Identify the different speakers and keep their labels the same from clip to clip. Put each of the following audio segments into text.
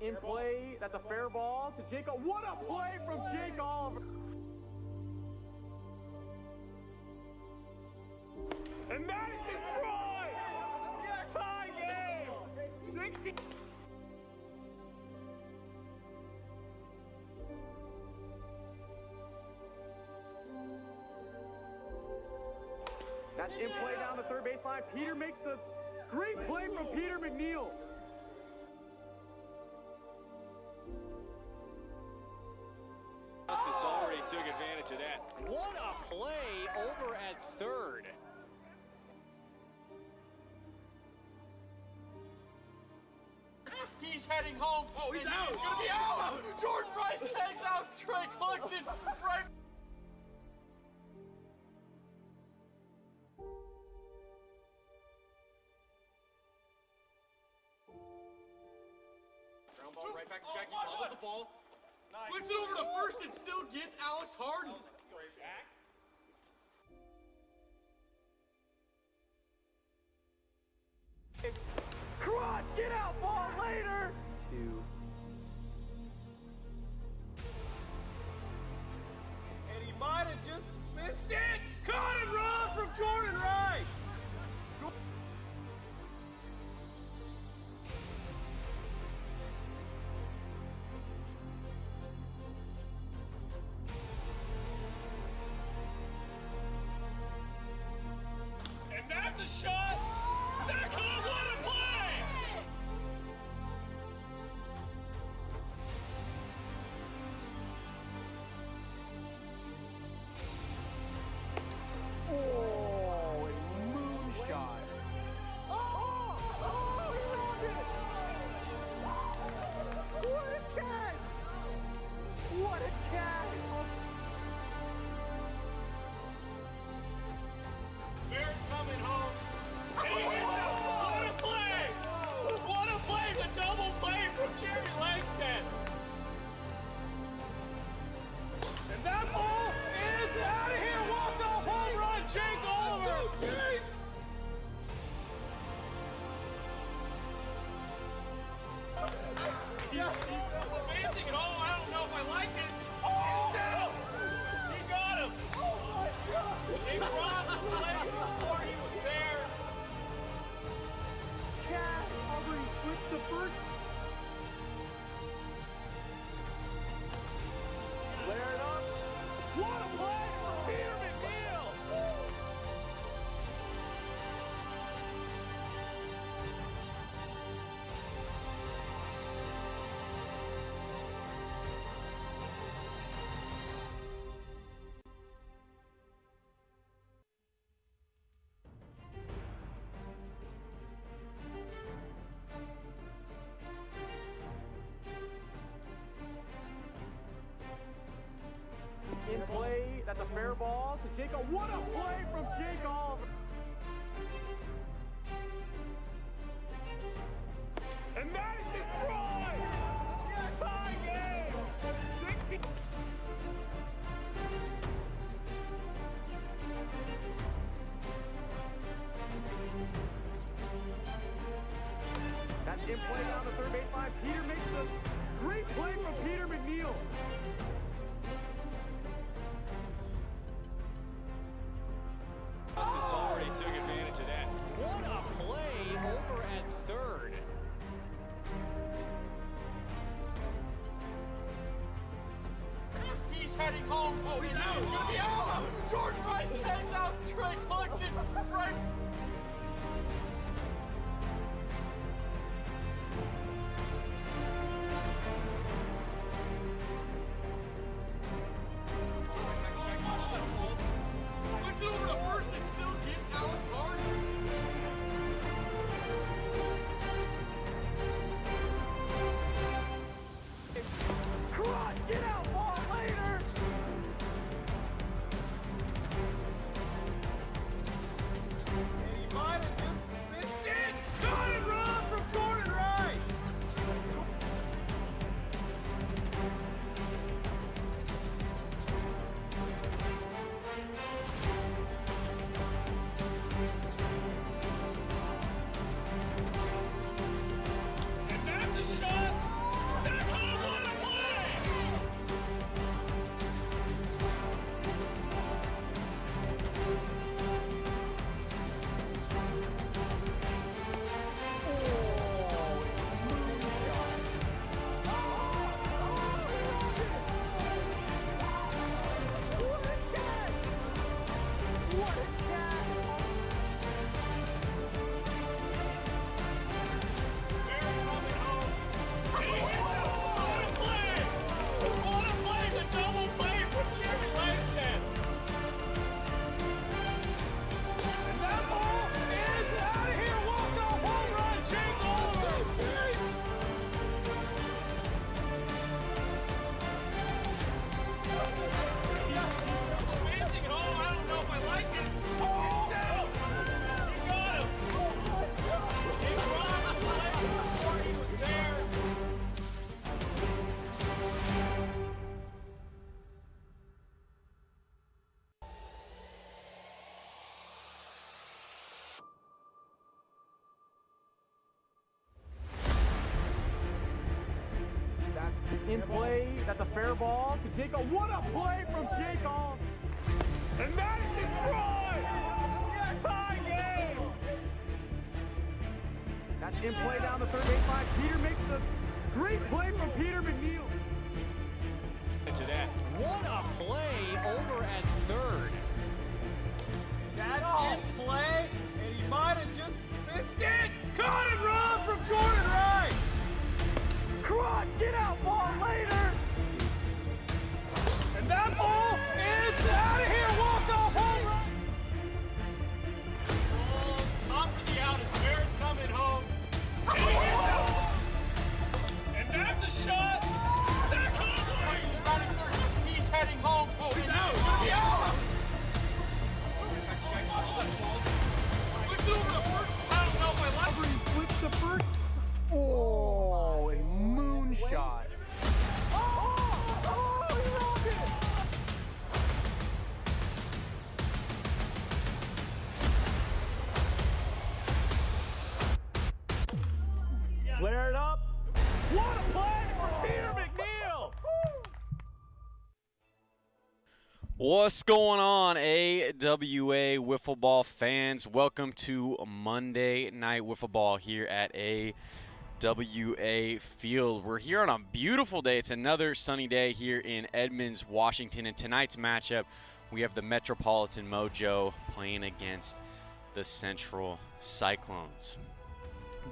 Speaker 1: In play, that's a fair ball to Jake. What a play from Jake Oliver! And that is destroyed! Tie game! 60. That's in play down the third baseline. Peter makes the great play from Peter McNeil.
Speaker 2: Justice already took advantage of that. What a play over at third.
Speaker 3: He's heading home. Oh, he's out. He's going to be out. Jordan Rice takes out Trey Cluxton right. Ground ball right back to Jackie. Bobbles the ball. Flips it over to first and still gets Alex Harden.
Speaker 1: Crotch, get out, ball later! 2.
Speaker 3: And he might have just missed it. Caught and run from Jordan Rice. And that's a shot. Cyclones, what a play!
Speaker 1: Oh, a moonshot. Oh, he rolled it! What a catch! What a catch!
Speaker 3: Bears coming home. And he hits it. What a play! What a play! The double play from Jerry Langston. And that ball is out of here. Walk-off home run, Jake Oliver. He's advancing it all. I don't know if I like it. Oh! He got him. Oh my God! He crossed the plate before he was there.
Speaker 1: Catch! Aubrey switched to first. Flare it up. What a play for Peter McNeil! In play, that's a fair ball to Jake. What a play from Jake Oliver!
Speaker 3: And that is destroyed! Tie game! 60.
Speaker 1: That's in play down the third baseline. Peter makes the great play from Peter McNeil.
Speaker 2: Justice already took advantage of that. What a play over at third.
Speaker 3: He's heading home. Oh, he's out. He's going to be out. Jordan Rice takes out Trey Cluxton right. Flips it over to first and still gets Alex Harden.
Speaker 1: Crotch, get out, ball later!
Speaker 3: And he might have just
Speaker 1: In play, that's a fair ball to Jacob. What a play from Jacob! And that is destroyed! Tie game! That's in play down the third baseline. Peter makes the great play from Peter McNeil.
Speaker 2: To that. What a play over at third.
Speaker 3: That's in play, and he might have just missed it. Caught and run from Jordan Wright.
Speaker 1: Cross, get out, ball later!
Speaker 3: And that ball is out of here. Walk off home run. Oh, top for the out as Barrett's coming home. And he hits it. And that's a shot. Zach Conway. He's running third. He's heading home. Oh, he's out. He's gonna be out. Flips over the first. I don't know if I like it.
Speaker 1: He flips the first. Oh, and moonshot. Oh, he rolled it! Flare it up. What a play for Peter McNeil!
Speaker 4: What's going on, AWA Wiffle Ball fans? Welcome to Monday Night Wiffle Ball here at AWA Field. We're here on a beautiful day. It's another sunny day here in Edmonds, Washington. And tonight's matchup, we have the Metropolitan Mojo playing against the Central Cyclones.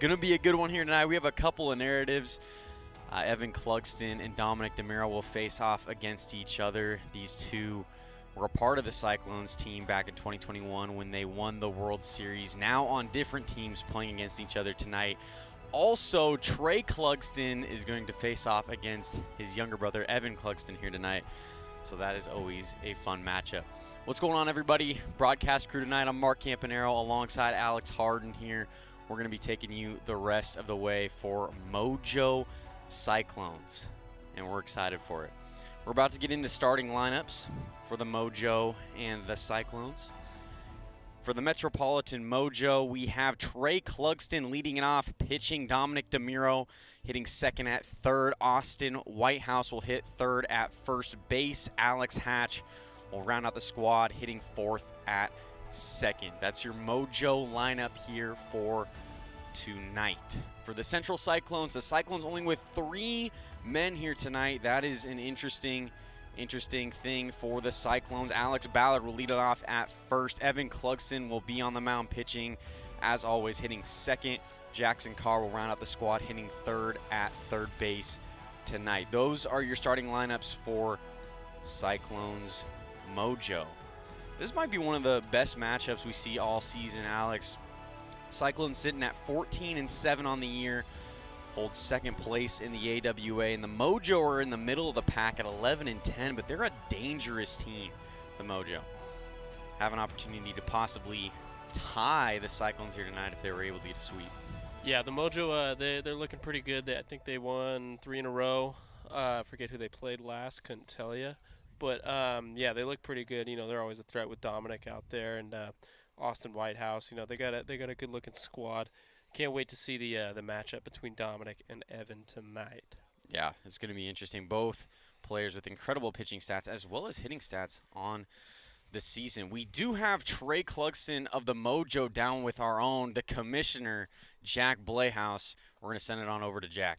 Speaker 4: Gonna be a good one here tonight. We have a couple of narratives. Evan Clugston and Dominic DeMiro will face off against each other. These two were a part of the Cyclones team back in 2021 when they won the World Series. Now on different teams playing against each other tonight. Also, Trey Clugston is going to face off against his younger brother, Evan Clugston, here tonight. So that is always a fun matchup. What's going on, everybody? Broadcast crew tonight. I'm Mark Campanero alongside Alex Harden here. We're going to be taking you the rest of the way for Mojo Cyclones, and we're excited for it. We're about to get into starting lineups for the Mojo and the Cyclones. For the Metropolitan Mojo, we have Trey Clugston leading it off, pitching Dominic DeMiro, hitting second at third. Austin Whitehouse will hit third at first base. Alex Hatch will round out the squad, hitting fourth at second. That's your Mojo lineup here for tonight. For the Central Cyclones, the Cyclones only with 3 men here tonight. That is an interesting thing for the Cyclones. Alex Ballard will lead it off at first. Evan Clugston will be on the mound pitching, as always, hitting second. Jackson Carr will round out the squad, hitting third at third base tonight. Those are your starting lineups for Cyclones Mojo. This might be one of the best matchups we see all season, Alex. Cyclones sitting at 14-7 on the year, holds second place in the AWA, and the Mojo are in the middle of the pack at 11-10, but they're a dangerous team, the Mojo. Have an opportunity to possibly tie the Cyclones here tonight if they were able to get a sweep.
Speaker 5: Yeah, the Mojo, they're looking pretty good. I think they won 3 in a row. I forget who they played last, couldn't tell you. But, yeah, they look pretty good. You know, they're always a threat with Dominic out there and Austin Whitehouse. You know, they got a good-looking squad. Can't wait to see the matchup between Dominic and Evan tonight.
Speaker 4: Yeah, it's going to be interesting. Both players with incredible pitching stats as well as hitting stats on the season. We do have Trey Clugston of the Mojo down with our own, the commissioner, Jack Blayhouse. We're going to send it on over to Jack.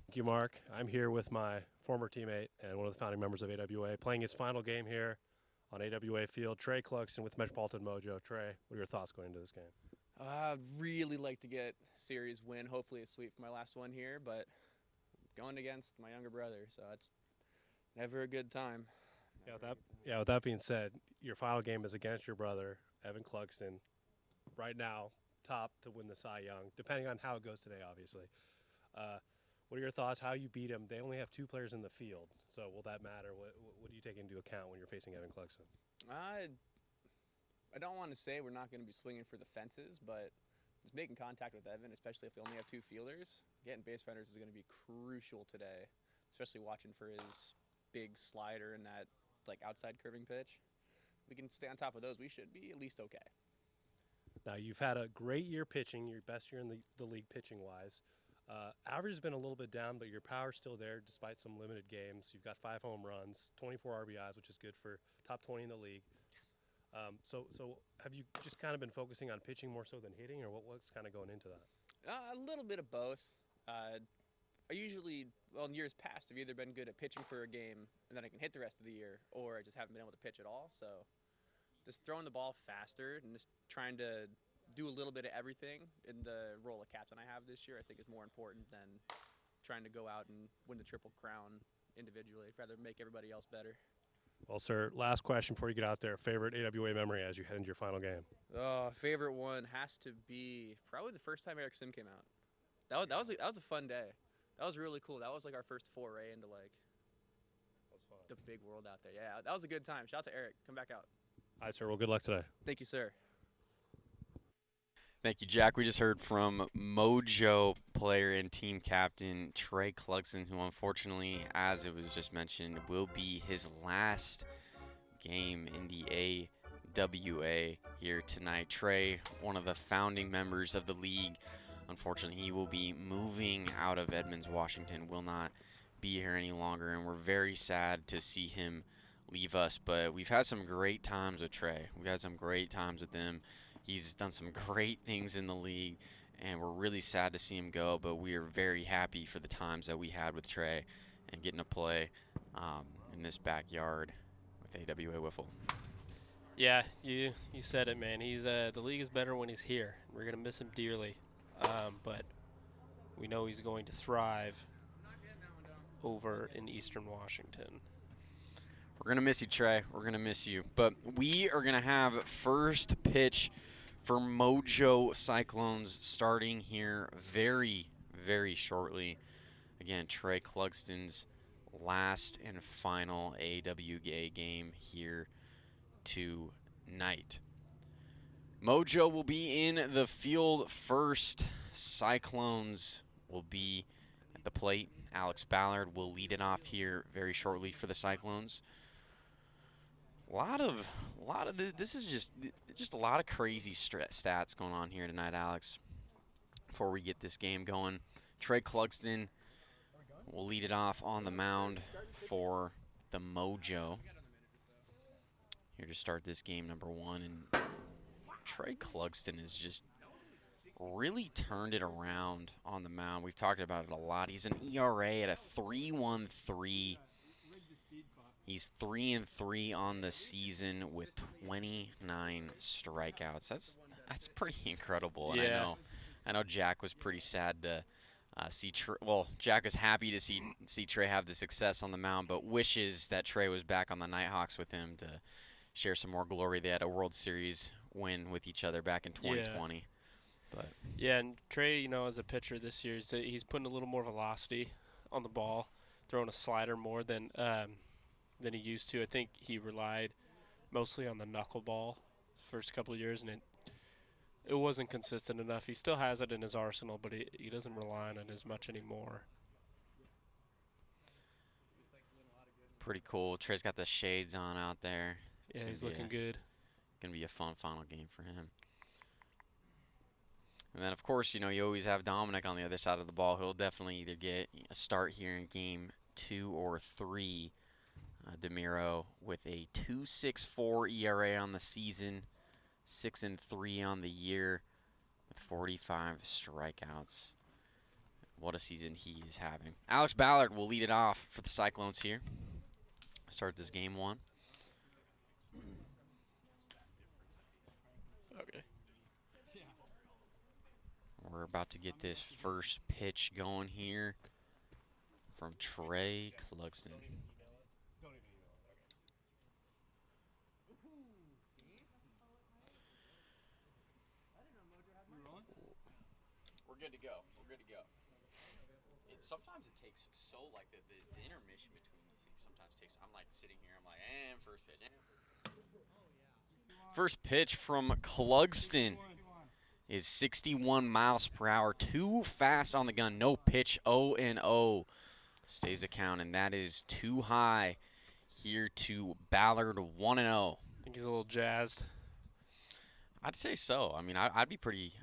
Speaker 6: Thank you, Mark. I'm here with my former teammate and one of the founding members of AWA, playing his final game here on AWA Field. Trey Clugston with Metropolitan Mojo. Trey, what are your thoughts going into this game?
Speaker 7: I'd really like to get a series win, hopefully a sweep for my last one here, but going against my younger brother, so it's never a good time.
Speaker 6: With that being said, your final game is against your brother, Evan Clugston. Right now, top to win the Cy Young, depending on how it goes today, obviously. What are your thoughts? How you beat him? They only have 2 players in the field, so will that matter? What do you take into account when you're facing Evan Clugston?
Speaker 7: I don't want to say we're not going to be swinging for the fences, but just making contact with Evan, especially if they only have 2 fielders, getting base runners is going to be crucial today, especially watching for his big slider and that like outside curving pitch. We can stay on top of those. We should be at least okay.
Speaker 6: Now, you've had a great year pitching, your best year in the league pitching-wise. Average has been a little bit down, but your power's still there despite some limited games. You've got 5 home runs, 24 RBIs, which is good for top 20 in the league. So have you just kind of been focusing on pitching more so than hitting, or what's kind of going into that?
Speaker 7: A little bit of both. I usually, well, in years past, I've either been good at pitching for a game and then I can hit the rest of the year, or I just haven't been able to pitch at all. So just throwing the ball faster and just trying to do a little bit of everything in the role of captain I have this year, I think is more important than trying to go out and win the Triple Crown individually. I'd rather make everybody else better.
Speaker 6: Well, sir, last question before you get out there. Favorite AWA memory as you head into your final game?
Speaker 7: Favorite one has to be probably the first time Eric Sim came out. That was a fun day. That was really cool. That was like our first foray into like the big world out there. Yeah, that was a good time. Shout out to Eric. Come back out.
Speaker 6: All right, sir. Well, good luck today.
Speaker 7: Thank you, sir.
Speaker 4: Thank you, Jack. We just heard from Mojo player and team captain Trey Clugston, who unfortunately, as it was just mentioned, will be his last game in the AWA here tonight. Trey, one of the founding members of the league, unfortunately, he will be moving out of Edmonds, Washington, will not be here any longer, and we're very sad to see him leave us. But we've had some great times with Trey. We've had some great times with him. He's done some great things in the league, and we're really sad to see him go, but we are very happy for the times that we had with Trey and getting to play in this backyard with AWA Wiffle.
Speaker 5: Yeah, you said it, man. He's the league is better when he's here. We're going to miss him dearly. But we know he's going to thrive over in Eastern Washington.
Speaker 4: We're going to miss you, Trey. We're going to miss you. But we are going to have first pitch for Mojo Cyclones starting here very, very shortly. Again, Trey Clugston's last and final AWA game here tonight. Mojo will be in the field first. Cyclones will be at the plate. Alex Ballard will lead it off here very shortly for the Cyclones. This is just a lot of crazy stats going on here tonight, Alex. Before we get this game going, Trey Clugston will lead it off on the mound for the Mojo. Here to start this game number 1, and Trey Clugston has just really turned it around on the mound. We've talked about it a lot. He's an ERA at a 3.13. He's 3-3 on the season with 29 strikeouts. That's pretty incredible. And
Speaker 5: yeah.
Speaker 4: I know Jack was pretty sad to see Trey. Well, Jack was happy to see Trey have the success on the mound, but wishes that Trey was back on the Nighthawks with him to share some more glory. They had a World Series win with each other back in 2020.
Speaker 5: Yeah.
Speaker 4: But
Speaker 5: yeah, and Trey, as a pitcher this year, he's putting a little more velocity on the ball, throwing a slider more than he used to. I think he relied mostly on the knuckleball first couple of years, and it wasn't consistent enough. He still has it in his arsenal, but he doesn't rely on it as much anymore.
Speaker 4: pretty cool. Trey's got the shades on out there.
Speaker 5: Yeah, he's looking good.
Speaker 4: Gonna be a fun final game for him. And then, of course, you always have Dominic on the other side of the ball. He'll definitely either get a start here in game 2 or 3. DeMiro with a 2.64 ERA on the season, 6-3 on the year, with 45 strikeouts. What a season he is having. Alex Ballard will lead it off for the Cyclones here. Start this game 1.
Speaker 5: Okay.
Speaker 4: We're about to get this first pitch going here from Trey Clugston. We're good to go. We're good to go. Sometimes it takes so, like, the intermission between these things sometimes takes, I'm like sitting here, I'm like, and first pitch, and first pitch from Clugston is 61 miles per hour. Too fast on the gun. No pitch. 0-0 stays the count, and that is too high here to Ballard. 1-0.
Speaker 5: I think he's a little jazzed.
Speaker 4: I'd say so. I mean, I'd be pretty,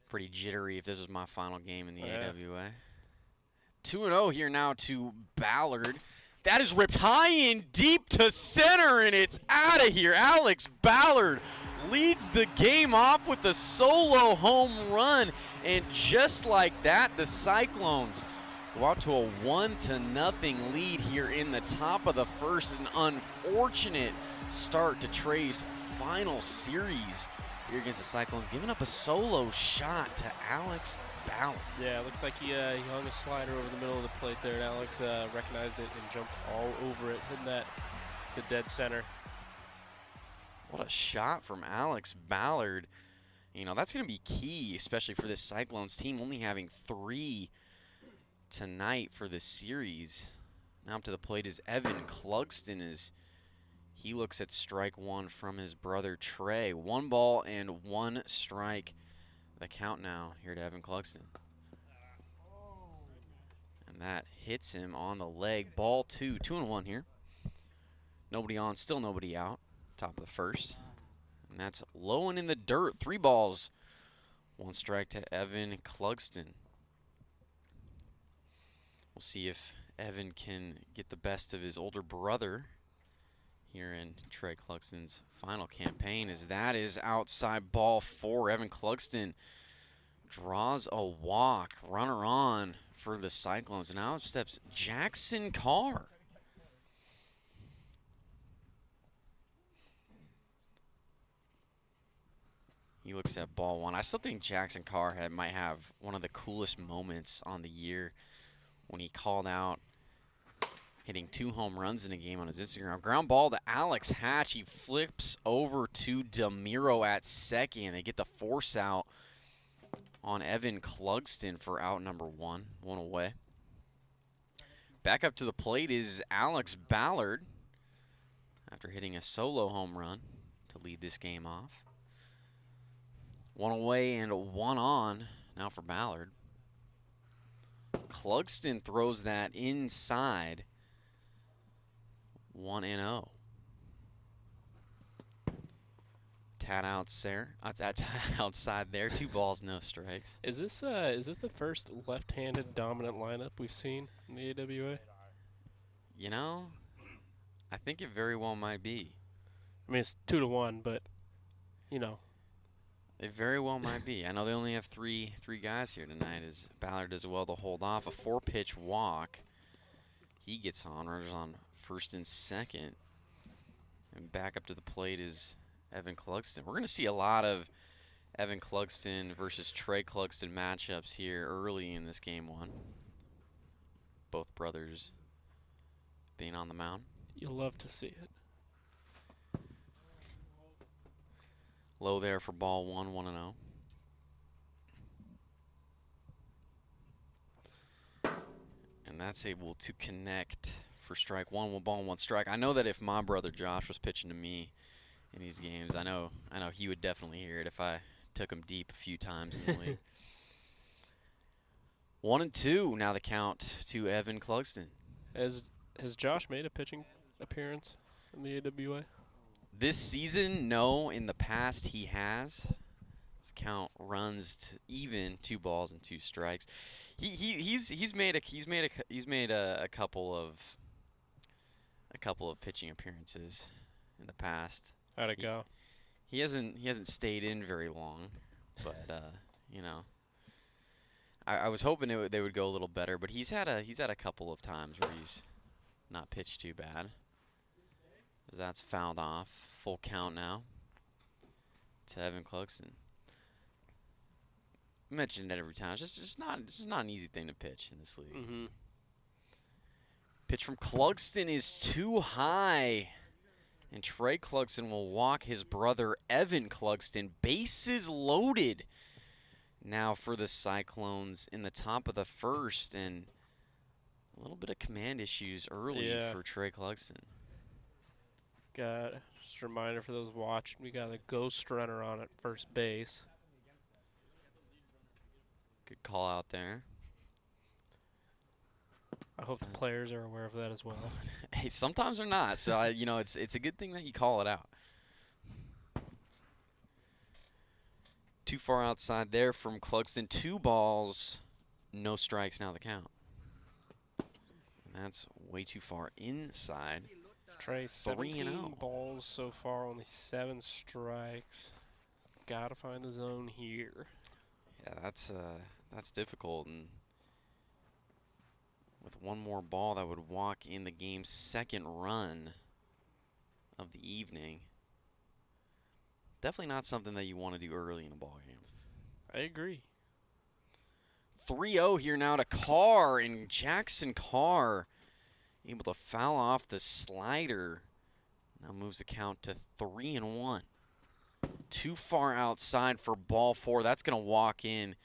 Speaker 4: Pretty jittery if this was my final game in the AWA. 2-0 here now to Ballard. That is ripped high and deep to center, and it's out of here. Alex Ballard leads the game off with a solo home run, and just like that, the Cyclones go out to a 1-0 lead here in the top of the first. An unfortunate start to Trey's final series here against the Cyclones, giving up a solo shot to Alex Ballard.
Speaker 5: Yeah, it looked like he hung a slider over the middle of the plate there, and Alex recognized it and jumped all over it, hitting that to dead center.
Speaker 4: What a shot from Alex Ballard. You know, that's going to be key, especially for this Cyclones team, only having 3 tonight for the series. Now up to the plate is Evan Clugston as he looks at strike 1 from his brother Trey. 1 ball and 1 strike. The count now here to Evan Clugston. And that hits him on the leg. Ball 2, 2-1 here. Nobody on, still nobody out. Top of the first. And that's low and in the dirt. 3 balls. 1 strike to Evan Clugston. We'll see if Evan can get the best of his older brother here in Trey Clugston's final campaign, as that is outside ball 4. Evan Clugston draws a walk. Runner on for the Cyclones. And now steps Jackson Carr. He looks at ball 1. I still think Jackson Carr might have one of the coolest moments on the year when he called out hitting 2 home runs in a game on his Instagram. Ground ball to Alex Hatch. He flips over to DeMiro at second. They get the force out on Evan Clugston for out number 1. 1 away. Back up to the plate is Alex Ballard after hitting a solo home run to lead this game off. 1 away and 1 on now for Ballard. Clugston throws that inside. 1-0. Tad outside there. 2 balls, no strikes.
Speaker 5: Is this the first left-handed dominant lineup we've seen in the AWA?
Speaker 4: You know, I think it very well might be.
Speaker 5: I mean, it's 2-1, but you know,
Speaker 4: it very well might be. I know they only have three guys here tonight, as Ballard does well to hold off. A 4-pitch walk. He gets on. Runners on first and second. And back up to the plate is Evan Clugston. We're going to see a lot of Evan Clugston versus Trey Clugston matchups here early in this game 1. Both brothers being on the mound.
Speaker 5: you'll love to see it.
Speaker 4: Low there for ball 1, 1-0. And that's able to connect for strike 1, 1 ball, 1 strike. I know that if my brother Josh was pitching to me in these games, I know he would definitely hear it if I took him deep a few times in the league. 1-2 now the count to Evan Clugston.
Speaker 5: Has Josh made a pitching appearance in the AWA?
Speaker 4: This season, no. In the past, he has. His count runs to even 2 balls and 2 strikes. He's made a couple of pitching appearances in the past.
Speaker 5: How'd it go?
Speaker 4: He hasn't stayed in very long, but you know, I was hoping they would go a little better. But he's had a couple of times where he's not pitched too bad. That's fouled off. Full count now to Evan Clugston. I mentioned it every time. It's just not an easy thing to pitch in this league.
Speaker 5: Mm-hmm.
Speaker 4: Pitch from Clugston is too high. And Trey Clugston will walk his brother Evan Clugston. Bases loaded now for the Cyclones in the top of the first. And a little bit of command issues early for Trey Clugston.
Speaker 5: Got just a reminder for those watching, we got a ghost runner on at first base.
Speaker 4: Good call out there.
Speaker 5: I hope the players are aware of that as well.
Speaker 4: Hey, sometimes they're not, so it's a good thing that you call it out. Too far outside there from Clugston. 2 balls, no strikes now the count. And that's way too far inside.
Speaker 5: Trey, 17
Speaker 4: 3-0.
Speaker 5: balls so far, only 7 strikes. Got to find the zone here.
Speaker 4: Yeah, that's difficult. And with one more ball, that would walk in the game's 2nd run of the evening. Definitely not something that you want to do early in a ball game.
Speaker 5: I agree.
Speaker 4: 3-0 here now to Carr, and Jackson Carr able to foul off the slider. Now moves the count to 3-1. Too far outside for ball 4. That's going to walk in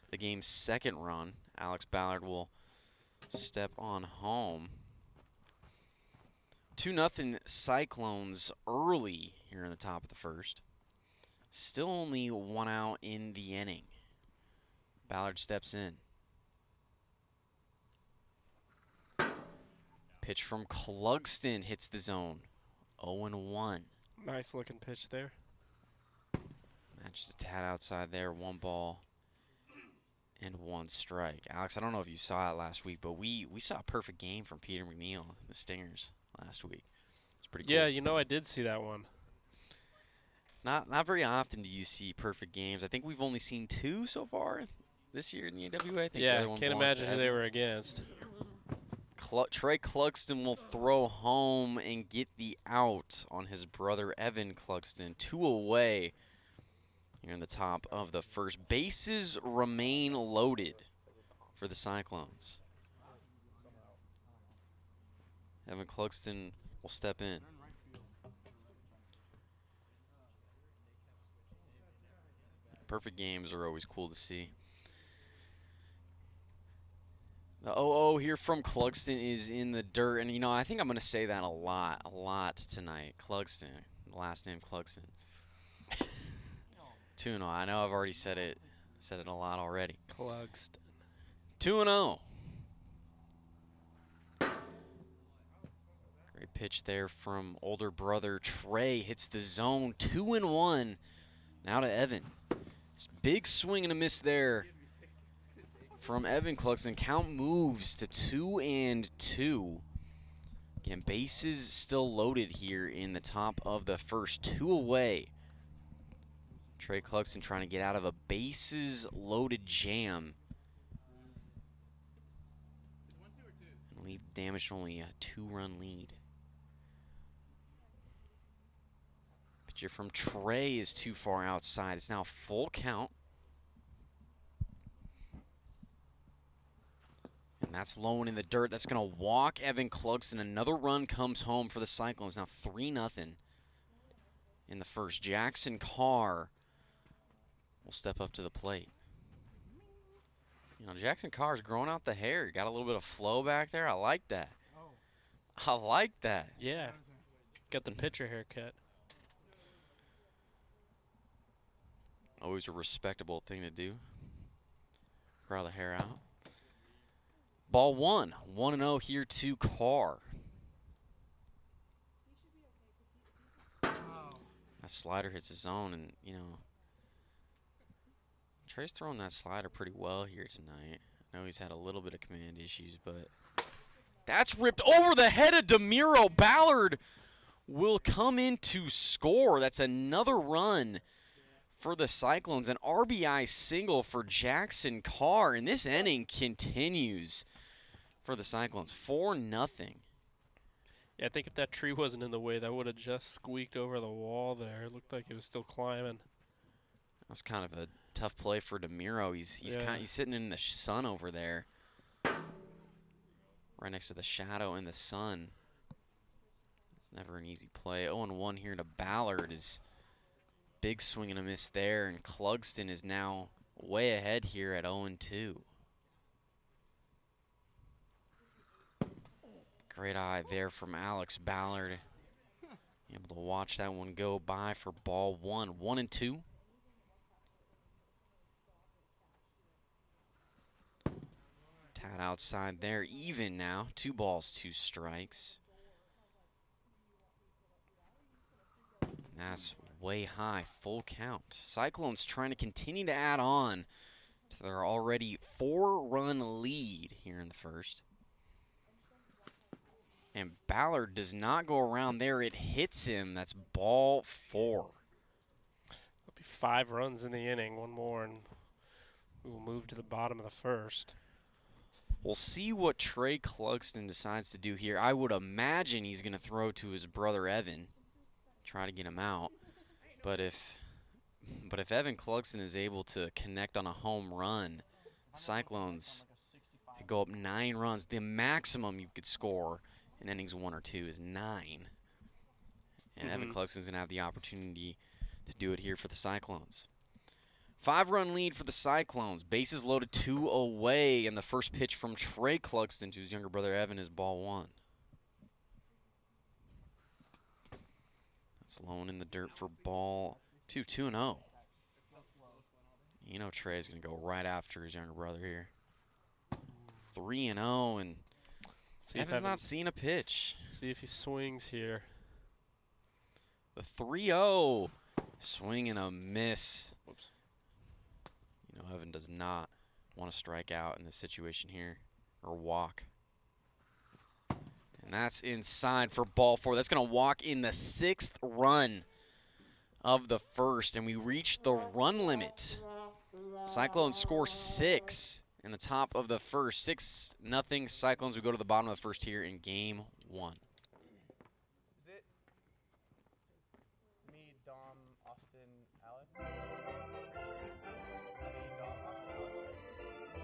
Speaker 4: the game's 2nd run. Alex Ballard will step on home. 2-0 Cyclones early here in the top of the 1st. Still only 1 out in the inning. Ballard steps in. Pitch from Clugston hits the zone. 0-1.
Speaker 5: Nice looking pitch there.
Speaker 4: Just a tad outside there. 1 ball and 1 strike. Alex, I don't know if you saw it last week, but we saw a perfect game from Peter McNeil, the Stingers, last week. It's pretty cool.
Speaker 5: Yeah, you know I did see that one.
Speaker 4: Not very often do you see perfect games. I think we've only seen 2 so far this year in the AWA. I think
Speaker 5: Yeah, can't imagine who they were against.
Speaker 4: Trey Clugston will throw home and get the out on his brother Evan Clugston. 2 away here in the top of the 1st. Bases remain loaded for the Cyclones. Evan Clugston will step in. Perfect games are always cool to see. The 0-0 here from Clugston is in the dirt. And, you know, I think I'm going to say that a lot tonight. Clugston, the last name Clugston. 2-0. I know I've already said it a lot already.
Speaker 5: Clugston.
Speaker 4: 2-0. Great pitch there from older brother Trey. Hits the zone. 2-1. Now to Evan. Big swing and a miss there from Evan Clugston. Count moves to 2-2. Again, bases still loaded here in the top of the 1st. 2 away. Trey Clugston trying to get out of a bases loaded jam. And leave damaged only a 2-run lead. Pitcher from Trey is too far outside. It's now full count. And that's low and in the dirt. That's going to walk Evan Clugston. Another run comes home for the Cyclones. Now 3-0 in the 1st. Jackson Carr will step up to the plate. You know, Jackson Carr's growing out the hair. Got a little bit of flow back there. I like that. I like that.
Speaker 5: Yeah. Got the pitcher haircut.
Speaker 4: Always a respectable thing to do. Grow the hair out. Ball 1. 1-0 here to Carr. That slider hits his zone, and, you know, Trey's throwing that slider pretty well here tonight. I know he's had a little bit of command issues, but that's ripped over the head of DeMiro. Ballard will come in to score. That's another run for the Cyclones. An RBI single for Jackson Carr, and this inning continues for the Cyclones. 4-0.
Speaker 5: Yeah, I think if that tree wasn't in the way, that would have just squeaked over the wall there. It looked like it was still climbing.
Speaker 4: That was kind of a tough play for DeMiro. He's sitting in the sun over there, right next to the shadow and the sun. It's never an easy play. 0-1 here to Ballard is big swing and a miss there, and Clugston is now way ahead here at 0-2. Great eye there from Alex Ballard. Able to watch that one go by for ball 1. 1-2. Tad outside there, even now. 2 balls, 2 strikes. And that's way high, full count. Cyclones trying to continue to add on to their already 4-run lead here in the first. And Ballard does not go around there. It hits him. That's ball 4.
Speaker 5: It'll be 5 runs in the inning, 1 more, and we will move to the bottom of the first.
Speaker 4: We'll see what Trey Clugston decides to do here. I would imagine he's going to throw to his brother Evan, try to get him out. But if Evan Clugston is able to connect on a home run, Cyclones could go up 9 runs. The maximum you could score in innings 1 or 2 is 9. And Evan Clugston's going to have the opportunity to do it here for the Cyclones. 5-run lead for the Cyclones. Bases loaded, 2 away, and the first pitch from Trey Clugston to his younger brother Evan is ball 1. That's low in the dirt for ball 2, 2-0. You know Trey's going to go right after his younger brother here. 3-0, and Evan's not seen a pitch.
Speaker 5: See if he swings here.
Speaker 4: The 3-0. Swing and a miss.
Speaker 5: Whoops.
Speaker 4: You know, Evan does not want to strike out in this situation here, or walk. And that's inside for ball 4. That's going to walk in the 6th run of the first, and we reach the run limit. Cyclones score 6 in the top of the first. 6-0 Cyclones. We go to the bottom of the first here in game 1.
Speaker 7: Is it me, Dom, Austin, Alex? Me, Dom, Austin, Alex, right?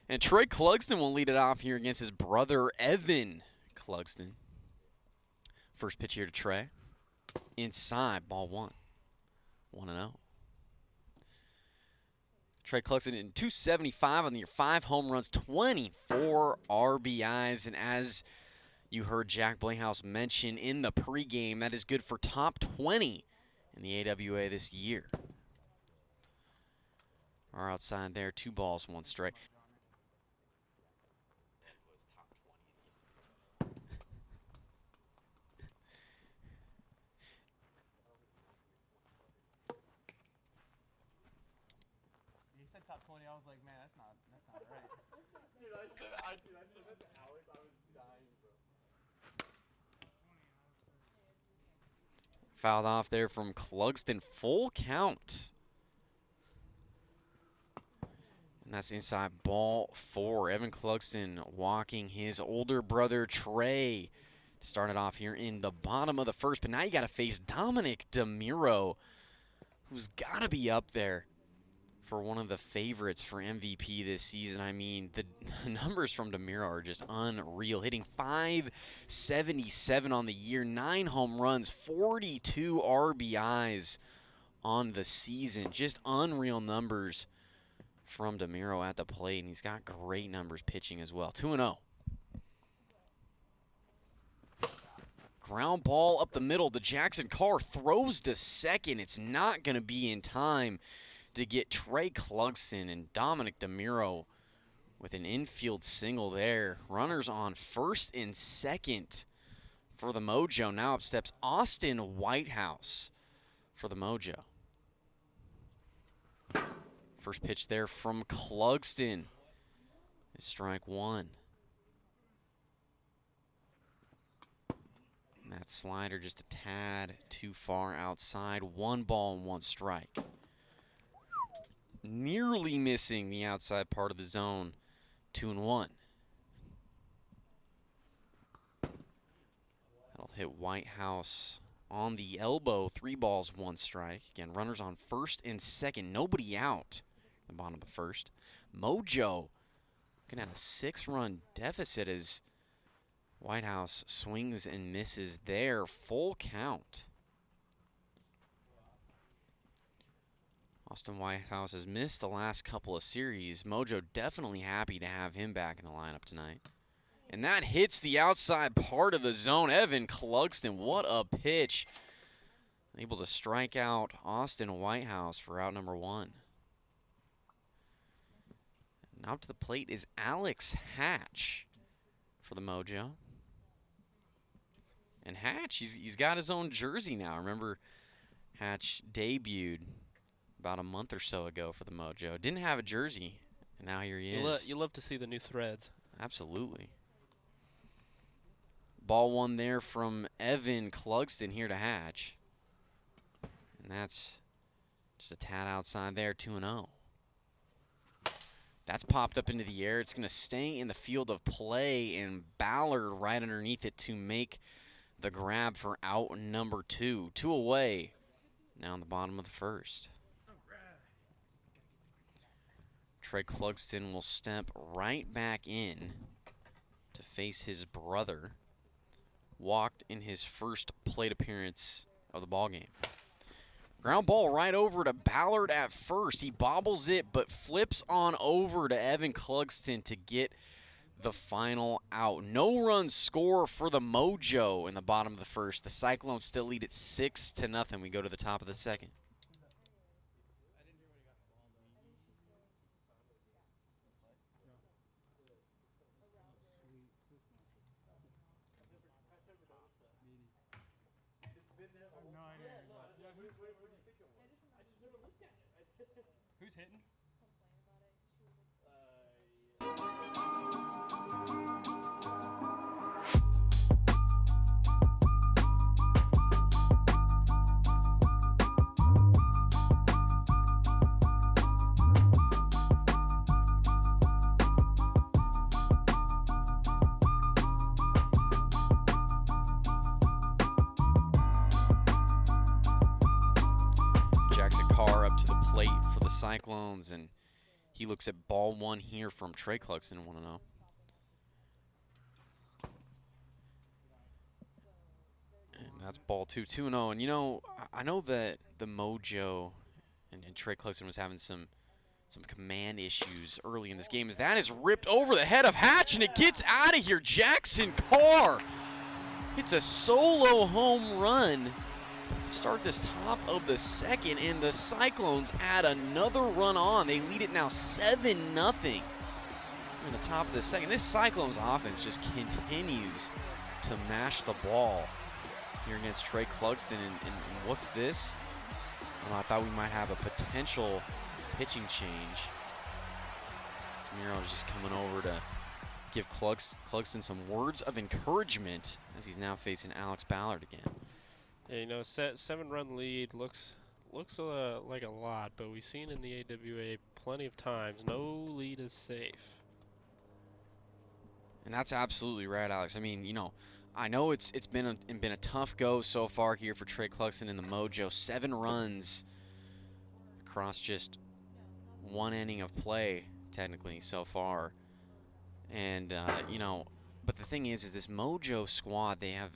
Speaker 4: And Trey Clugston will lead it off here against his brother Evan Clugston. First pitch here to Trey. Inside, ball 1. 1-0. Trey Clugston in 275 on the year, 5 home runs, 24 RBIs. And as you heard Jack Blinghouse mention in the pregame, that is good for top 20 in the AWA this year. Are outside there, 2 balls, 1 strike.
Speaker 7: You said top 20, I was like, man, that's not right. Dude, I said that to Alex, I was dying, bro.
Speaker 4: Fouled off there from Clugston, full count. And that's inside ball 4. Evan Clugston walking his older brother Trey. Started off here in the bottom of the first, but now you got to face Dominic DeMuro, who's got to be up there for one of the favorites for MVP this season. I mean, the numbers from DeMuro are just unreal. Hitting .577 on the year, 9 home runs, 42 RBIs on the season. Just unreal numbers from DeMuro at the plate, and he's got great numbers pitching as well. 2-0. Ground ball up the middle to Jackson Carr. Throws to second. It's not going to be in time to get Trey Clugston, and Dominic DeMuro with an infield single there. Runners on first and second for the Mojo. Now up steps Austin Whitehouse for the Mojo. First pitch there from Clugston is strike one. And that slider just a tad too far outside. 1 ball and 1 strike. Nearly missing the outside part of the zone. 2-1. That'll hit Whitehouse on the elbow. 3 balls, 1 strike. Again, runners on first and second. Nobody out. The bottom of the first. Mojo looking at a 6-run deficit as Whitehouse swings and misses there. Full count. Austin Whitehouse has missed the last couple of series. Mojo definitely happy to have him back in the lineup tonight. And that hits the outside part of the zone. Evan Clugston, what a pitch. Able to strike out Austin Whitehouse for out number 1. Now up to the plate is Alex Hatch for the Mojo. And Hatch, he's got his own jersey now. Remember, Hatch debuted about a month or so ago for the Mojo. Didn't have a jersey, and now here he is.
Speaker 5: You love to see the new threads.
Speaker 4: Absolutely. Ball 1 there from Evan Clugston here to Hatch. And that's just a tad outside there, 2-0. That's popped up into the air. It's going to stay in the field of play, and Ballard right underneath it to make the grab for out number 2. 2 away now in the bottom of the first. Trey Clugston will step right back in to face his brother. Walked in his first plate appearance of the ballgame. Ground ball right over to Ballard at first. He bobbles it, but flips on over to Evan Clugston to get the final out. No run score for the Mojo in the bottom of the first. The Cyclones still lead at 6-0. We go to the top of the second.
Speaker 3: Who's hitting?
Speaker 4: Cyclones, and he looks at ball 1 here from Trey Clugston, 1-0. And that's ball 2, 2-0. And you know, I know that the Mojo and Trey Clugston was having some command issues early in this game, as that is ripped over the head of Hatch, and it gets out of here. Jackson Carr hits a solo home run to start this top of the second, and the Cyclones add another run on. They lead it now 7-0 in the top of the second. This Cyclones offense just continues to mash the ball here against Trey Clugston. And what's this? Well, I thought we might have a potential pitching change. Tamiro is just coming over to give Clugston some words of encouragement as he's now facing Alex Ballard again.
Speaker 5: Yeah, you know, 7-run lead looks like a lot, but we've seen in the AWA plenty of times no lead is safe.
Speaker 4: And that's absolutely right, Alex. I mean, you know, I know it's been a tough go so far here for Trey Clugston and the Mojo. 7 runs across just 1 inning of play, technically, so far. And you know, but the thing is this Mojo squad, they have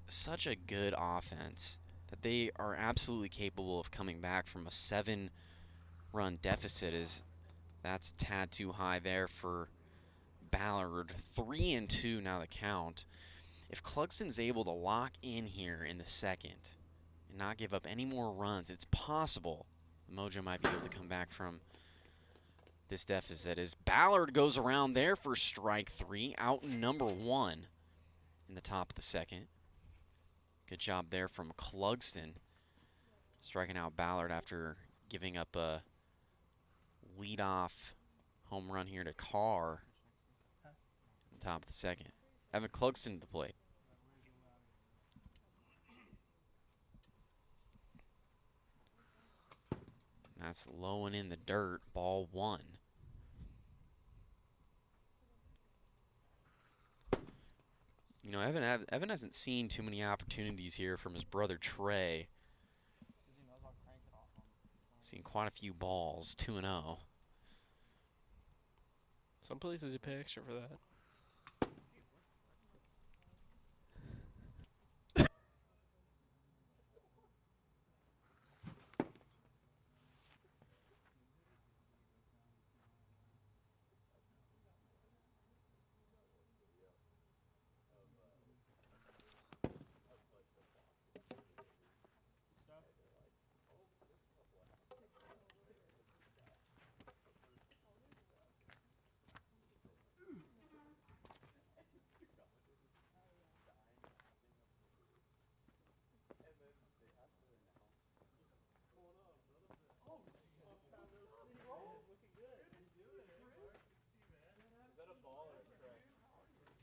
Speaker 4: such a good offense that they are absolutely capable of coming back from a 7-run deficit. That's a tad too high there for Ballard. 3-2 now the count. If Clugston's able to lock in here in the second and not give up any more runs, it's possible the Mojo might be able to come back from this deficit, as Ballard goes around there for strike 3, out number 1 in the top of the second. Good job there from Clugston. striking out Ballard after giving up a leadoff home run here to Carr on top of the second. Evan Clugston to the plate. That's low and in the dirt, ball 1. You know, Evan hasn't seen too many opportunities here from his brother Trey. Seen quite a few balls, 2-0.
Speaker 5: Some places you pay extra for that.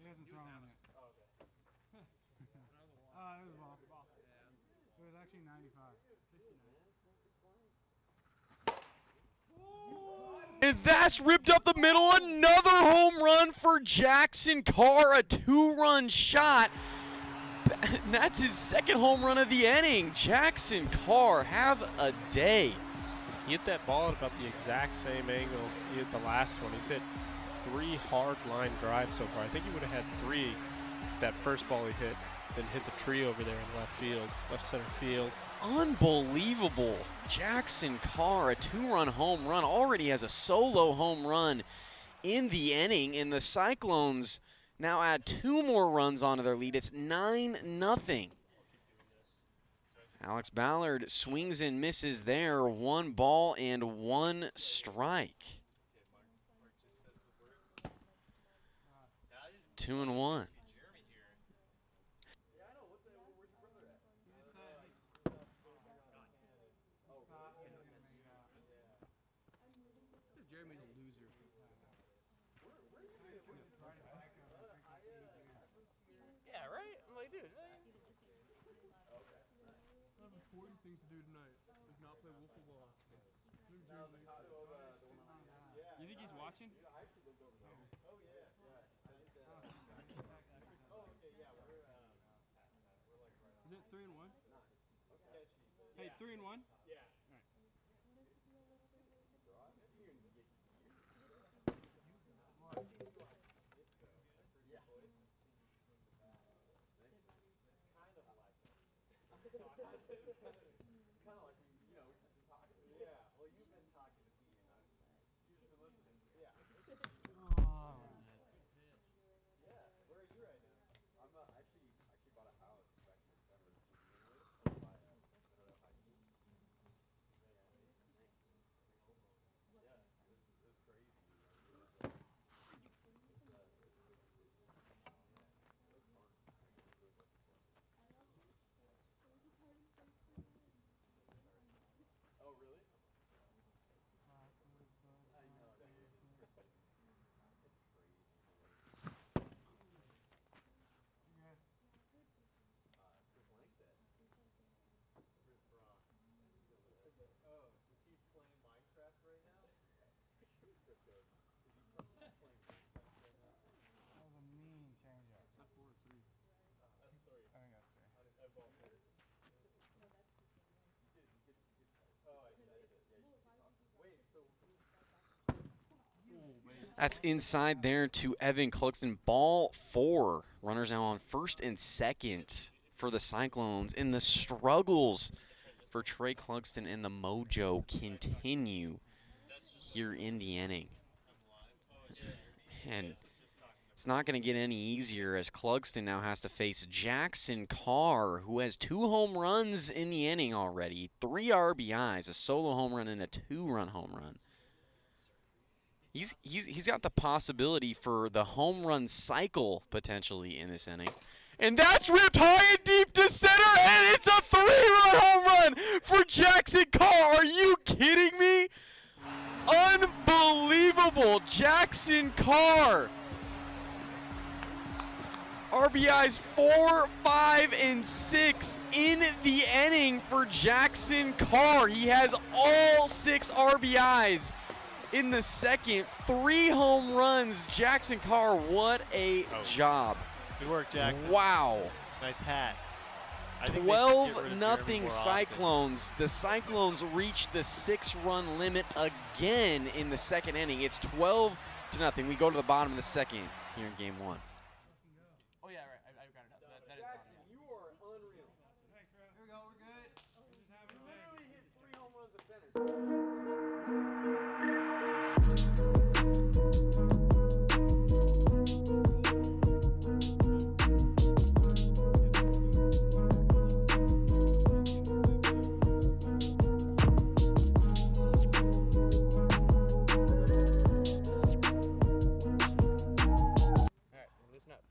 Speaker 8: He hasn't thrown it. Oh, okay. It was a ball. It was actually 95. 69.
Speaker 4: And that's ripped up the middle. Another home run for Jackson Carr, a 2-run shot. And that's his second home run of the inning. Jackson Carr, have a day.
Speaker 5: He hit that ball at about the exact same angle he hit the last one. He's hit 3 hard line drives so far. I think he would have had 3 that first ball he hit, then hit the tree over there in left field, left center field.
Speaker 4: Unbelievable. Jackson Carr, a 2-run home run, already has a solo home run in the inning, and the Cyclones now add 2 more runs onto their lead. It's 9-0. Alex Ballard swings and misses there. 1 ball and 1 strike. 2-1.
Speaker 8: Jeremy's a loser.
Speaker 3: Yeah, right? I'm like, dude.
Speaker 8: I have important things to do tonight. If not play wiffle ball. You think he's watching? Is it 3-1? Hey, 3-1? Yeah. All right. That was a mean changeup. Is that 4 or 3? That's 3. I think that's 3. That ball 3.
Speaker 4: That's inside there to Evan Clugston. Ball 4. Runners now on first and second for the Cyclones. And the struggles for Trey Clugston and the Mojo continue here in the inning. And it's not going to get any easier as Clugston now has to face Jackson Carr, who has 2 home runs in the inning already, 3 RBIs, a solo home run and a 2-run home run. He's got the possibility for the home run cycle potentially in this inning. And that's ripped high and deep to center, and it's a 3-run home run for Jackson Carr. Are you kidding me? Unbelievable. Jackson Carr. RBIs 4, 5, and 6 in the inning for Jackson Carr. He has all 6 RBIs in the second. 3 home runs. Jackson Carr, what a job.
Speaker 9: Good work, Jackson.
Speaker 4: Wow.
Speaker 9: Nice hat.
Speaker 4: 12-0 Cyclones. The Cyclones reached the 6-run limit again in the second inning. It's 12-0. We go to the bottom of the second here in game 1.
Speaker 7: Oh, yeah, right. I got it up. That is
Speaker 4: Jackson, you are unreal.
Speaker 8: Thanks, bro.
Speaker 7: Here we go. We're good.
Speaker 8: Just having a
Speaker 4: Literally hit 3 home runs to center.
Speaker 7: Listen up.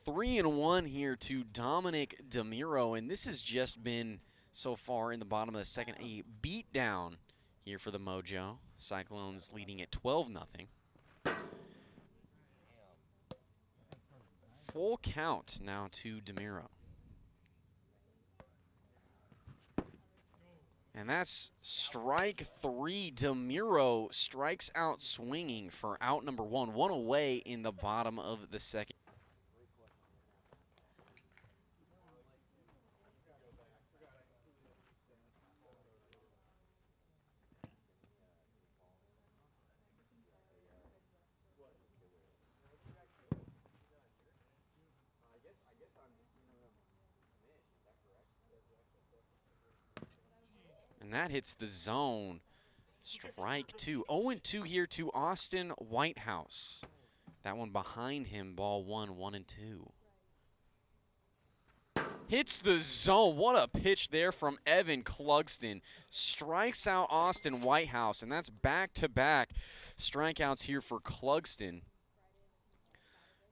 Speaker 4: 3-1 here to Dominic DeMiro, and this has just been, so far in the bottom of the second, a beatdown here for the Mojo. Cyclones leading at 12-0. Full count now to DeMiro. And that's strike 3. DeMiro strikes out swinging for out number 1. 1 away in the bottom of the second. And that hits the zone. Strike 2. 0-2 here to Austin Whitehouse. That one behind him, ball 1, 1-2. Hits the zone. What a pitch there from Evan Clugston. Strikes out Austin Whitehouse, and that's back-to-back strikeouts here for Clugston.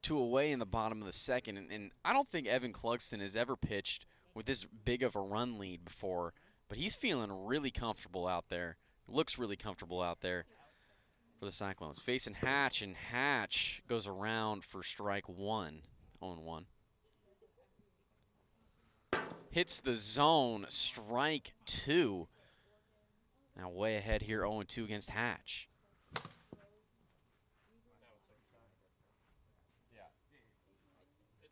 Speaker 4: 2 away in the bottom of the second. And I don't think Evan Clugston has ever pitched with this big of a run lead before. But he's feeling really comfortable out there. Looks really comfortable out there for the Cyclones. Facing Hatch, and Hatch goes around for strike 1. 0-1. Hits the zone. Strike 2. Now way ahead here, 0-2 against Hatch.
Speaker 5: It's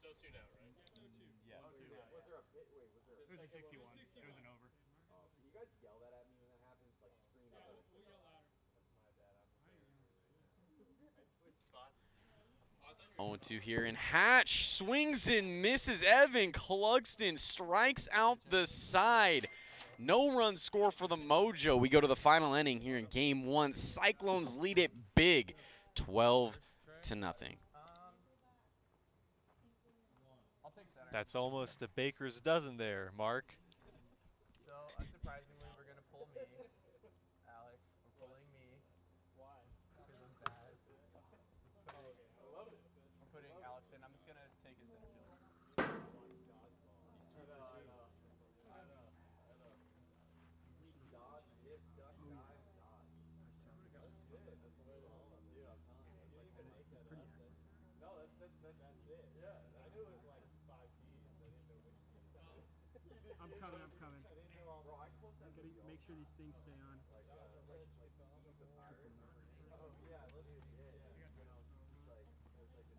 Speaker 5: 0-2 now, right? 0-2. Yeah. 0-2.
Speaker 8: Was there a pit? Wait, was there? It was a 61. It was an over.
Speaker 4: Can you guys yell that at me when that happens? Like scream at me.
Speaker 5: We'll yell louder. That's my bad.
Speaker 4: 0-2 here, and Hatch swings and misses. Evan Clugston strikes out the side. No run score for the Mojo. We go to the final inning here in game 1. Cyclones lead it big, 12-0.
Speaker 9: That's almost a baker's dozen there, Mark.
Speaker 7: So, unsurprisingly, we're going to pull me. Alex, we're pulling me. Why? Because I'm bad. We're putting Alex in. I'm just going to take his center field.
Speaker 8: I'm coming. Make sure these things stay on.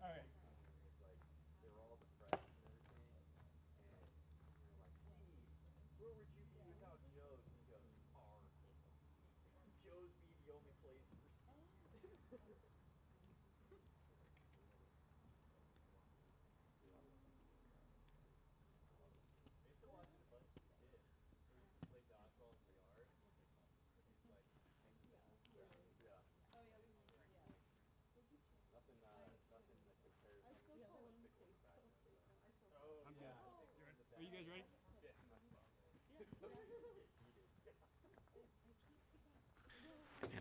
Speaker 8: All right.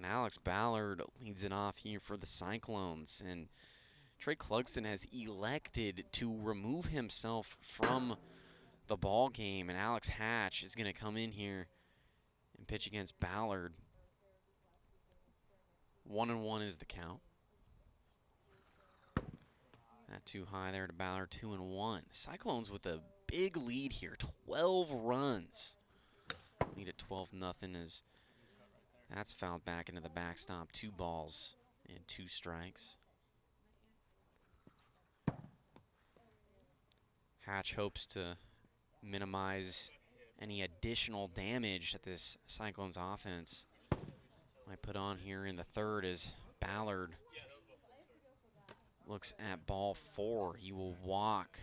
Speaker 4: And Alex Ballard leads it off here for the Cyclones. And Trey Clugston has elected to remove himself from the ball game. And Alex Hatch is going to come in here and pitch against Ballard. 1-1 is the count. Not too high there to Ballard, 2-1. Cyclones with a big lead here, 12 runs. Lead at 12-0 as that's fouled back into the backstop. 2 balls and 2 strikes. Hatch hopes to minimize any additional damage that this Cyclones offense might put on here in the third as Ballard looks at ball 4. He will walk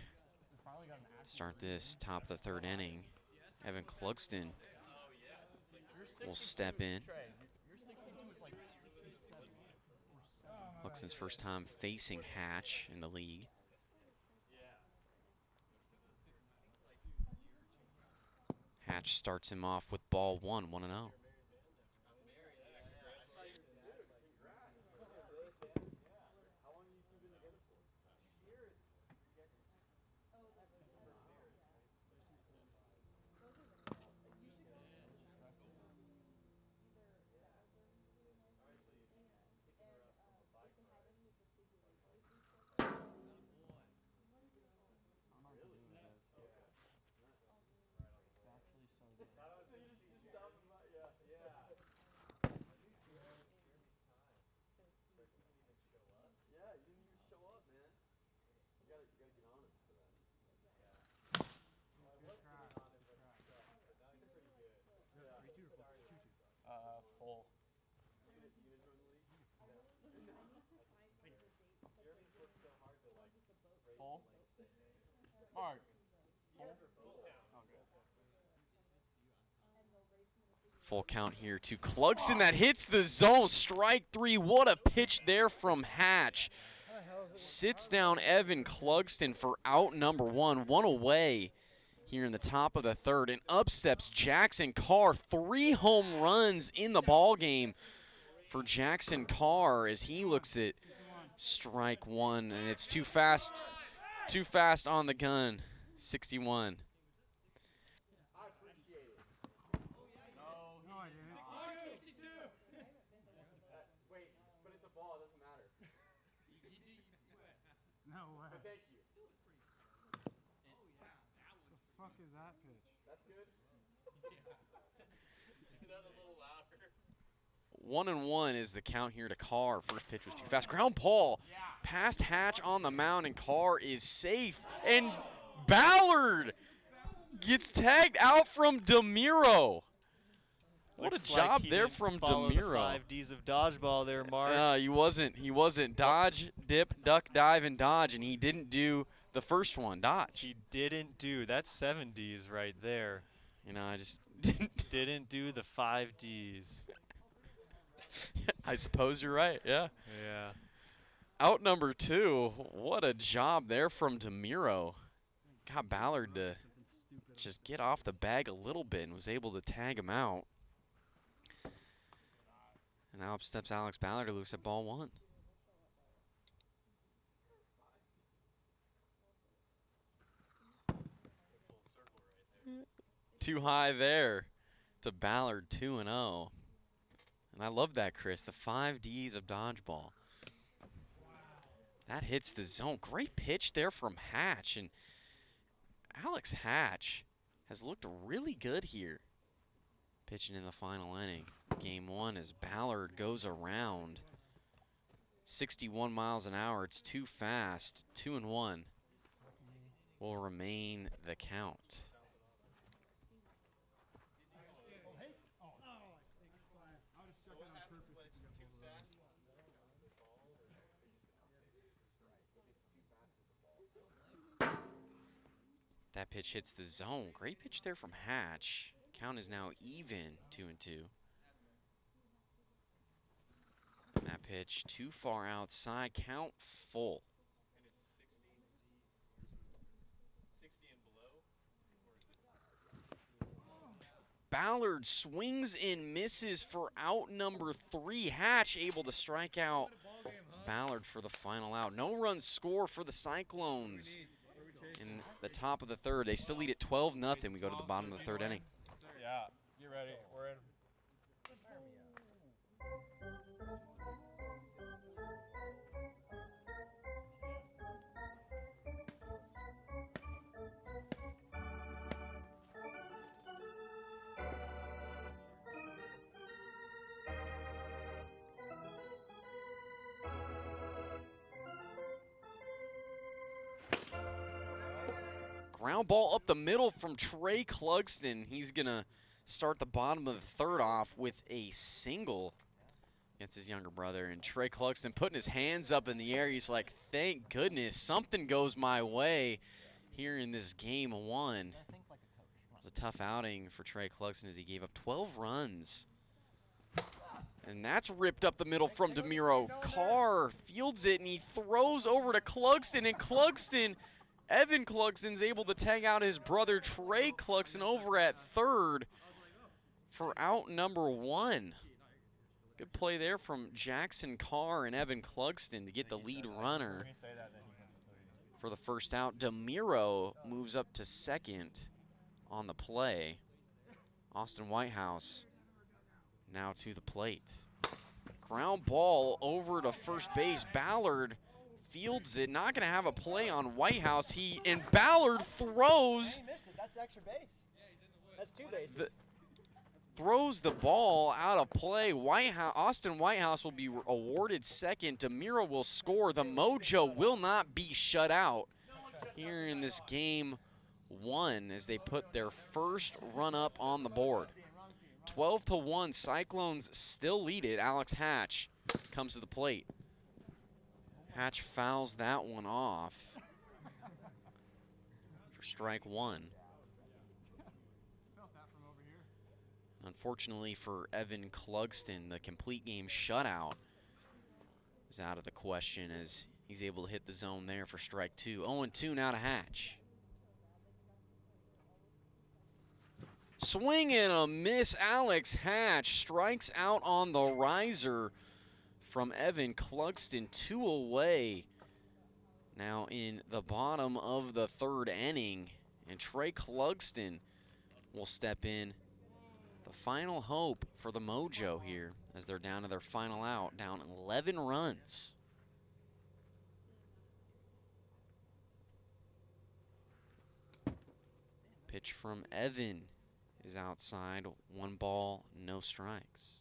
Speaker 4: to start this top of the third inning. Evan Clugston will step in. Clugston's first time facing Hatch in the league. Hatch starts him off with ball 1, 1-0.
Speaker 7: Full. Full? Mark. Full?
Speaker 4: Full count here to Clugston that hits the zone. Strike 3. What a pitch there from Hatch. Sits down Evan Clugston for out number 1. 1 away here in the top of the third. And up steps Jackson Carr. 3 home runs in the ball game for Jackson Carr as he looks at strike 1. And it's too fast on the gun. 61.
Speaker 8: No way. But thank you. The fuck is that pitch? That's good.
Speaker 5: Say that a little louder.
Speaker 4: 1-1 is the count here to Carr. First pitch was too fast. Ground ball past Hatch on the mound, and Carr is safe. And Ballard gets tagged out from DeMiro. What a job there from DeMiro.
Speaker 9: 5 Ds of dodgeball there, Mark.
Speaker 4: He wasn't. Dodge, dip, duck, dive, and dodge, and he didn't do the first one, dodge.
Speaker 9: He didn't do. That's 7 Ds right there.
Speaker 4: You know, I just didn't
Speaker 9: do the 5 Ds.
Speaker 4: I suppose you're right, yeah.
Speaker 9: Yeah.
Speaker 4: Out number 2, what a job there from DeMiro. Got Ballard to just get off the bag a little bit and was able to tag him out. And now up steps Alex Ballard to loose at ball 1. Too high there to Ballard, 2-0. And I love that, Chris, the 5 Ds of dodgeball. That hits the zone. Great pitch there from Hatch. And Alex Hatch has looked really good here. Pitching in the final inning. Game 1 as Ballard goes around. 61 miles an hour. It's too fast. 2-1 will remain the count. That pitch hits the zone. Great pitch there from Hatch. Count is now even, 2-2. And that pitch too far outside. Count full. Ballard swings and misses for out number 3. Hatch able to strike out Ballard for the final out. No run score for the Cyclones in the top of the 3rd. They still lead at 12-0. We go to the bottom of the 3rd inning.
Speaker 3: Yeah, get ready. We're in.
Speaker 4: Ground ball up the middle from Trey Clugston. He's going to start the bottom of the 3rd off with a single against his younger brother. And Trey Clugston putting his hands up in the air. He's like, thank goodness something goes my way here in this game 1. It was a tough outing for Trey Clugston as he gave up 12 runs. And that's ripped up the middle from DeMiro. Carr fields it, and he throws over to Clugston, and Clugston, Evan Clugston's able to tag out his brother Trey Clugston over at 3rd for out number 1. Good play there from Jackson Carr and Evan Clugston to get the lead runner for the first out. DeMiro moves up to 2nd on the play. Austin Whitehouse now to the plate. Ground ball over to first base. Ballard fields it, not going to have a play on Whitehouse. And Ballard throws.
Speaker 10: He missed it. That's extra base. That's 2 bases.
Speaker 4: Throws the ball out of play. Austin Whitehouse will be awarded 2nd. DeMiro will score. The Mojo will not be shut out here in this game 1 as they put their first run up on the board. 12-1. Cyclones still lead it. Alex Hatch comes to the plate. Hatch fouls that one off for strike 1. Unfortunately for Evan Clugston, the complete game shutout is out of the question as he's able to hit the zone there for strike 2. 0-2 now to Hatch. Swing and a miss. Alex Hatch strikes out on the riser from Evan Clugston. 2 away now in the bottom of the 3rd inning. And Trey Clugston will step in. The final hope for the Mojo here as they're down to their final out, down 11 runs. Pitch from Evan is outside. 1 ball, no strikes.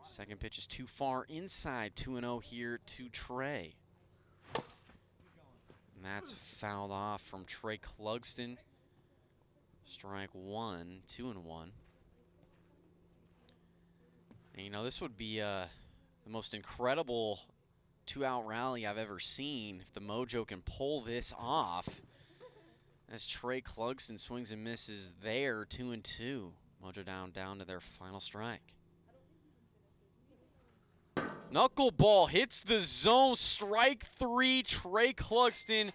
Speaker 4: Second pitch is too far inside. 2-0 here to Trey. And that's fouled off from Trey Clugston. Strike 1, 2-1. And you know, this would be the most incredible 2-out rally I've ever seen if the Mojo can pull this off. As Trey Clugston swings and misses there, 2-2. Mojo down to their final strike. Knuckleball hits the zone. Strike 3. Trey Clugston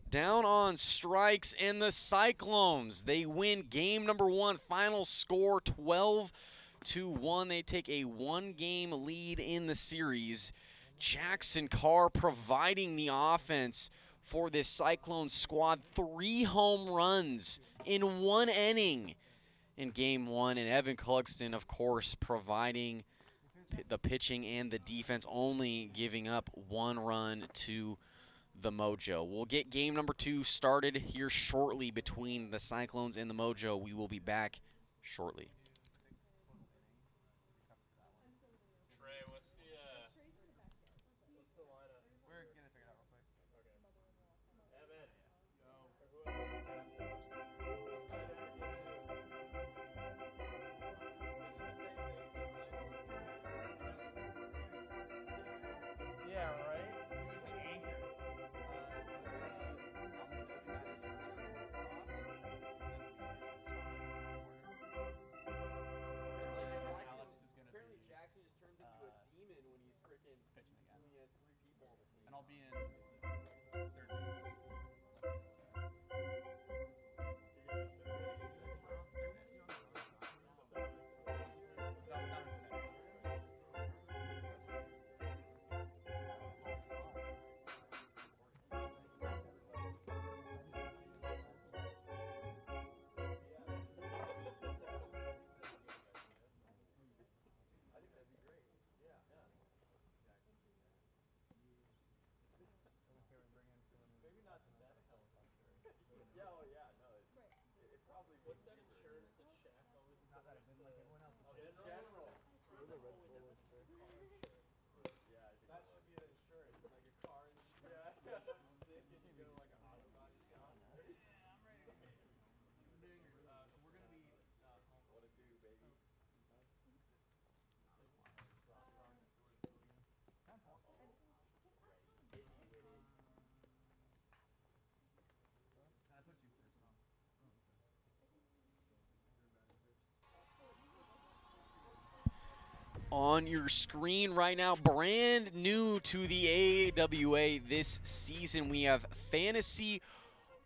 Speaker 4: down on strikes, and the Cyclones, they win game number 1. Final score 12-1. They take a 1-game lead in the series. Jackson Carr providing the offense for this Cyclone squad. 3 home runs in 1 inning in game 1, and Evan Clugston, of course, providing the pitching and the defense, only giving up 1 run to the Mojo. We'll get game number 2 started here shortly between the Cyclones and the Mojo. We will be back shortly.
Speaker 5: Trey, what's the lineup? We're gonna figure it out real quick. Okay. Evan.
Speaker 10: Yeah, right? He was the anchor.
Speaker 4: Apparently Jackson just turns into a demon when he's freaking pitching again. When he has 3 people on the team.
Speaker 3: And I'll be in 13.
Speaker 4: On your screen right now, brand new to the AWA this season, we have Fantasy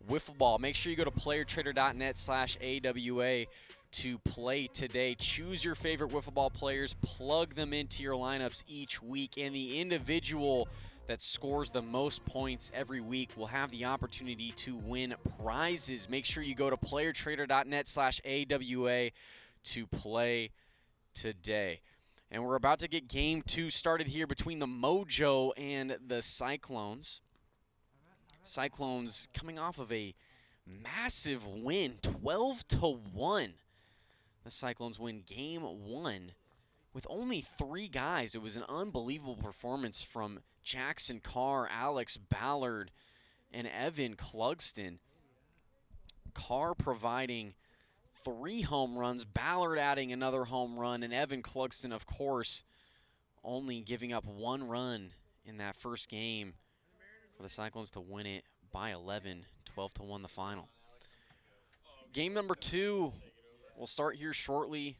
Speaker 4: Wiffle Ball. Make sure you go to playertrader.net/AWA to play today. Choose your favorite wiffle ball players, plug them into your lineups each week, and the individual that scores the most points every week will have the opportunity to win prizes. Make sure you go to playertrader.net/AWA to play today. And we're about to get game 2 started here between the Mojo and the Cyclones. Cyclones coming off of a massive win, 12-1. The Cyclones win game 1 with only 3 guys. It was an unbelievable performance from Jackson Carr, Alex Ballard, and Evan Clugston. Carr providing 3 home runs, Ballard adding another home run, and Evan Clugston, of course, only giving up 1 run in that first game for the Cyclones to win it by 11, 12-1 the final. Game number 2 will start here shortly.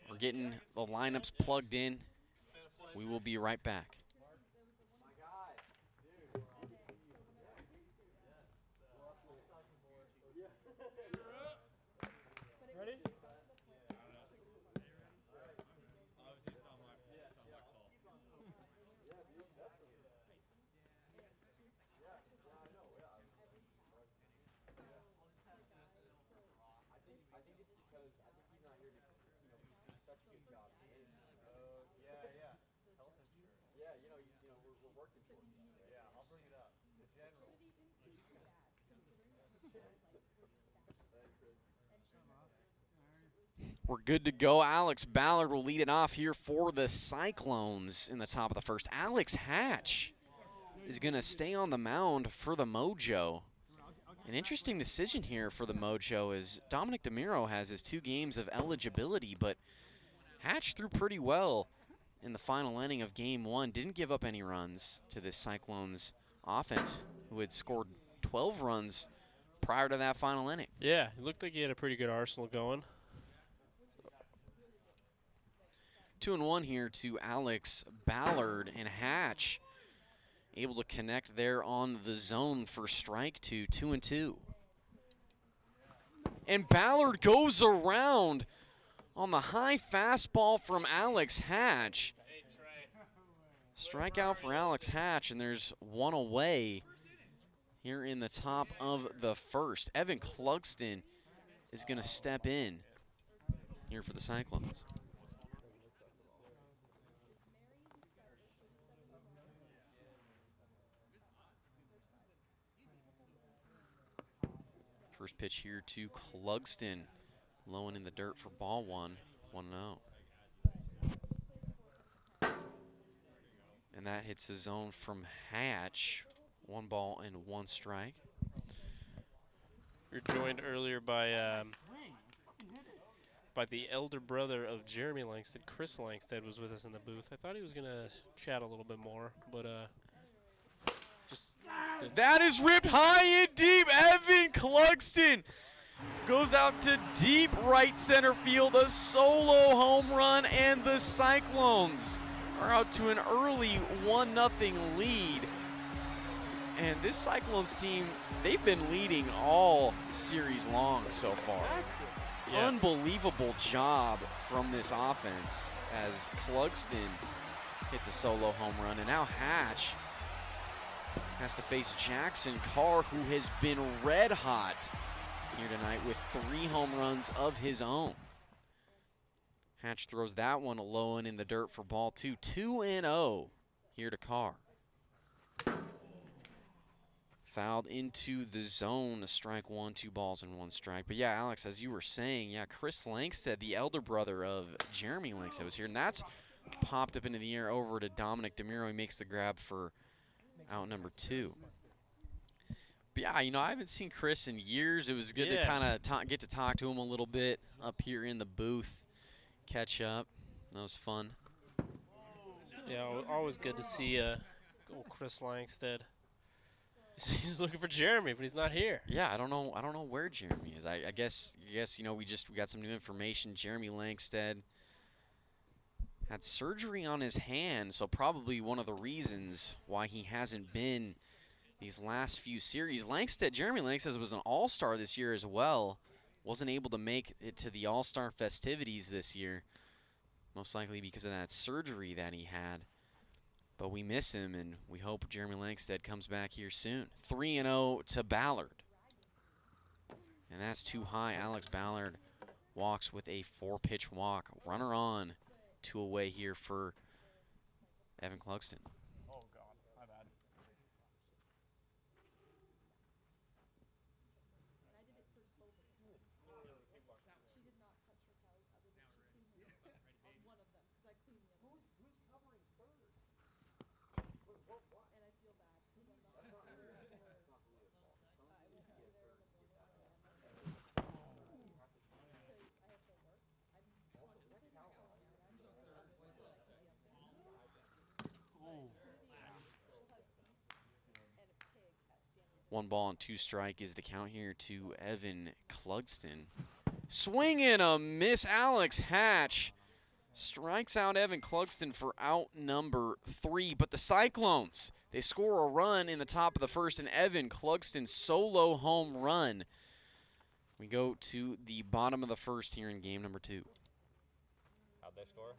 Speaker 4: We're getting the lineups plugged in. We will be right back. We're good to go. Alex Ballard will lead it off here for the Cyclones in the top of the first. Alex Hatch is going to stay on the mound for the Mojo. An interesting decision here for the Mojo is Dominic DeMiro has his 2 games of eligibility, but Hatch threw pretty well in the final inning of game 1. Didn't give up any runs to this Cyclones offense, who had scored 12 runs prior to that final inning.
Speaker 5: Yeah, it looked like he had a pretty good arsenal going.
Speaker 4: 2-1 here to Alex Ballard, and Hatch able to connect there on the zone for strike 2, 2-2. And Ballard goes around on the high fastball from Alex Hatch. Strikeout for Alex Hatch, and there's 1 away here in the top of the first. Evan Clugston is going to step in here for the Cyclones. First pitch here to Clugston, low and in the dirt for ball 1, 1-0. And that hits the zone from Hatch. 1 ball and 1 strike.
Speaker 5: We were joined earlier by the elder brother of Jeremy Langsted. Chris Langsted was with us in the booth. I thought he was going to chat a little bit more, but
Speaker 4: that is ripped high and deep. Evan Clugston goes out to deep right center field, a solo home run, and the Cyclones are out to an early 1-0 lead. And this Cyclones team, they've been leading all series long so far. Yeah. Unbelievable job from this offense as Clugston hits a solo home run, and now Hatch has to face Jackson Carr, who has been red hot here tonight with 3 home runs of his own. Hatch throws that one low and in the dirt for ball 2. 2-0 here to Carr. Fouled into the zone. A strike one, 2 balls and 1 strike. But yeah, Alex, as you were saying, yeah, Chris Langstead, the elder brother of Jeremy Langstead, was here. And that's popped up into the air over to Dominic DeMiro. He makes the grab for out number 2. But yeah, you know, I haven't seen Chris in years. It was good to kind of get to talk to him a little bit up here in the booth, catch up. That was fun.
Speaker 5: Yeah, always good to see old Chris Langstead. He's looking for Jeremy, but he's not here.
Speaker 4: Yeah, I don't know where Jeremy is. I guess you know we got some new information. Jeremy Langstead had surgery on his hand, so probably one of the reasons why he hasn't been these last few series. Jeremy Langstead was an all-star this year as well. Wasn't able to make it to the all-star festivities this year, most likely because of that surgery that he had. But we miss him, and we hope Jeremy Langstead comes back here soon. 3-0 to Ballard. And that's too high. Alex Ballard walks with a 4-pitch walk. Runner on, 2 away here for Evan Clugston.
Speaker 3: Oh, God. My bad.
Speaker 4: One ball and 2 strike is the count here to Evan Clugston. Swing and a miss. Alex Hatch strikes out Evan Clugston for out number 3. But the Cyclones, they score a run in the top of the first, and Evan Clugston solo home run. We go to the bottom of the first here in game number 2.
Speaker 9: How'd they score?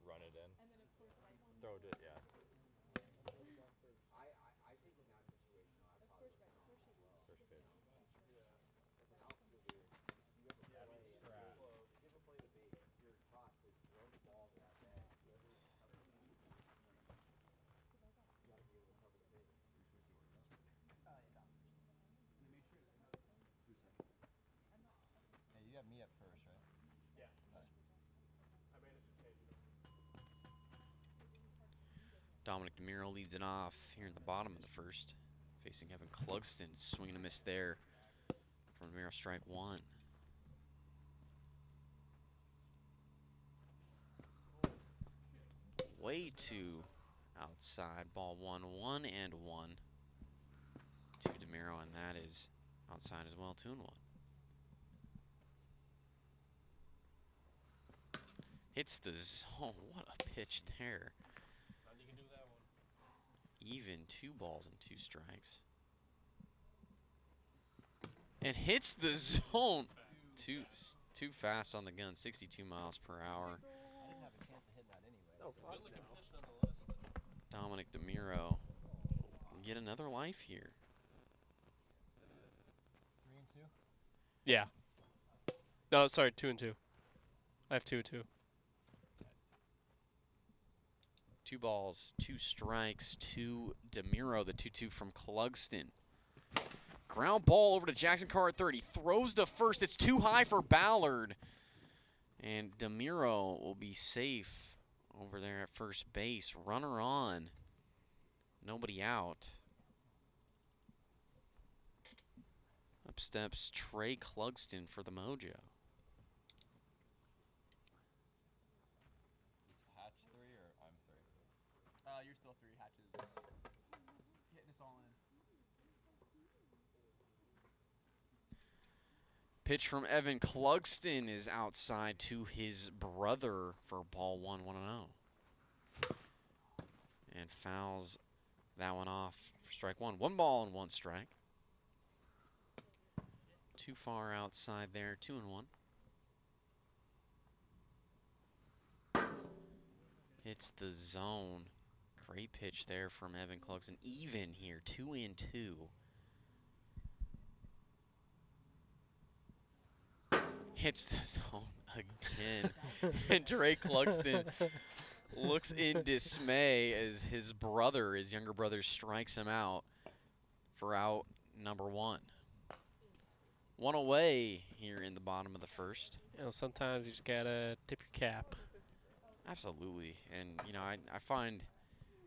Speaker 9: Run it in. Throw it, yeah. I think in that situation, I'd probably first pitch.
Speaker 11: Yeah, you have me at first, right?
Speaker 3: Yeah. I managed to change it.
Speaker 4: Dominic DeMiro leads it off here in the bottom of the first, facing Evan Clugston. Swing and a miss there from DeMiro, strike 1. Way too outside. Ball 1-1 and 1 to DeMiro, and that is outside as well, 2-1. Hits the zone. What a pitch there.
Speaker 3: You can do that one.
Speaker 4: Even 2 balls and 2 strikes. And hits the zone. Too fast on the gun. 62 miles per hour.
Speaker 11: I didn't have a chance of hitting that anyway.
Speaker 3: Oh, fuck no.
Speaker 4: Dominic DeMiro will get another life here.
Speaker 11: 3 and 2?
Speaker 5: Yeah. No, sorry, 2 and 2. I have 2 and 2.
Speaker 4: 2 balls, 2 strikes to DeMiro, the 2-2 from Clugston. Ground ball over to Jackson Carr at 30. Throws to first. It's too high for Ballard. And DeMiro will be safe over there at first base. Runner on. Nobody out. Up steps Trey Clugston for the Mojo.
Speaker 11: Hatch 3 or I'm 3?
Speaker 7: You're still 3 hatches. Hitting us all in.
Speaker 4: Pitch from Evan Clugston is outside to his brother for ball 1, 1-0. And fouls that one off for strike one. 1 ball and 1 strike. Too far outside there, 2-1. Hits the zone. Great pitch there from Evan Clugston. Even here, 2-2. Hits the zone again. And Drake Clugston looks in dismay as his brother, his younger brother, strikes him out for out number 1. 1 away here in the bottom of the first.
Speaker 5: You know, sometimes you just gotta tip your cap.
Speaker 4: Absolutely. And, you know, I find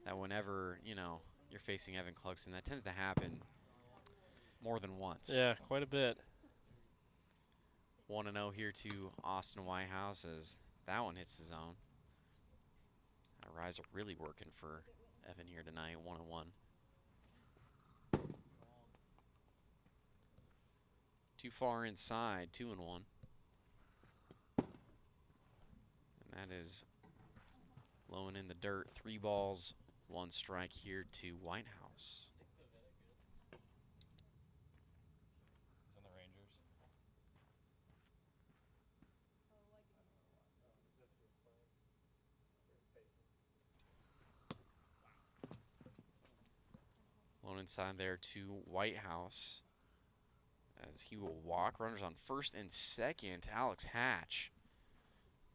Speaker 4: that whenever, you know, you're facing Evan Clugston, that tends to happen more than once.
Speaker 5: Yeah, quite a bit.
Speaker 4: 1-0 here to Austin Whitehouse as that one hits the zone. Rise really working for Evan here tonight, 1-1. Too far inside, 2-1. And that is low and in the dirt. 3 balls, 1 strike here to Whitehouse.
Speaker 11: He's on the Rangers.
Speaker 4: Lone inside there to Whitehouse as he will walk. Runners on first and second. Alex Hatch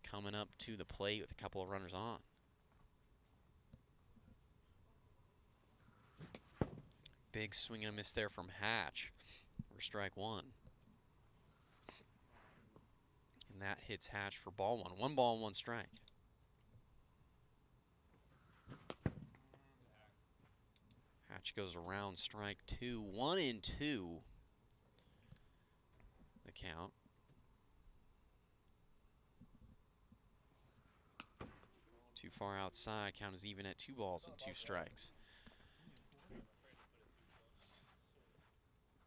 Speaker 4: coming up to the plate with a couple of runners on. Big swing and a miss there from Hatch for strike 1. And that hits Hatch for ball 1. 1 ball and 1 strike. Hatch goes around strike 2. 1-2. The count. Too far outside. Count is even at 2 balls and 2 strikes.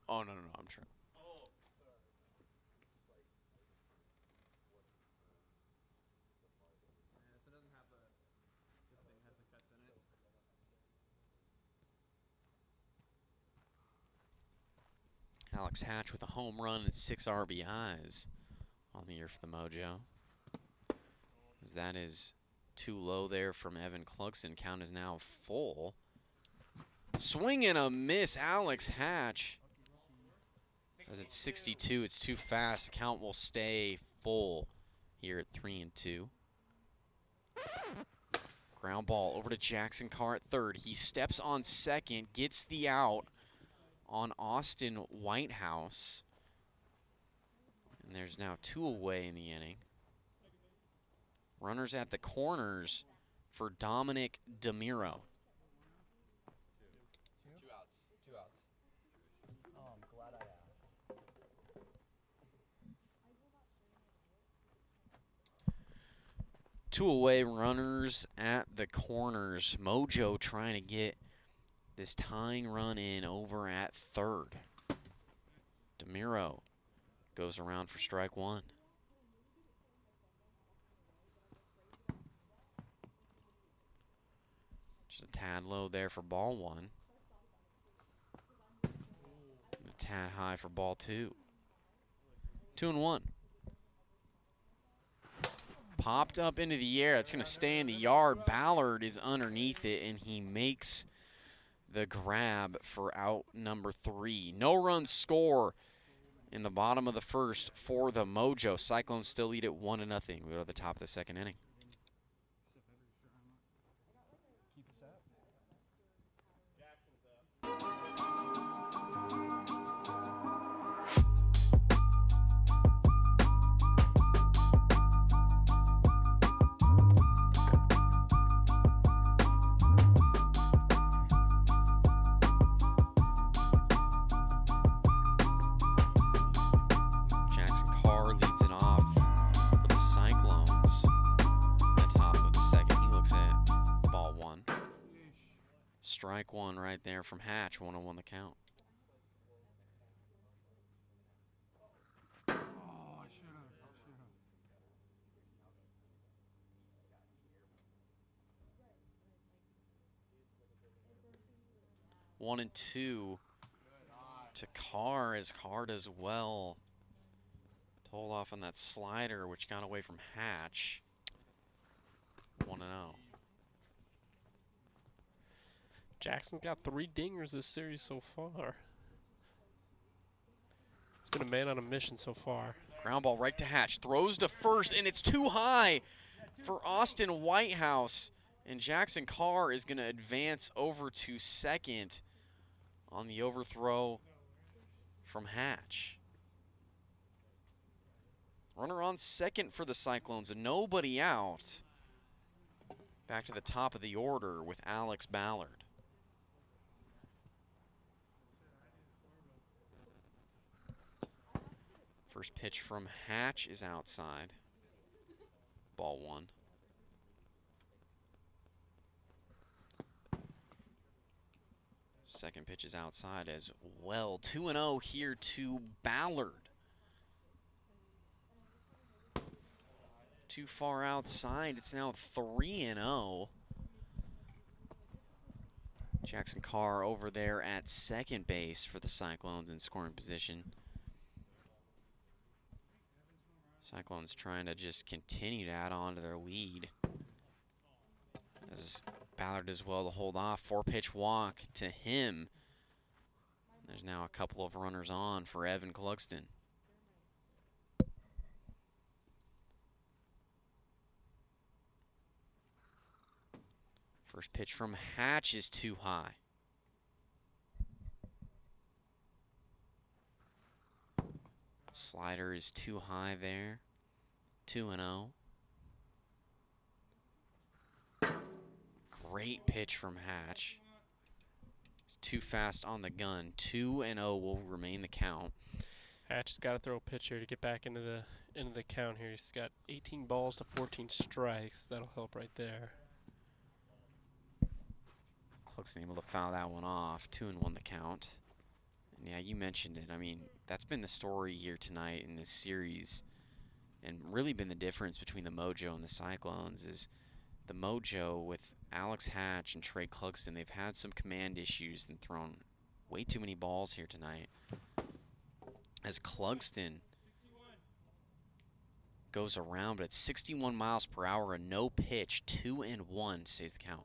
Speaker 4: Oh, no, I'm trying. Alex Hatch with a home run and 6 RBIs on the year for the Mojo. As that is too low there from Evan Clugston. Count is now full. Swing and a miss, Alex Hatch. Says it's 62, it's too fast. Count will stay full here at 3-2. Ground ball over to Jackson Carr at third. He steps on second, gets the out on Austin Whitehouse. And there's now 2 away in the inning. Runners at the corners for Dominic DeMiro.
Speaker 11: 2 outs. 2 outs.
Speaker 10: Oh, I'm glad I asked.
Speaker 4: Two away runners at the corners. Mojo trying to get this tying run in over at third. DeMiro goes around for strike 1. Just a tad low there for ball 1. And a tad high for ball 2. 2-1. Popped up into the air. It's going to stay in the yard. Ballard is underneath it, and he makes the grab for out number 3. No run score in the bottom of the first for the Mojo. Cyclones still lead at 1-0. We go to the top of the second inning. Strike 1 right there from Hatch. 1-1 the count. 1 and 2 to Carr as Carr does well. Told off on that slider, which got away from Hatch. 1 and 0.
Speaker 5: Jackson's got 3 dingers this series so far. He's been a man on a mission so far.
Speaker 4: Ground ball right to Hatch. Throws to first, and it's too high for Austin Whitehouse. And Jackson Carr is going to advance over to second on the overthrow from Hatch. Runner on second for the Cyclones, and nobody out. Back to the top of the order with Alex Ballard. First pitch from Hatch is outside. Ball 1. Second pitch is outside as well. 2-0 here to Ballard. Too far outside. It's now 3-0. Jackson Carr over there at second base for the Cyclones in scoring position. Cyclones trying to just continue to add on to their lead. As Ballard does well to hold off. 4-pitch walk to him. There's now a couple of runners on for Evan Clugston. First pitch from Hatch is too high. Slider is too high there. 2-0. Great pitch from Hatch. It's too fast on the gun. 2-0 will remain the count.
Speaker 5: Hatch has got to throw a pitch here to get back into the count here. He's got 18 balls to 14 strikes. That'll help right there.
Speaker 4: Clugston able to foul that one off. 2-1 the count. And yeah, you mentioned it. I mean, that's been the story here tonight in this series, and really been the difference between the Mojo and the Cyclones is the Mojo with Alex Hatch and Trey Clugston. They've had some command issues and thrown way too many balls here tonight. As Clugston goes around, but at 61 miles per hour, a no pitch, 2-1 stays the count.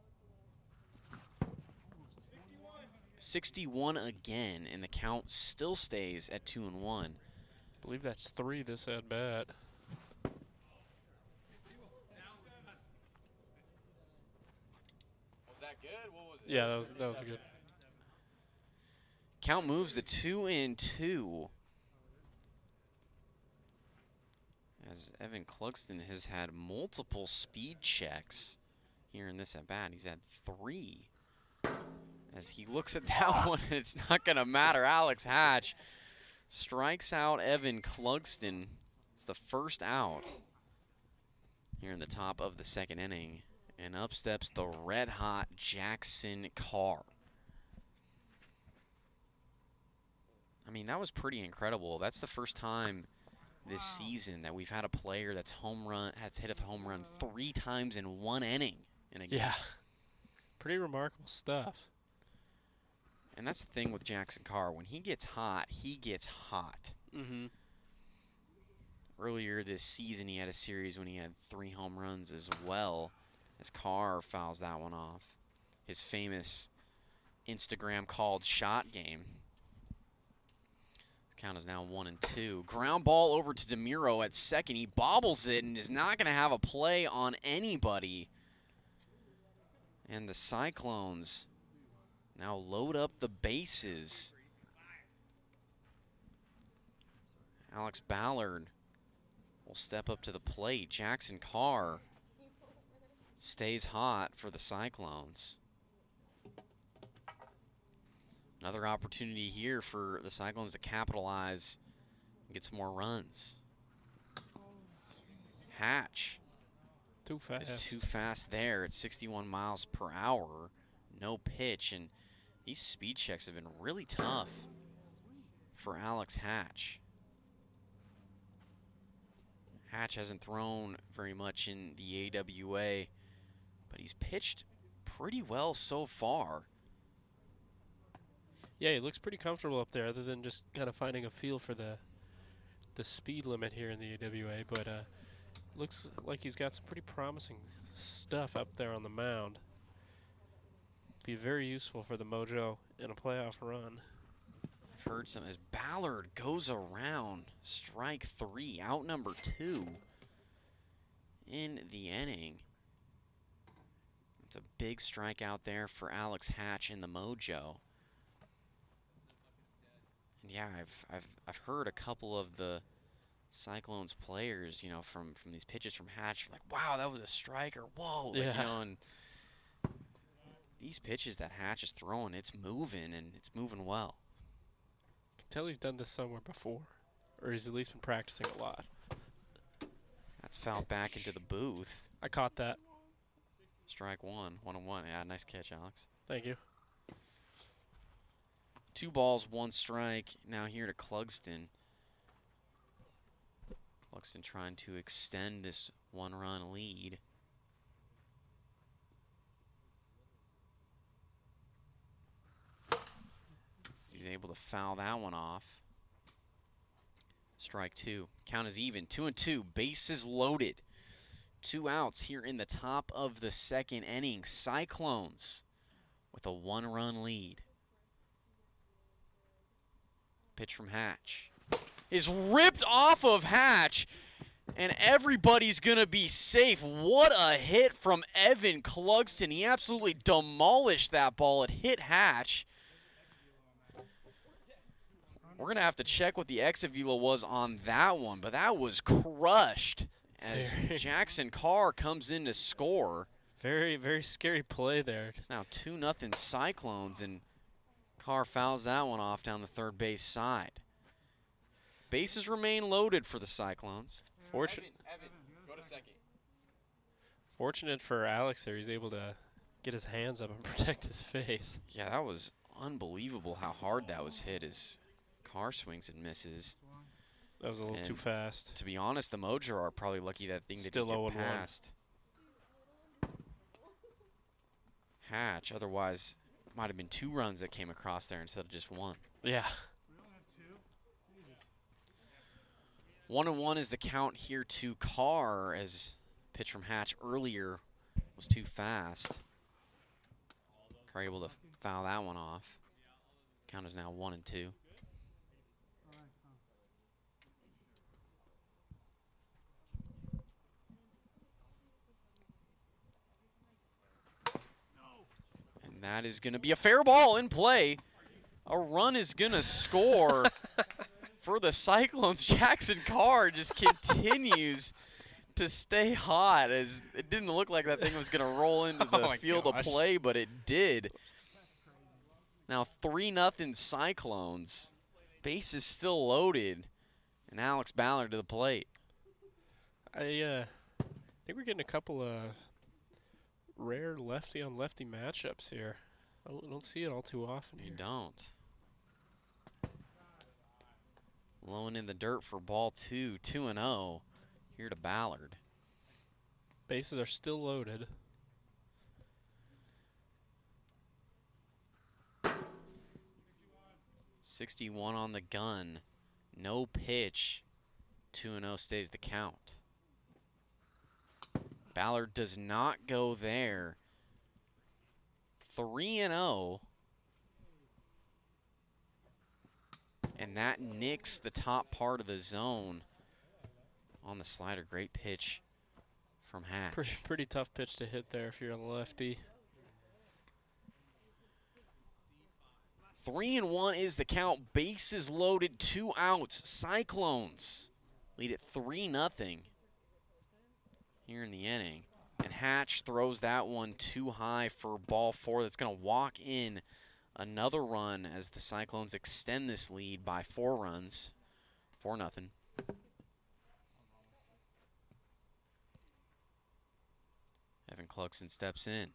Speaker 4: 61 again, and the count still stays at 2-1.
Speaker 5: I believe that's 3 this at bat.
Speaker 4: Was that good? What was it?
Speaker 5: Yeah, that was good.
Speaker 4: Count moves to 2-2. As Evan Clugston has had multiple speed checks here in this at bat. He's had 3. As he looks at that one, it's not going to matter. Alex Hatch strikes out Evan Clugston. It's the first out here in the top of the second inning. And up steps the red-hot Jackson Carr. I mean, that was pretty incredible. That's the first time this season that we've had a player that's hit a home run 3 times in 1 inning in a game.
Speaker 5: Yeah. Pretty remarkable stuff.
Speaker 4: And that's the thing with Jackson Carr. When he gets hot, he gets hot.
Speaker 5: Mm-hmm.
Speaker 4: Earlier this season, he had a series when he had 3 home runs as well, as Carr fouls that one off. His famous Instagram-called shot game. His count is now 1-2. Ground ball over to DeMuro at second. He bobbles it and is not going to have a play on anybody. And the Cyclones now load up the bases. Alex Ballard will step up to the plate. Jackson Carr stays hot for the Cyclones. Another opportunity here for the Cyclones to capitalize and get some more runs. Hatch
Speaker 5: Too fast.
Speaker 4: is too fast there at 61 miles per hour. No pitch, and these speed checks have been really tough for Alex Hatch. Hatch hasn't thrown very much in the AWA, but he's pitched pretty well so far.
Speaker 5: Yeah, he looks pretty comfortable up there, other than just kind of finding a feel for the speed limit here in the AWA. But looks like he's got some pretty promising stuff up there on the mound. Be very useful for the Mojo in a playoff run.
Speaker 4: I've heard some as Ballard goes around. Strike 3, out number 2 in the inning. It's a big strikeout there for Alex Hatch in the Mojo. And yeah, I've heard a couple of the Cyclones players, you know, from these pitches from Hatch, like, wow, that was a strike, or whoa, like,
Speaker 5: yeah.
Speaker 4: you know, and these pitches that Hatch is throwing, it's moving, and it's moving well.
Speaker 5: I can tell he's done this somewhere before, or he's at least been practicing a lot.
Speaker 4: That's fouled back into the booth.
Speaker 5: I caught that.
Speaker 4: Strike 1, 1-1. Yeah, nice catch, Alex.
Speaker 5: Thank you.
Speaker 4: 2 balls, 1 strike. Now here to Clugston. Clugston trying to extend this 1-run lead. He's able to foul that one off. Strike 2. Count is even. 2-2. Bases loaded. 2 outs here in the top of the 2nd inning. Cyclones with a 1-run lead. Pitch from Hatch is ripped off of Hatch, and everybody's going to be safe. What a hit from Evan Clugston. He absolutely demolished that ball. It hit Hatch. We're going to have to check what the exit velo was on that one, but that was crushed as Jackson Carr comes in to score.
Speaker 5: Very, very scary play there.
Speaker 4: It's now 2-0 Cyclones, and Carr fouls that one off down the third base side. Bases remain loaded for the Cyclones.
Speaker 11: Evan, go to second.
Speaker 5: Fortunate for Alex there, he's able to get his hands up and protect his face.
Speaker 4: Yeah, that was unbelievable how hard that was hit as Carr swings and misses.
Speaker 5: That was a little too fast.
Speaker 4: To be honest, the Mojo are probably lucky that thing didn't get past Hatch. Otherwise, it might have been 2 runs that came across there instead of just 1.
Speaker 5: Yeah.
Speaker 4: 1-1 is the count here to Carr, as pitch from Hatch earlier was too fast. Carr able to foul that one off. Count is now 1-2. And that is going to be a fair ball in play. A run is going to score for the Cyclones. Jackson Carr just continues to stay hot, as it didn't look like that thing was going to roll into the field of play, but it did. Now 3-0 Cyclones. Base is still loaded, and Alex Ballard to the plate.
Speaker 5: I think we're getting a couple of rare lefty-on-lefty matchups here. I don't see it all too often.
Speaker 4: You don't. Blowing in the dirt for ball 2, 2-0 here to Ballard.
Speaker 5: Bases are still loaded.
Speaker 4: .61 on the gun. No pitch. 2-0 stays the count. Ballard does not go there. 3-0. And that nicks the top part of the zone on the slider. Great pitch from Hatch.
Speaker 5: Pretty tough pitch to hit there if you're a lefty.
Speaker 4: 3-1 is the count. Bases loaded, 2 outs. Cyclones lead at 3-0 here in the inning. And Hatch throws that one too high for ball 4. That's going to walk in another run as the Cyclones extend this lead by 4 runs. 4-0. Evan Clugston steps in.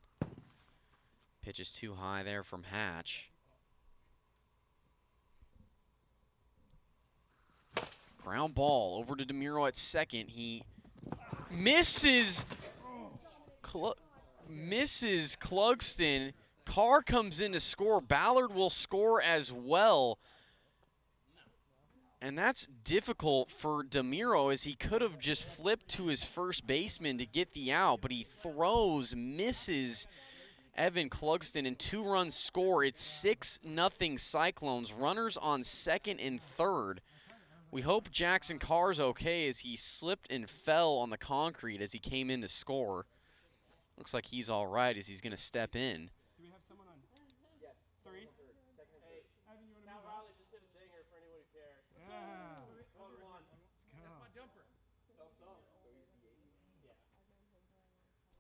Speaker 4: Pitch is too high there from Hatch. Ground ball over to DeMuro at second. He misses. Misses Clugston. Carr comes in to score. Ballard will score as well. And that's difficult for DeMiro, as he could have just flipped to his first baseman to get the out, but he throws, misses Evan Clugston, and 2 runs score. It's 6-0 Cyclones. Runners on second and third. We hope Jackson Carr's okay, as he slipped and fell on the concrete as he came in to score. Looks like he's all right, as he's going to step in.
Speaker 8: Do we have someone on? Yes. 3? Hey, Evan, you want to move Riley just hit a dinger for anyone who cares. Yeah. Let's go. That's my jumper.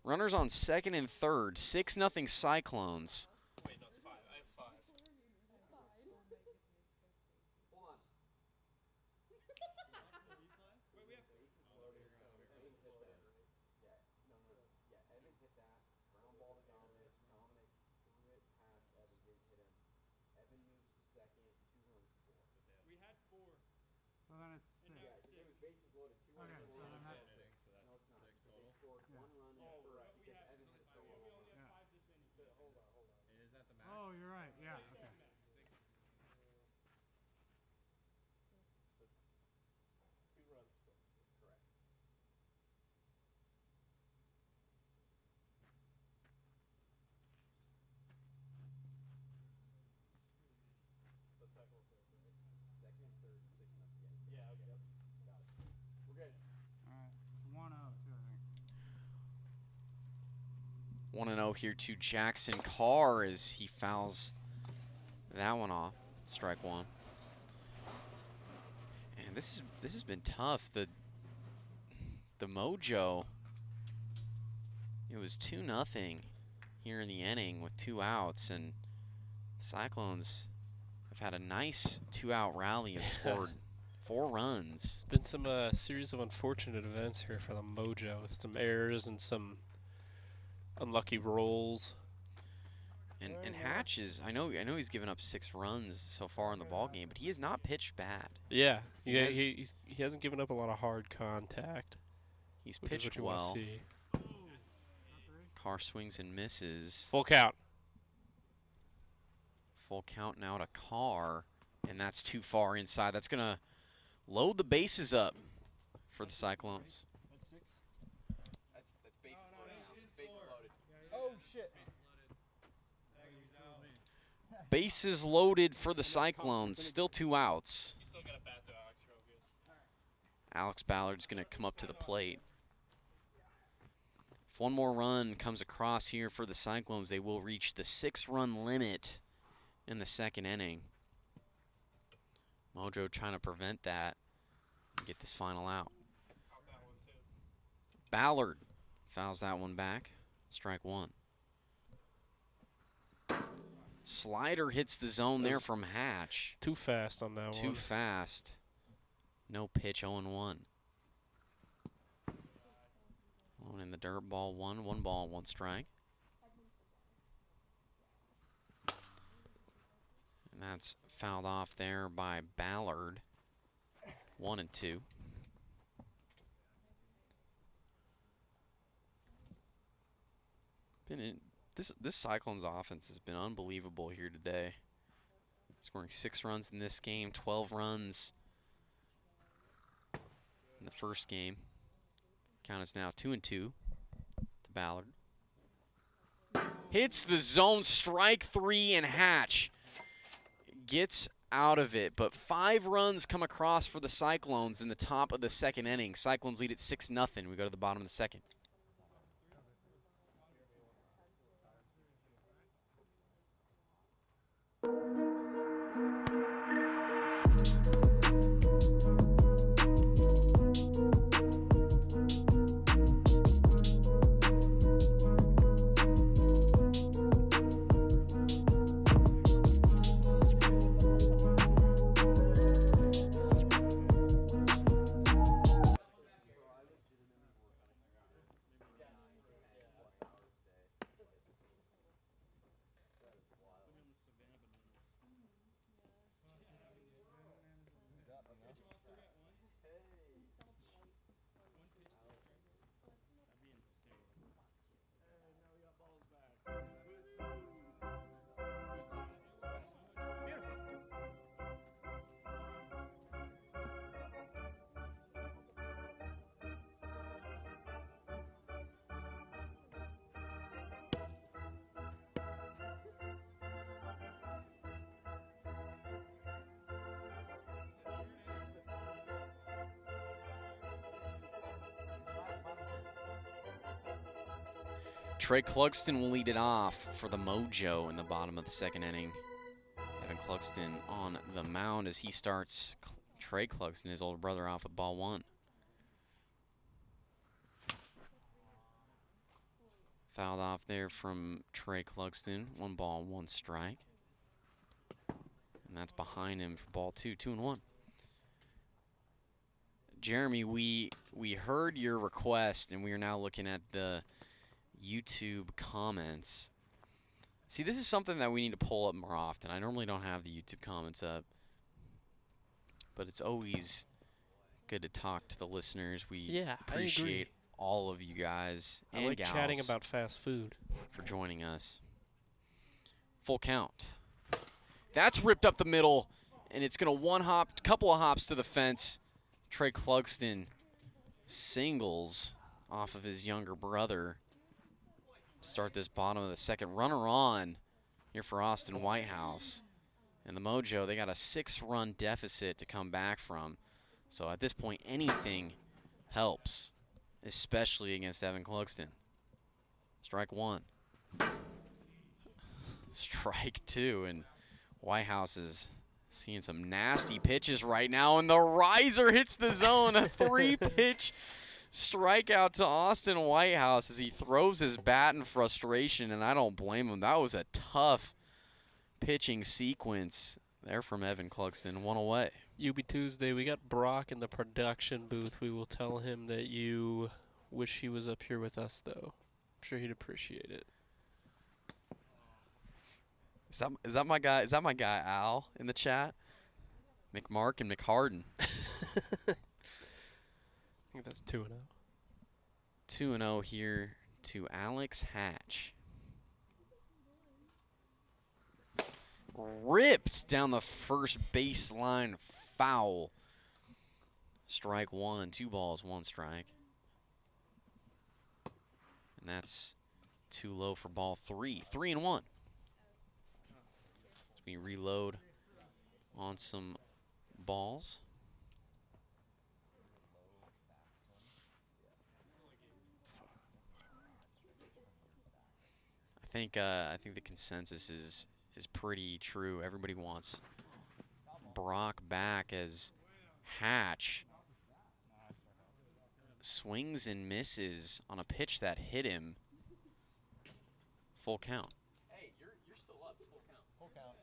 Speaker 4: Runners on second and third. 6-0 Cyclones.
Speaker 5: Wait, no, it's 5. I have 5.
Speaker 8: We had 4. So then it's 6. Okay, so then that's 6. No, it's not. They scored 1 run in the first because Evan hit a solo. We only have 5 this inning. Hold on.
Speaker 10: Is that the max?
Speaker 8: Oh, you're right. Yeah. Okay. All right. 1-0 too, I think.
Speaker 4: 1-0 here to Jackson Carr as he fouls that one off. Strike 1. And this has been tough. The Mojo, it was 2-0 here in the inning with 2 outs, and the Cyclones have had a nice 2-out rally and scored 4 runs.
Speaker 5: Been some series of unfortunate events here for the Mojo, with some errors and some unlucky rolls.
Speaker 4: And Hatch is, I know he's given up 6 runs so far in the ball game, but he has not pitched bad.
Speaker 5: Yeah, he hasn't given up a lot of hard contact.
Speaker 4: He's pitched well. Carr swings and misses.
Speaker 5: Full count.
Speaker 4: Full count now to Carr, and that's too far inside. That's gonna load the bases up for the Cyclones.
Speaker 8: That's 6.
Speaker 11: That's bases loaded. Bases loaded.
Speaker 8: Oh shit.
Speaker 4: Bases loaded for the Cyclones. Still 2 outs.
Speaker 5: You still got a bat though, Alex. You're all good.
Speaker 4: Alex Ballard's gonna come up to the plate. If one more run comes across here for the Cyclones, they will reach the 6-run limit in the second inning. Mojo trying to prevent that and get this final out. Ballard fouls that one back. Strike 1. Slider hits the zone there from Hatch.
Speaker 5: Too fast on that one.
Speaker 4: Too fast. No pitch, 0-1. One in the dirt, ball 1. 1 ball, 1 strike. And that's fouled off there by Ballard. 1-2. This Cyclones offense has been unbelievable here today. Scoring 6 runs in this game, 12 runs in the first game. Count is now 2-2 to Ballard. Hits the zone, strike 3, and Hatch gets out of it. But 5 runs come across for the Cyclones in the top of the second inning. Cyclones lead at 6-0. We go to the bottom of the second. Trey Clugston will lead it off for the Mojo in the bottom of the second inning. Evan Clugston on the mound as he starts Trey Clugston, his older brother, off with ball 1. Fouled off there from Trey Clugston. 1 ball, 1 strike. And that's behind him for ball 2, 2-1. Jeremy, we heard your request, and we are now looking at the YouTube comments. See, this is something that we need to pull up more often. I normally don't have the YouTube comments up, but it's always good to talk to the listeners. We appreciate all of you guys and
Speaker 5: I like
Speaker 4: gals
Speaker 5: chatting about fast food
Speaker 4: for joining us. Full count. That's ripped up the middle, and it's going to couple of hops to the fence. Trey Clugston singles off of his younger brother. Start this bottom of the second. Runner on here for Austin Whitehouse. And the Mojo, they got a 6-run deficit to come back from. So at this point, anything helps, especially against Evan Clugston. Strike 1. Strike 2, and Whitehouse is seeing some nasty pitches right now, and the riser hits the zone. A 3-pitch strikeout to Austin Whitehouse as he throws his bat in frustration, and I don't blame him. That was a tough pitching sequence there from Evan Clugston. 1 away.
Speaker 5: UB Tuesday, we got Brock in the production booth. We will tell him that you wish he was up here with us, though. I'm sure he'd appreciate it.
Speaker 4: Is that my guy? Is that my guy Al in the chat? McMark and McHarden.
Speaker 5: I think that's 2-0.
Speaker 4: 2-0 here to Alex Hatch. Ripped down the first baseline, foul. Strike 1, 2 balls, 1 strike. And that's too low for ball 3. 3-1. As we reload on some balls. I think the consensus is pretty true. Everybody wants Brock back as Hatch swings and misses on a pitch that hit him. Full count.
Speaker 11: Hey, you're still up. It's full count. Full count.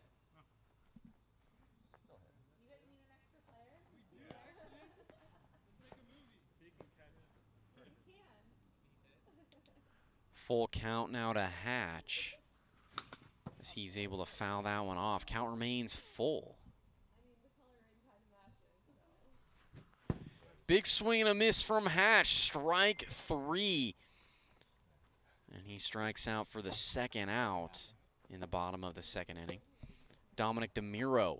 Speaker 4: Full count now to Hatch as he's able to foul that one off. Count remains full. Big swing and a miss from Hatch. Strike 3. And he strikes out for the second out in the bottom of the second inning. Dominic DeMiro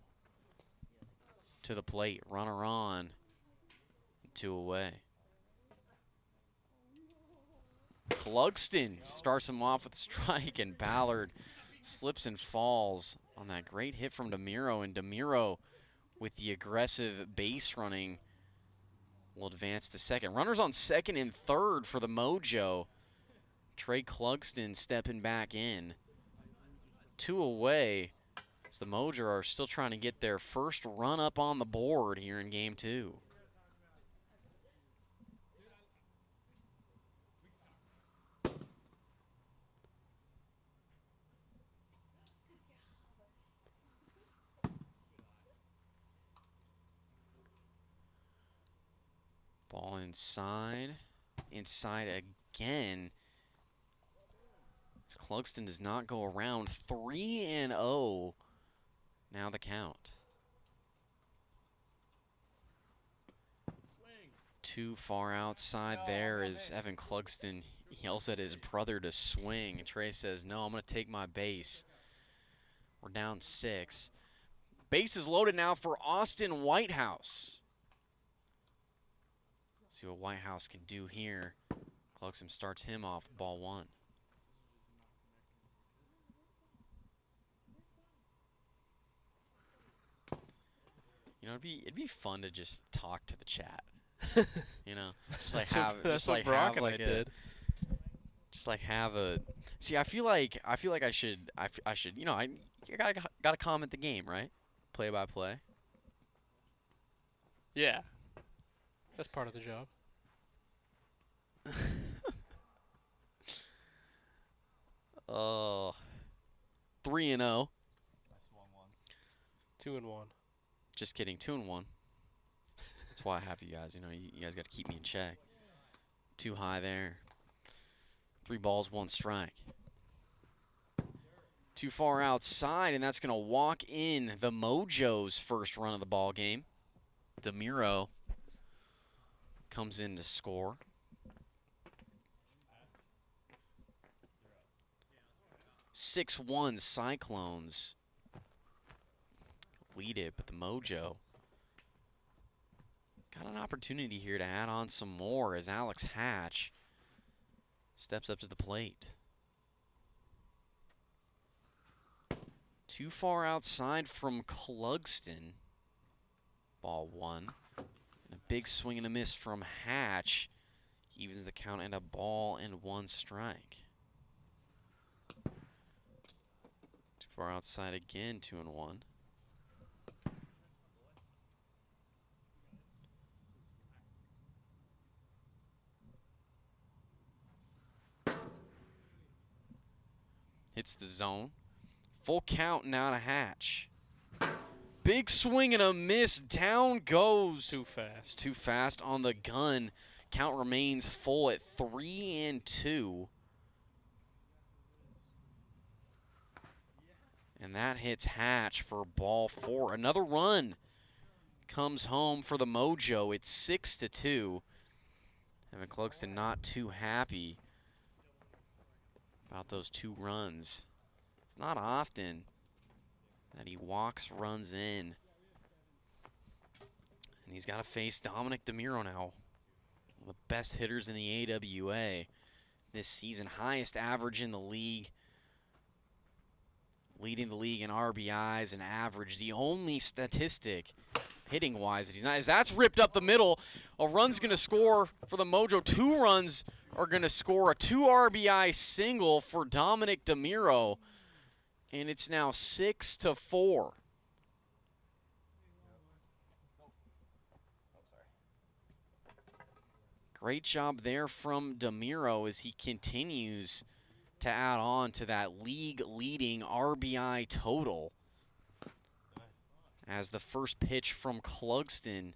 Speaker 4: to the plate. Runner on. 2 away. Clugston starts him off with a strike, and Ballard slips and falls on that great hit from DeMiro. And DeMiro, with the aggressive base running, will advance to second. Runners on second and third for the Mojo. Trey Clugston stepping back in. 2 away as the Mojo are still trying to get their first run up on the board here in game 2. Ball inside. Inside again. As Clugston does not go around. 3-0. Now the count. Too far outside there as Evan Clugston yells at his brother to swing. And Trey says, no, I'm going to take my base. We're down 6. Base is loaded now for Austin Whitehouse. See what Whitehouse can do here. Clugston starts him off with ball 1. You know, it'd be fun to just talk to the chat. You know, just like have
Speaker 5: Brock and I did.
Speaker 4: Just like have a. See, I feel like I should. I should. You know, I gotta comment the game, right? Play by play.
Speaker 5: Yeah. That's part of the job.
Speaker 4: Oh. 3-0.
Speaker 5: 2-1.
Speaker 4: Just kidding. 2-1. That's why I have you guys. You know, you guys got to keep me in check. Too high there. 3 balls, 1 strike. Too far outside, and that's going to walk in the Mojo's first run of the ball game. DeMiro comes in to score. (6-1) Cyclones lead it, but the Mojo got an opportunity here to add on some more as Alex Hatch steps up to the plate. Too far outside from Clugston. Ball 1. And a big swing and a miss from Hatch. He evens the count and a ball and 1 strike. Too far outside again, 2-1. Hits the zone. Full count now to Hatch. Big swing and a miss. Down goes.
Speaker 5: Too fast.
Speaker 4: Too fast on the gun. Count remains full at 3-2. And that hits Hatch for ball 4. Another run comes home for the Mojo. It's 6-2. Evan Clugston not too happy about those 2 runs. It's not often that he walks runs in. And he's got to face Dominic DeMiro now. One of the best hitters in the AWA this season. Highest average in the league. Leading the league in RBIs and average. The only statistic hitting-wise that he's not is that's ripped up the middle. A run's going to score for the Mojo. 2 runs are going to score. A 2 RBI single for Dominic DeMiro. And it's now 6-4. Great job there from DeMiro as he continues to add on to that league-leading RBI total. As the first pitch from Clugston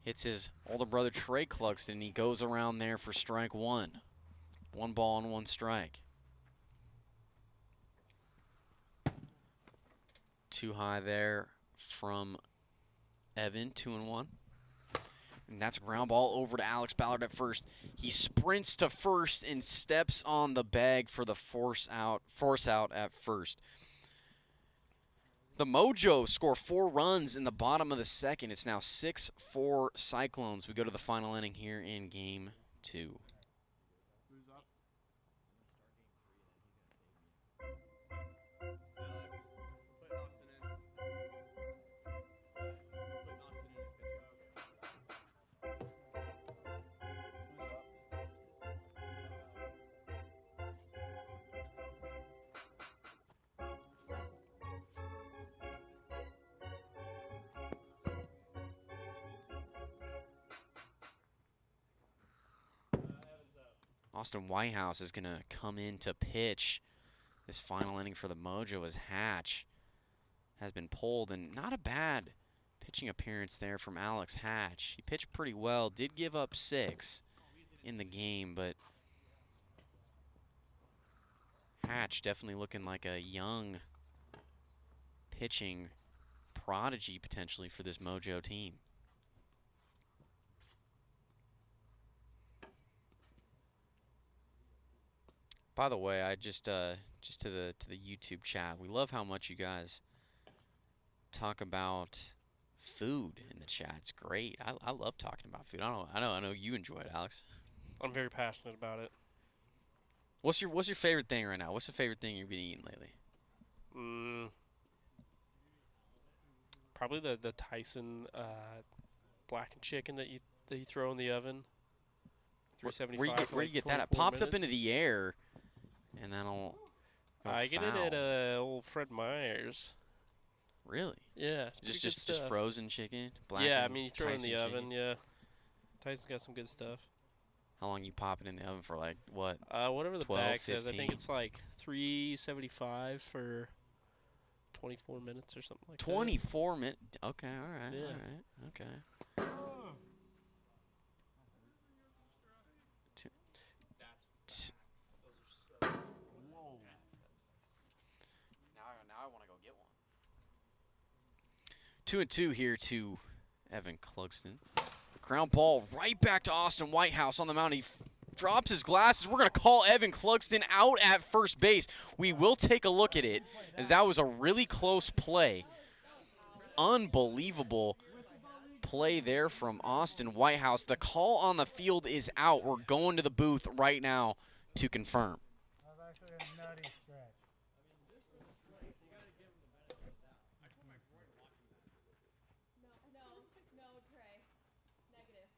Speaker 4: hits his older brother Trey Clugston, he goes around there for strike 1. 1 ball and 1 strike. Too high there from Evan, 2-1. And that's a ground ball over to Alex Ballard at first. He sprints to first and steps on the bag for the force out at first. The Mojo score 4 runs in the bottom of the second. It's now 6-4 Cyclones. We go to the final inning here in game 2. Austin Whitehouse is going to come in to pitch this final inning for the Mojo as Hatch has been pulled. And not a bad pitching appearance there from Alex Hatch. He pitched pretty well, did give up 6 in the game, but Hatch definitely looking like a young pitching prodigy potentially for this Mojo team. By the way, I just to the YouTube chat, we love how much you guys talk about food in the chat. It's great. I love talking about food. I know you enjoy it, Alex.
Speaker 5: I'm very passionate about it.
Speaker 4: What's your favorite thing right now? What's the favorite thing you've been eating lately?
Speaker 5: Probably the Tyson blackened chicken that you throw in the oven. 375.
Speaker 4: Where you get that? It popped up into the air, and that'll.
Speaker 5: I get it at old Fred Meyer's.
Speaker 4: Really?
Speaker 5: Yeah.
Speaker 4: Just frozen chicken.
Speaker 5: Yeah, I mean you throw it in the
Speaker 4: Tyson
Speaker 5: oven.
Speaker 4: chicken.
Speaker 5: Yeah. Tyson's got some good stuff.
Speaker 4: How long you pop it in the oven for? Like what?
Speaker 5: Whatever the
Speaker 4: 12,
Speaker 5: bag says. I
Speaker 4: 15?
Speaker 5: think it's like 375 for 24 minutes or something like
Speaker 4: 24 minutes. Okay. All right.
Speaker 5: Yeah.
Speaker 4: All right. Okay. Now I want to go get one. 2-2 here to Evan Clugston. Ground ball right back to Austin Whitehouse on the mound. He drops his glasses. We're going to call Evan Clugston out at first base. We will take a look at it, as that was a really close play. Unbelievable play there from Austin Whitehouse. The call on the field is out. We're going to the booth right now to confirm.
Speaker 8: That was actually a nutty stretch.
Speaker 12: No, Trey. Negative.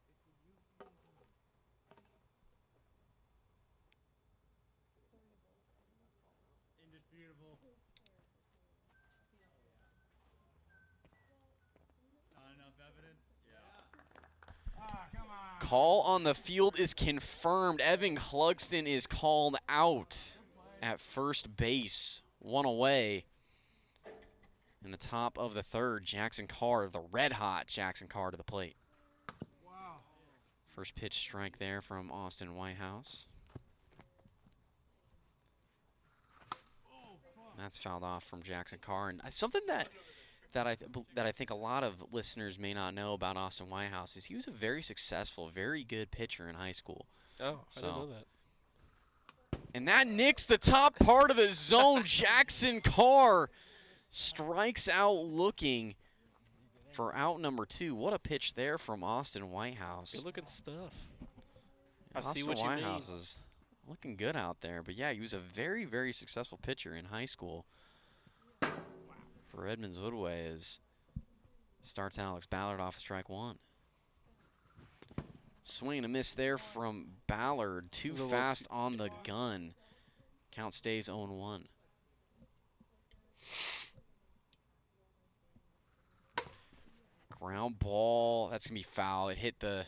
Speaker 8: Indisputable. Not enough evidence? Yeah. Ah, come on.
Speaker 4: Call on the field is confirmed. Evan Clugston is called out at first base. One away. In the top of the third, Jackson Carr, the red-hot Jackson Carr to the plate.
Speaker 8: Wow.
Speaker 4: First pitch strike there from Austin Whitehouse. That's fouled off from Jackson Carr. And something that I think a lot of listeners may not know about Austin Whitehouse is he was a very successful, very good pitcher in high school.
Speaker 5: Oh, I didn't know that.
Speaker 4: And that nicks the top part of the zone. Jackson Carr strikes out looking for out number 2. What a pitch there from Austin Whitehouse.
Speaker 5: Good looking stuff.
Speaker 4: Austin Whitehouse is looking good out there. But yeah, he was a very, very successful pitcher in high school. For Edmonds Woodway as starts Alex Ballard off strike 1. Swing and a miss there from Ballard. Too fast on the gun. Count stays 0-1. Ground ball. That's gonna be foul. It hit the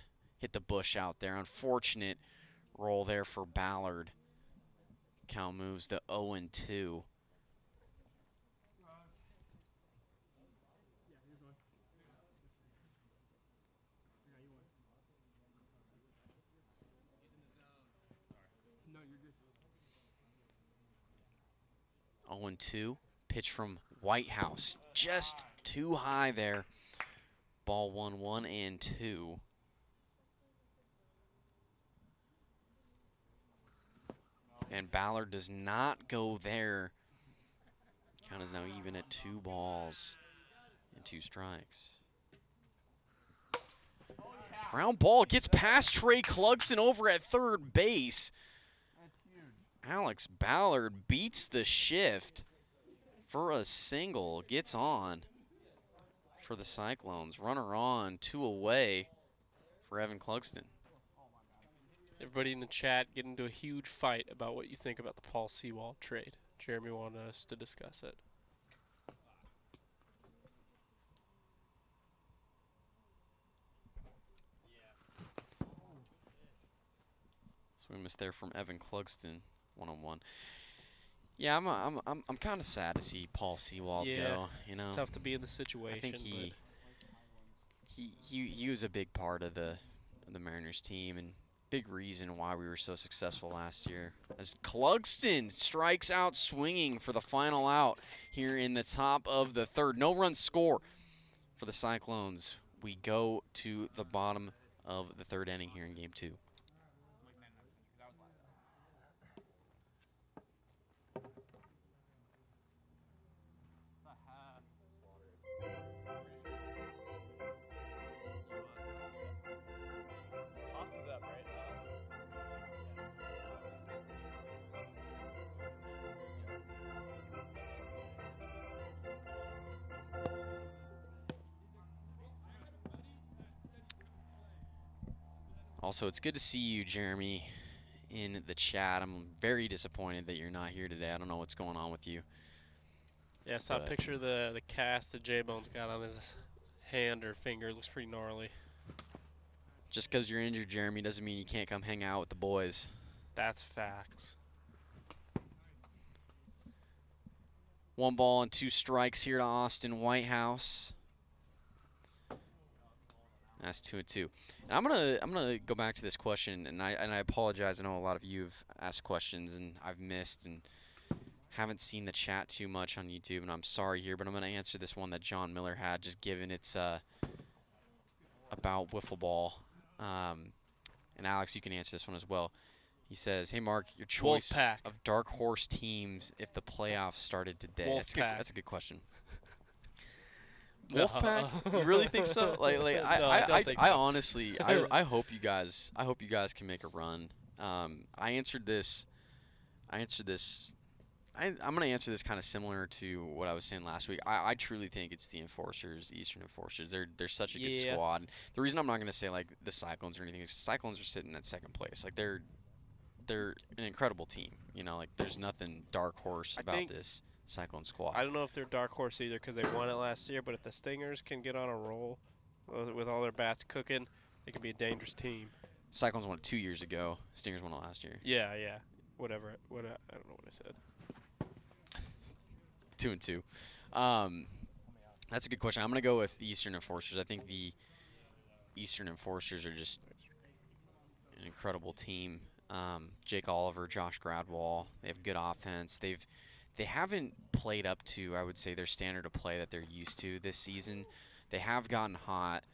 Speaker 4: bush out there. Unfortunate roll there for Ballard. Count moves to 0-2.
Speaker 8: No, you're good.
Speaker 4: 0-2. Pitch from Whitehouse. Just too high there. Ball 1-1-2. And Ballard does not go there. Count is now even at 2 balls and 2 strikes. Ground ball gets past Trey Clugston over at third base. Alex Ballard beats the shift for a single. Gets on for the Cyclones. Runner on, 2 away for Evan Clugston.
Speaker 5: Everybody in the chat get into a huge fight about what you think about the Paul Sewald trade. Jeremy wanted us to discuss it.
Speaker 4: Swing miss there from Evan Clugston, 1-on-1. Yeah, I'm kind of sad to see Paul Sewald go. You know,
Speaker 5: it's tough to be in the situation.
Speaker 4: I think he was a big part of the Mariners team and big reason why we were so successful last year. As Clugston strikes out swinging for the final out here in the top of the third. No run score for the Cyclones. We go to the bottom of the third inning here in game 2.
Speaker 7: Austin's up, right?
Speaker 4: Also, it's good to see you, Jeremy, in the chat. I'm very disappointed that you're not here today. I don't know what's going on with you.
Speaker 5: Yeah, I saw a picture of the cast that J-Bone's got on his hand or finger. It looks pretty gnarly.
Speaker 4: Just because you're injured, Jeremy, doesn't mean you can't come hang out with the boys.
Speaker 5: That's facts.
Speaker 4: 1 ball and 2 strikes here to Austin Whitehouse. That's 2-2. And I'm gonna go back to this question, and I apologize. I know a lot of you have asked questions and I've missed and haven't seen the chat too much on YouTube, and I'm sorry here, but I'm gonna answer this one that John Miller had, just given it's about wiffle ball. And Alex, you can answer this one as well. He says, "Hey Mark, your choice of dark horse teams if the playoffs started today." That's a good question. Wolfpack? You really think so? I honestly, I hope you guys can make a run. I'm gonna answer this kind of similar to what I was saying last week. I truly think it's the Enforcers, the Eastern Enforcers. They're such a good squad. And the reason I'm not gonna say like the Cyclones or anything is Cyclones are sitting at 2nd place. Like they're an incredible team. You know, like there's nothing dark horse about this Cyclone squad.
Speaker 5: I don't know if they're dark horse either because they won it last year, but if the Stingers can get on a roll with all their bats cooking, they can be a dangerous team.
Speaker 4: Cyclones won it 2 years ago. Stingers won it last year.
Speaker 5: Yeah. Whatever. I don't know what I said.
Speaker 4: 2-2. That's a good question. I'm going to go with the Eastern Enforcers. I think the Eastern Enforcers are just an incredible team. Jake Oliver, Josh Gradwall, they have good offense. They haven't played up to, I would say, their standard of play that they're used to this season. They have gotten hot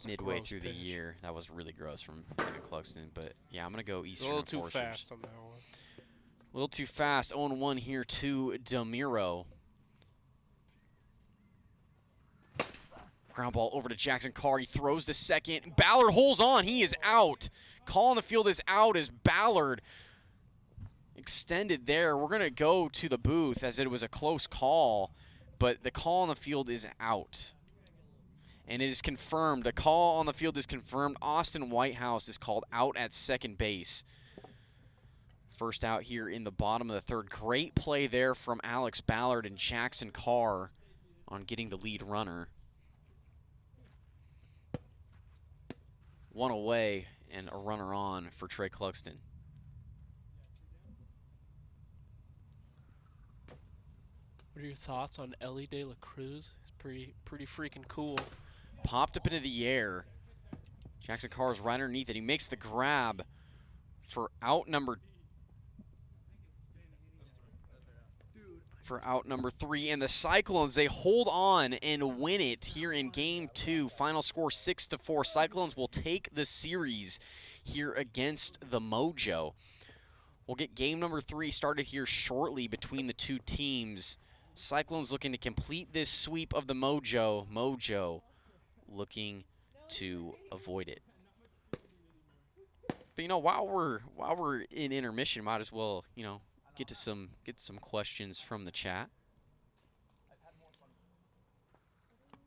Speaker 4: midway through the year. That was really gross from Evan Cluxton. But, yeah, I'm going to go Eastern Enforcers.
Speaker 5: A little too fast on that one.
Speaker 4: A little too fast. 0-1 here to DeMiro. Ground ball over to Jackson Carr. He throws to second. Ballard holds on. He is out. Call on the field is out as Ballard extended there. We're going to go to the booth as it was a close call, but the call on the field is out. And it is confirmed. The call on the field is confirmed. Austin Whitehouse is called out at 2nd base. First out here in the bottom of the 3rd. Great play there from Alex Ballard and Jackson Carr on getting the lead runner. 1 away and a runner on for Trey Cluxton.
Speaker 5: What are your thoughts on Ellie De La Cruz? It's pretty freaking cool.
Speaker 4: Popped up into the air. Jackson Carr is right underneath it. He makes the grab for out number 3. And the Cyclones, they hold on and win it here in Game 2. Final score 6-4. Cyclones will take the series here against the Mojo. We'll get game number 3 started here shortly between the two teams. Cyclones looking to complete this sweep of the Mojo. Mojo looking to avoid it. But you know, while we're in intermission, might as well, you know, get some questions from the chat.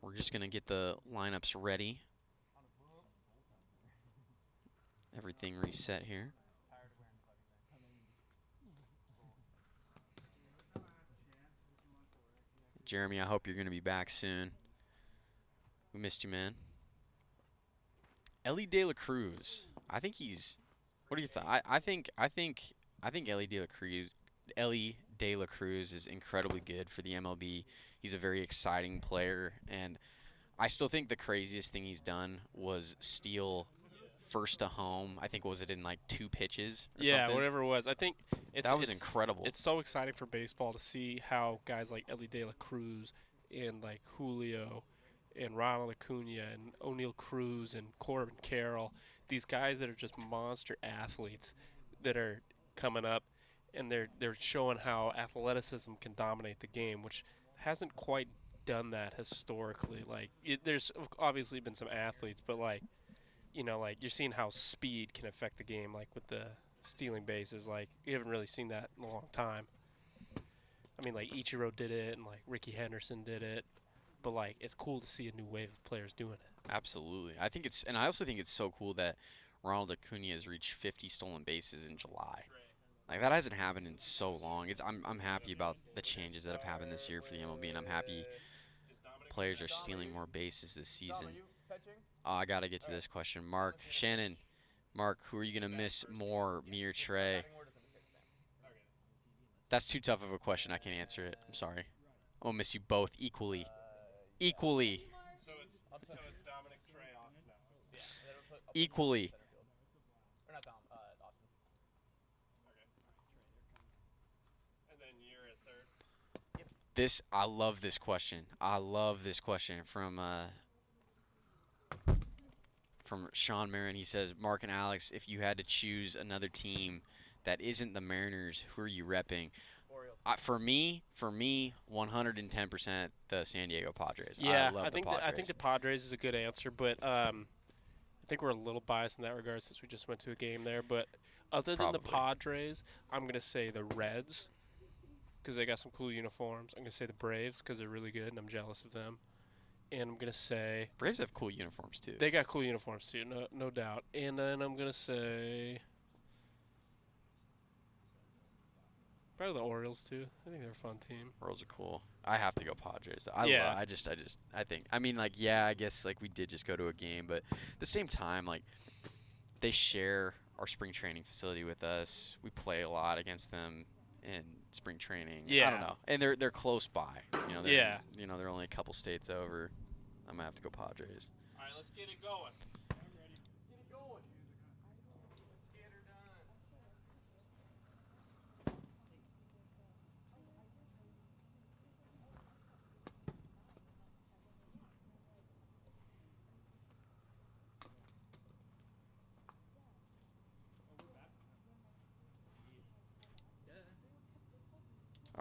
Speaker 4: We're just gonna get the lineups ready. Everything reset here. Jeremy, I hope you're gonna be back soon. We missed you, man. Ellie De La Cruz. I think he's. What do you think? I think Ellie De La Cruz is incredibly good for the MLB. He's a very exciting player, and I still think the craziest thing he's done was steal first to home. I think was it in like 2 pitches or something?
Speaker 5: Whatever it was. I think
Speaker 4: that was incredible.
Speaker 5: It's so exciting for baseball to see how guys like Ellie De La Cruz and like Julio and Ronald Acuna and O'Neal Cruz and Corbin Carroll, these guys that are just monster athletes that are coming up, and they're showing how athleticism can dominate the game, which hasn't quite done that historically. Like there's obviously been some athletes, but like, you know, like you're seeing how speed can affect the game, like with the stealing bases. Like you haven't really seen that in a long time. I mean, like Ichiro did it, and like Ricky Henderson did it. but like it's cool to see a new wave of players doing it.
Speaker 4: Absolutely. I think it's, and I also think it's so cool that Ronald Acuna has reached 50 stolen bases in July. Like that hasn't happened in so long. I'm happy about the changes that have happened this year for the MLB, and I'm happy players are stealing more bases this season. I got to get to this question. Mark, Shannon, Mark, who are you going to miss more, me or Trey? That's too tough of a question. I can't answer it. I'm sorry. I'm going to miss you both equally. Equally.
Speaker 3: So it's Dominic, Trey, Austin.
Speaker 4: Equally.
Speaker 7: Or not Dom, Austin.
Speaker 3: And then you're at third.
Speaker 4: I love this question. I love this question from Sean Marin. He says, Mark and Alex, if you had to choose another team that isn't the Mariners, who are you repping? For me, 110% the San Diego Padres.
Speaker 5: Yeah,
Speaker 4: I love
Speaker 5: think
Speaker 4: the Padres.
Speaker 5: I think the Padres is a good answer, but I think we're a little biased in that regard since we just went to a game there. But other than the Padres, I'm gonna say the Reds because they got some cool uniforms. I'm gonna say the Braves because they're really good and I'm jealous of them. And I'm gonna say
Speaker 4: Braves have cool uniforms too.
Speaker 5: They got cool uniforms too, no doubt. And then I'm gonna say probably the Orioles too. I think they're a fun team.
Speaker 4: Orioles are cool. I have to go Padres.
Speaker 5: Yeah.
Speaker 4: I think. I mean, like, yeah, I guess like we did just go to a game, but at the same time, like, they share our spring training facility with us. We play a lot against them in spring training.
Speaker 5: Yeah.
Speaker 4: I don't know, and they're close by. You know, they're only a couple states over. I'm gonna have to go Padres.
Speaker 3: All right, let's get it going.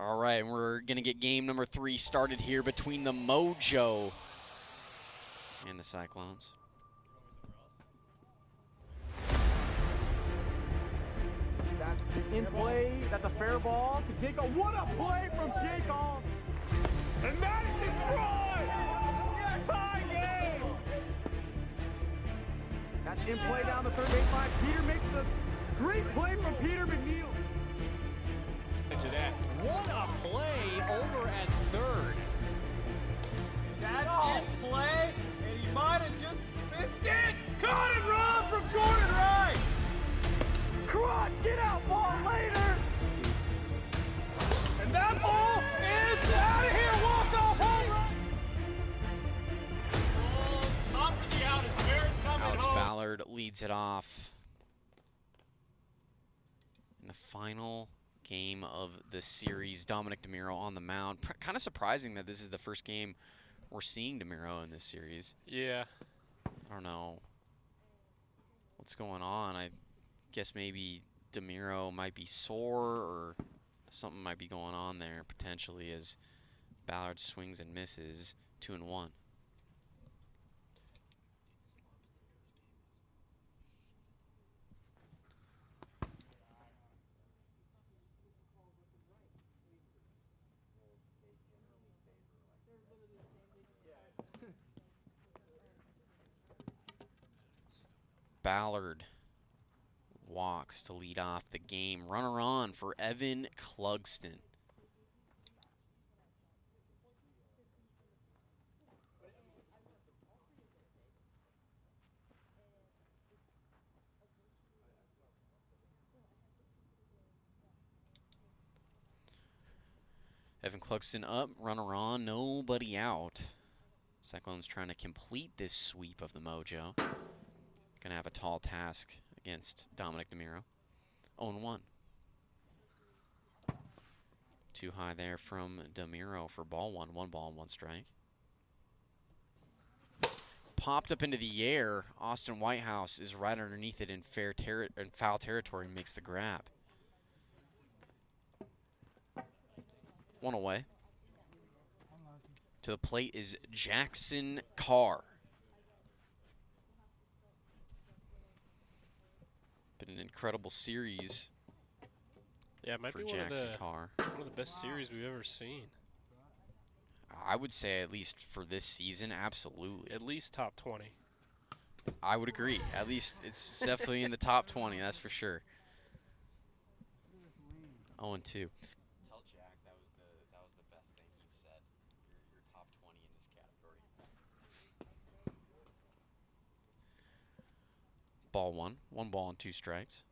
Speaker 4: All right, and we're going to get game number 3 started here between the Mojo and the Cyclones.
Speaker 1: That's in play. That's a fair ball to Jacob. What a play from Jacob! And that is destroyed! Tie game! That's in play down the third baseline. Peter makes the great play from Peter McNeil.
Speaker 2: To that. What a play over at third.
Speaker 3: That's in play, and he might have just missed it. Caught and run from Jordan Wright.
Speaker 1: Cross, get out, ball later.
Speaker 3: And that ball is out of here. Walk off home run. Top for the out. It's Barrett's coming
Speaker 4: Alex
Speaker 3: home.
Speaker 4: Ballard leads it off in the final game of the series. Dominic DeMiro on the mound. Kind of surprising that this is the first game we're seeing DeMiro in this series.
Speaker 5: Yeah.
Speaker 4: I don't know what's going on. I guess maybe DeMiro might be sore or something might be going on there potentially as Ballard swings and misses. 2-1. Ballard walks to lead off the game. Runner on for Evan Clugston. Evan Clugston up, runner on, nobody out. Cyclones trying to complete this sweep of the Mojo. Gonna have a tall task against Dominic DeMiro. 0-1. Too high there from DeMiro for ball one. 1 ball and 1 strike. Popped up into the air. Austin Whitehouse is right underneath it in foul territory and makes the grab. 1 away. To the plate is Jackson Carr. Been an incredible series.
Speaker 5: Yeah, it might
Speaker 4: for
Speaker 5: be
Speaker 4: Jackson Carr.
Speaker 5: one of the best series we've ever seen.
Speaker 4: I would say at least for this season, absolutely.
Speaker 5: At least top 20.
Speaker 4: I would agree. At least it's definitely in the top 20, that's for sure. 0-2. Tell Jack that was the best thing he said. You're top 20 in this category. Ball 1. 1 ball and 2 strikes.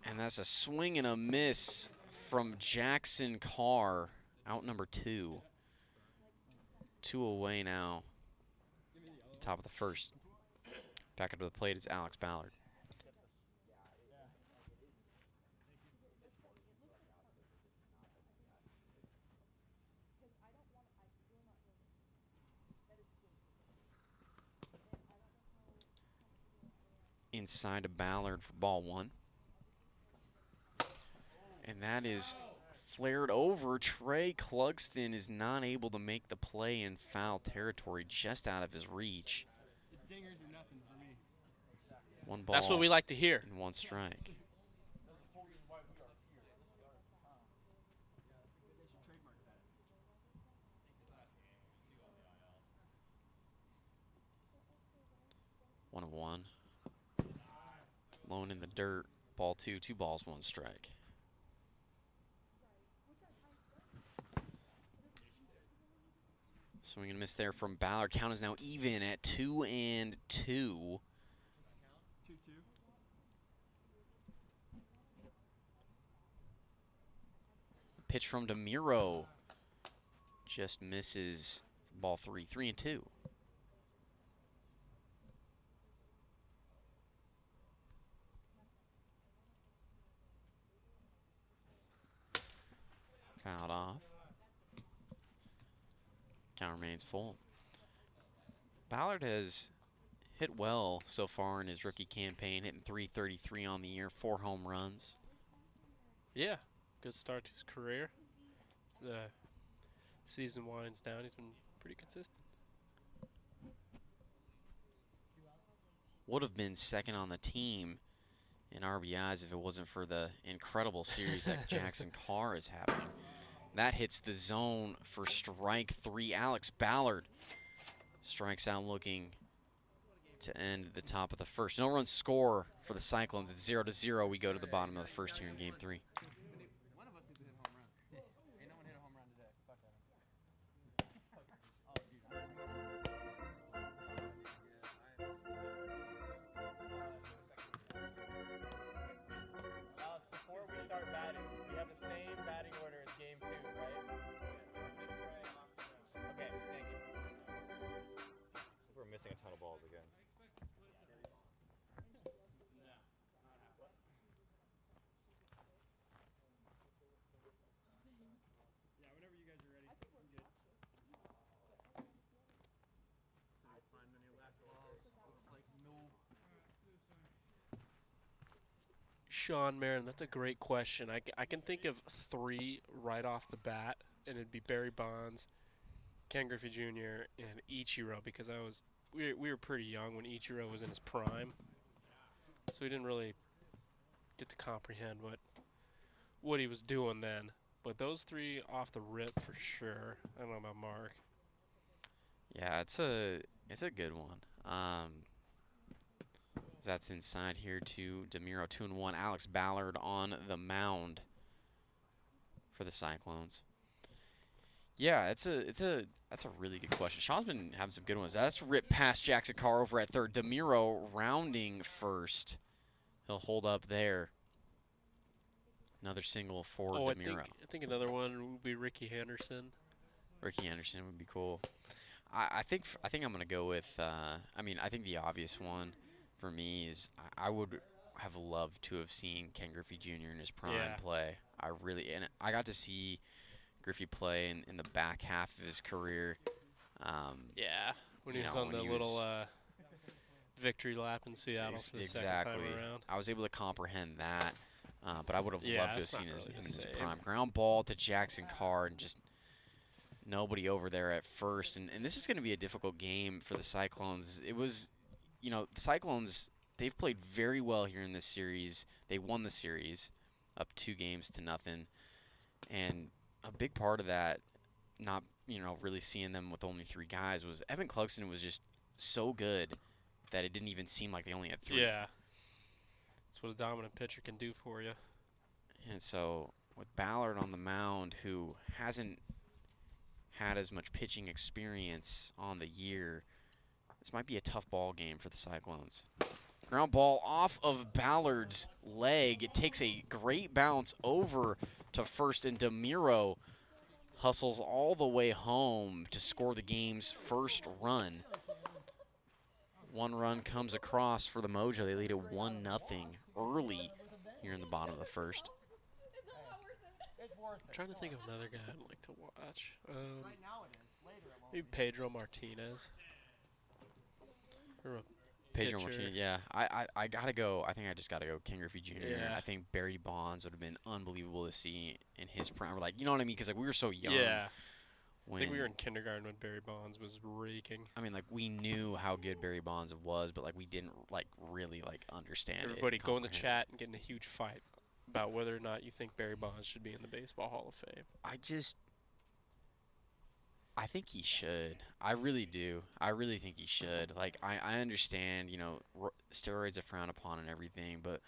Speaker 4: And that's a swing and a miss from Jackson Carr, out number 2. 2 away now. Top of the first. Back up to the plate is Alex Ballard. Inside to Ballard for ball 1. And that is flared over. Trey Clugston is not able to make the play in foul territory, just out of his reach.
Speaker 8: It's dingers or nothing for me.
Speaker 4: 1 ball.
Speaker 5: That's what we like to hear.
Speaker 4: And 1 strike. 1-1. Lone in the dirt. Ball 2. 2 balls, 1 strike. Swing and miss there from Ballard. Count is now even at 2-2.
Speaker 8: 2-2.
Speaker 4: Pitch from DeMiro. Just misses. Ball 3. 3-2. Fouled off. Count remains full. Ballard has hit well so far in his rookie campaign, hitting .333 on the year, 4 home runs.
Speaker 5: Yeah, good start to his career. The season winds down. He's been pretty consistent.
Speaker 4: Would have been second on the team in RBIs if it wasn't for the incredible series that Jackson Carr is having. That hits the zone for strike 3. Alex Ballard strikes out looking to end the top of the first. No run score for the Cyclones. It's 0-0. We go to the bottom of the first here in game 3.
Speaker 7: One of us needs to hit a home run. Ain't no one hit a home run today. Fuck that.
Speaker 8: Alex, before we start batting, we have the same batting order as game 2, right? Okay, thank you.
Speaker 9: We're missing a ton of balls again.
Speaker 8: Yeah, whenever you guys are ready. I'm good.
Speaker 7: Find many last balls. Looks like no.
Speaker 5: Sean Marin, that's a great question. I can think of 3 right off the bat, and it'd be Barry Bonds, Ken Griffey Jr., and Ichiro, because we were pretty young when Ichiro was in his prime, so we didn't really get to comprehend what he was doing then. But those 3 off the rip for sure. I don't know about Mark.
Speaker 4: Yeah, it's a good one. That's inside here to DeMiro, 2-1. Alex Ballard on the mound for the Cyclones. Yeah, that's a really good question. Sean's been having some good ones. That's ripped past Jackson Carr over at third. DeMiro rounding first. He'll hold up there. Another single for DeMiro.
Speaker 5: I think another one would be Ricky Henderson.
Speaker 4: Ricky Henderson would be cool. I think I'm gonna go with. I think the obvious one for me is I would have loved to have seen Ken Griffey Jr. in his prime play. I got to see Griffey play in the back half of his career.
Speaker 5: When he was on the little victory lap in Seattle for the second time around.
Speaker 4: I was able to comprehend that, but I would have loved to have seen him in his prime. Ground ball to Jackson Carr and just nobody over there at first. And this is going to be a difficult game for the Cyclones. It was, the Cyclones, they've played very well here in this series. They won the series up 2-0. And a big part of that, not, really seeing them with only 3 guys, was Evan Clugston was just so good that it didn't even seem like they only had 3.
Speaker 5: Yeah. That's what a dominant pitcher can do for you.
Speaker 4: And so with Ballard on the mound, who hasn't had as much pitching experience on the year, this might be a tough ball game for the Cyclones. Ground ball off of Ballard's leg. It takes a great bounce over to first, and DeMiro hustles all the way home to score the game's first run. 1 run comes across for the Mojo. They lead it 1-0 early here in the bottom of the first.
Speaker 5: I'm trying to think of another guy I'd like to watch. Maybe Pedro Martinez.
Speaker 4: Pedro Martinez, yeah. I gotta go. I think I just gotta go King Griffey Jr.
Speaker 5: Yeah.
Speaker 4: I think Barry Bonds would have been unbelievable to see in his prime. Like, you know what I mean? Because we were so young.
Speaker 5: Yeah. I think we were in kindergarten when Barry Bonds was raking.
Speaker 4: I mean, we knew how good Barry Bonds was, but we didn't really understand
Speaker 5: Everybody
Speaker 4: it.
Speaker 5: go in the chat and get in a huge fight about whether or not you think Barry Bonds should be in the Baseball Hall of Fame.
Speaker 4: I think he should. I really do. I really think he should. I understand, steroids are frowned upon and everything, but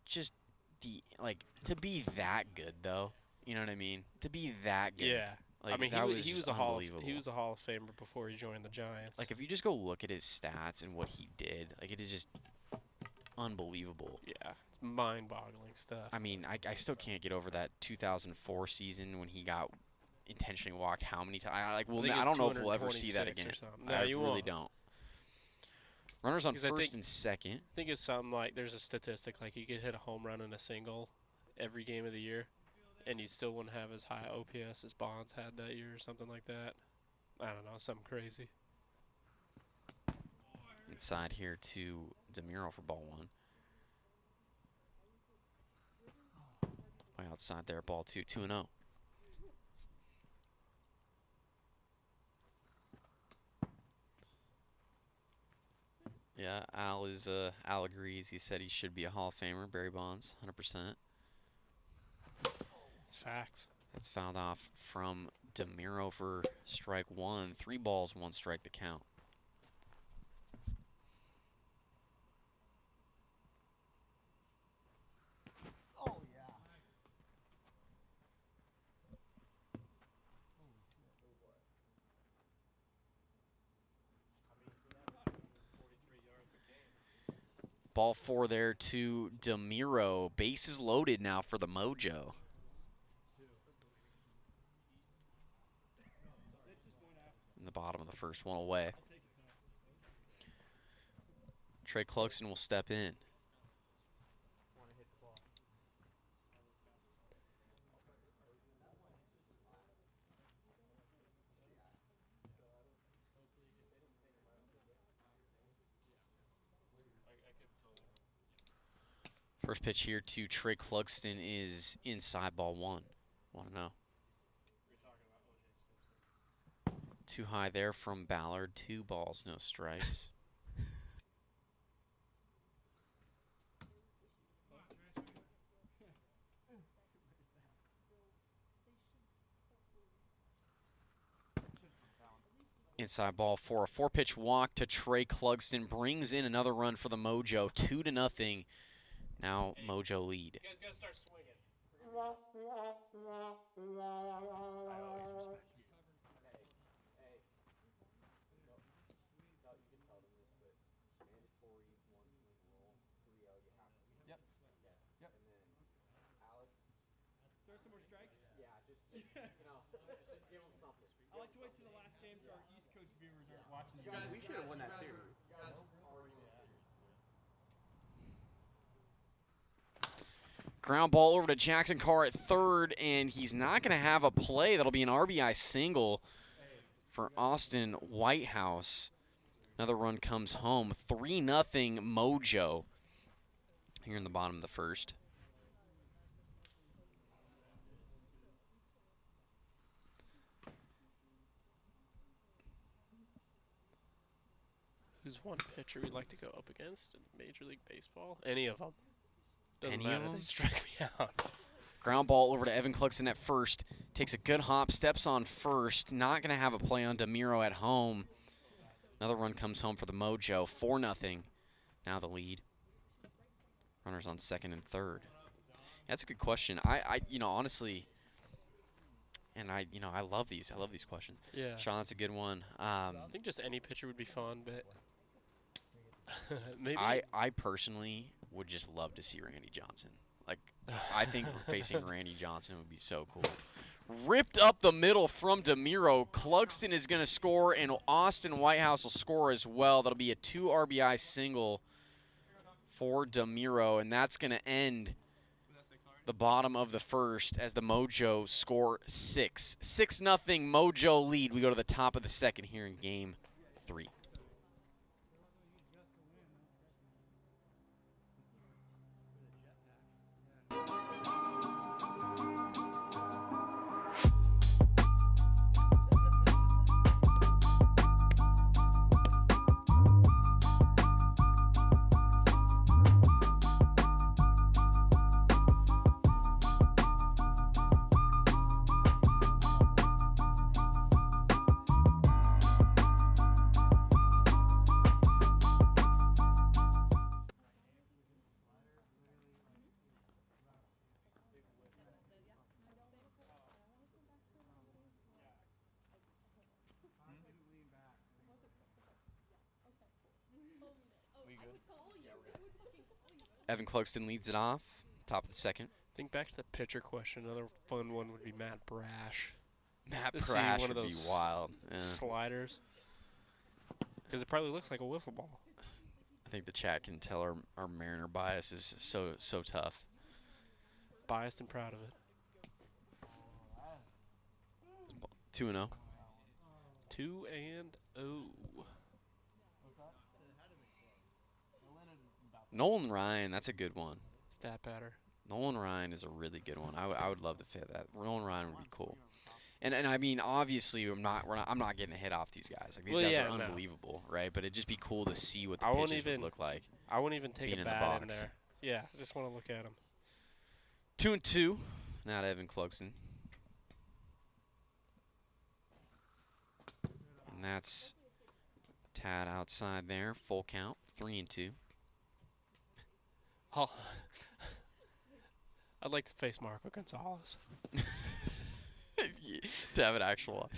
Speaker 4: just to be that good though. You know what I mean? To be that good.
Speaker 5: Yeah. I mean, he was a Hall of Famer before he joined the Giants.
Speaker 4: If you just go look at his stats and what he did, it is just unbelievable.
Speaker 5: Yeah, it's mind-boggling stuff.
Speaker 4: I mean, I still can't get over that 2004 season when he got intentionally walked how many times. I don't know if we'll ever see that again.
Speaker 5: No, you
Speaker 4: really
Speaker 5: won't.
Speaker 4: don't. Runners on first and second.
Speaker 5: I think it's something there's a statistic he could hit a home run and a single every game of the year, and he still wouldn't have as high OPS as Bonds had that year or something like that. I don't know, something crazy.
Speaker 4: Inside here to DeMiro for ball 1. Way outside there, ball 2, 2-0. Yeah, Al agrees. He said he should be a Hall of Famer, Barry Bonds, 100%.
Speaker 5: It's facts.
Speaker 4: That's fouled off from DeMiro for strike 1. 3 balls, 1 strike to count.
Speaker 10: Oh, yeah.
Speaker 4: Ball 4 there to DeMiro. Bases loaded now for the Mojo. In the bottom of the first, 1 away. Trey Clugston will step in. First pitch here to Trey Clugston is inside, ball 1. 1-0. Too high there from Ballard. 2 balls, no strikes. Inside ball 4. A 4-pitch walk to Trey Clugston brings in another run for the Mojo. 2-0. Now Mojo lead.
Speaker 3: You guys gotta start swinging.
Speaker 8: Throw some more strikes? Yeah, just give them something. I like to wait till the last game so our East Coast viewers aren't watching.
Speaker 7: We should have won that series.
Speaker 4: Ground ball over to Jackson Carr at third, and he's not going to have a play. That'll be an RBI single for Austin Whitehouse. Another run comes home. 3-0 Mojo here in the bottom of the first.
Speaker 5: Who's one pitcher we'd like to go up against in Major League Baseball? Any of them. Doesn't
Speaker 4: Any
Speaker 5: matter.
Speaker 4: of them?
Speaker 5: They strike me out.
Speaker 4: Ground ball over to Evan Cluxton at first. Takes a good hop, steps on first. Not going to have a play on DeMiro at home. Another run comes home for the Mojo. 4-0. Now the lead. Runners on second and third. That's a good question. Honestly, and I love these. I love these questions.
Speaker 5: Yeah.
Speaker 4: Sean, that's a good one.
Speaker 5: I think just any pitcher would be fun, but maybe.
Speaker 4: I personally would just love to see Randy Johnson. Like, I think facing Randy Johnson would be so cool. Ripped up the middle from DeMiro. Cluxton is going to score, and Austin Whitehouse will score as well. That'll be a 2 RBI single for DeMiro, and that's going to end the bottom of the first as the Mojo score 6. 6-0 Mojo lead. We go to the top of the second here in game 3. Evan Cluxton leads it off, top of the second.
Speaker 5: Think back to the pitcher question. Another fun one would be Matt Brash.
Speaker 4: Matt Brash would be wild. Yeah.
Speaker 5: Sliders. Because it probably looks like a wiffle ball.
Speaker 4: I think the chat can tell our Mariner bias is so tough.
Speaker 5: Biased and proud of it.
Speaker 4: 2-0.
Speaker 5: 2-0.
Speaker 4: Nolan Ryan, that's a good one.
Speaker 5: Stat patter.
Speaker 4: Nolan Ryan is a really good one. I would love to fit that. Nolan Ryan would be cool. And I mean, obviously, I'm not getting a hit off these guys. Like, these guys are unbelievable, right? But it'd just be cool to see what the pitches would look like.
Speaker 5: I wouldn't even take a bat in there. Yeah, I just want to look at them.
Speaker 4: 2-2. Now to Evan Cluxton. And that's Tad outside there. Full count. 3-2.
Speaker 5: Oh, I'd like to face Marco Gonzalez.
Speaker 4: To have an actual.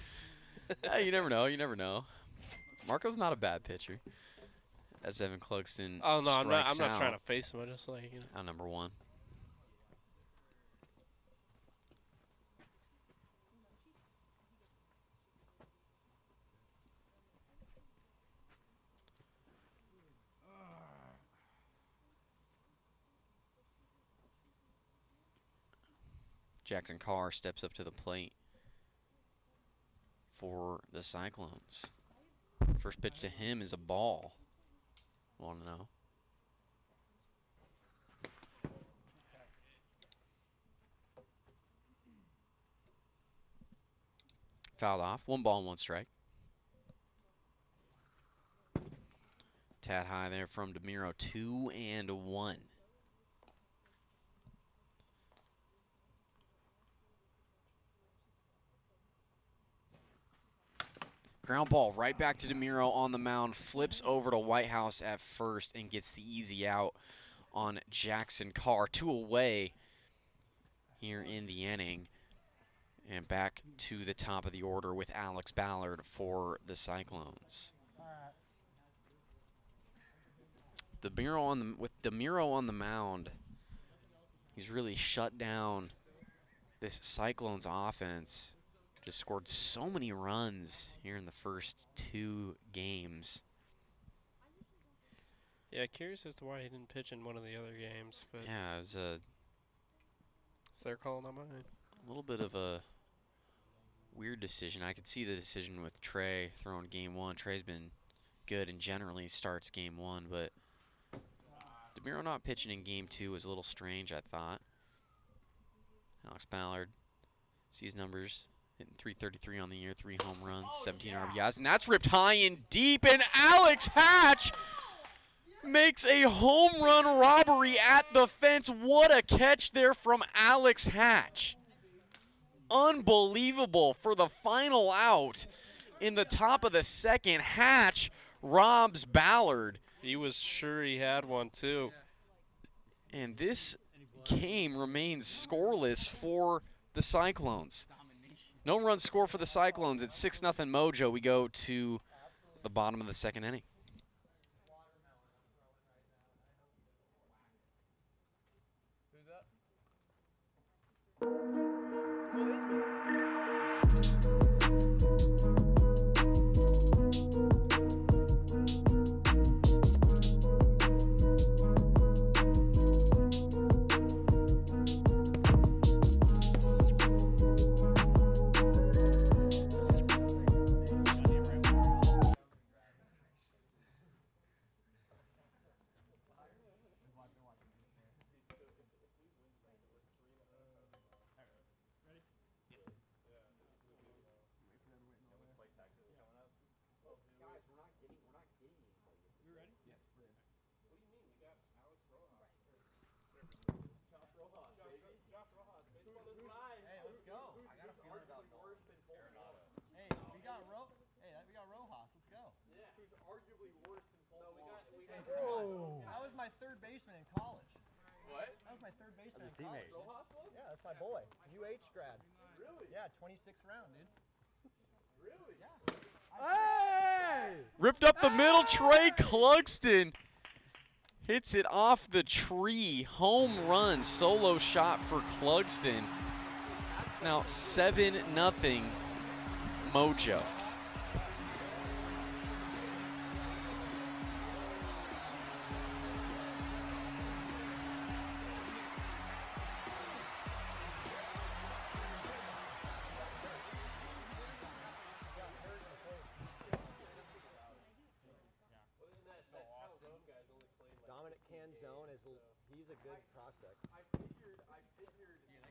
Speaker 4: You never know. You never know. Marco's not a bad pitcher. As Evan Cluxton.
Speaker 5: Oh no, I'm not trying to face him. I just like.
Speaker 4: On number 1. Jackson Carr steps up to the plate for the Cyclones. First pitch to him is a ball. Want to know? Fouled off. 1 ball and 1 strike. Tad high there from DeMiro. 2-1. Ground ball right back to DeMiro on the mound. Flips over to Whitehouse at first and gets the easy out on Jackson Carr. 2 away here in the inning. And back to the top of the order with Alex Ballard for the Cyclones. With DeMiro on the mound, he's really shut down this Cyclones offense. Just scored so many runs here in the first 2 games.
Speaker 5: Yeah, curious as to why he didn't pitch in one of the other games. But
Speaker 4: yeah, it was a.
Speaker 5: It's their call, not mine.
Speaker 4: A little bit of a weird decision. I could see the decision with Trey throwing game 1. Trey's been good and generally starts game 1, but DeMiro not pitching in game 2 was a little strange, I thought. Alex Ballard sees numbers. Hitting 333 on the year, 3 home runs, 17 RBIs, and that's ripped high and deep, and Alex Hatch makes a home run robbery at the fence. What a catch there from Alex Hatch. Unbelievable for the final out in the top of the second. Hatch robs Ballard.
Speaker 5: He was sure he had one too.
Speaker 4: And this game remains scoreless for the Cyclones. No run score for the Cyclones. It's 6-0 Mojo. We go to the bottom of the second inning.
Speaker 11: Who's up?
Speaker 10: That was my third baseman in college.
Speaker 11: What?
Speaker 10: That was my third baseman in
Speaker 11: teammate.
Speaker 10: college. Yeah, that's my boy. UH grad. Really? Yeah, 26th round, dude. Really? Yeah.
Speaker 1: Hey!
Speaker 4: Ripped up the middle. Trey Clugston hits it off the tree. Home run, solo shot for Clugston. It's now 7-0 Mojo.
Speaker 10: He's a good prospect.
Speaker 11: I figured yeah, that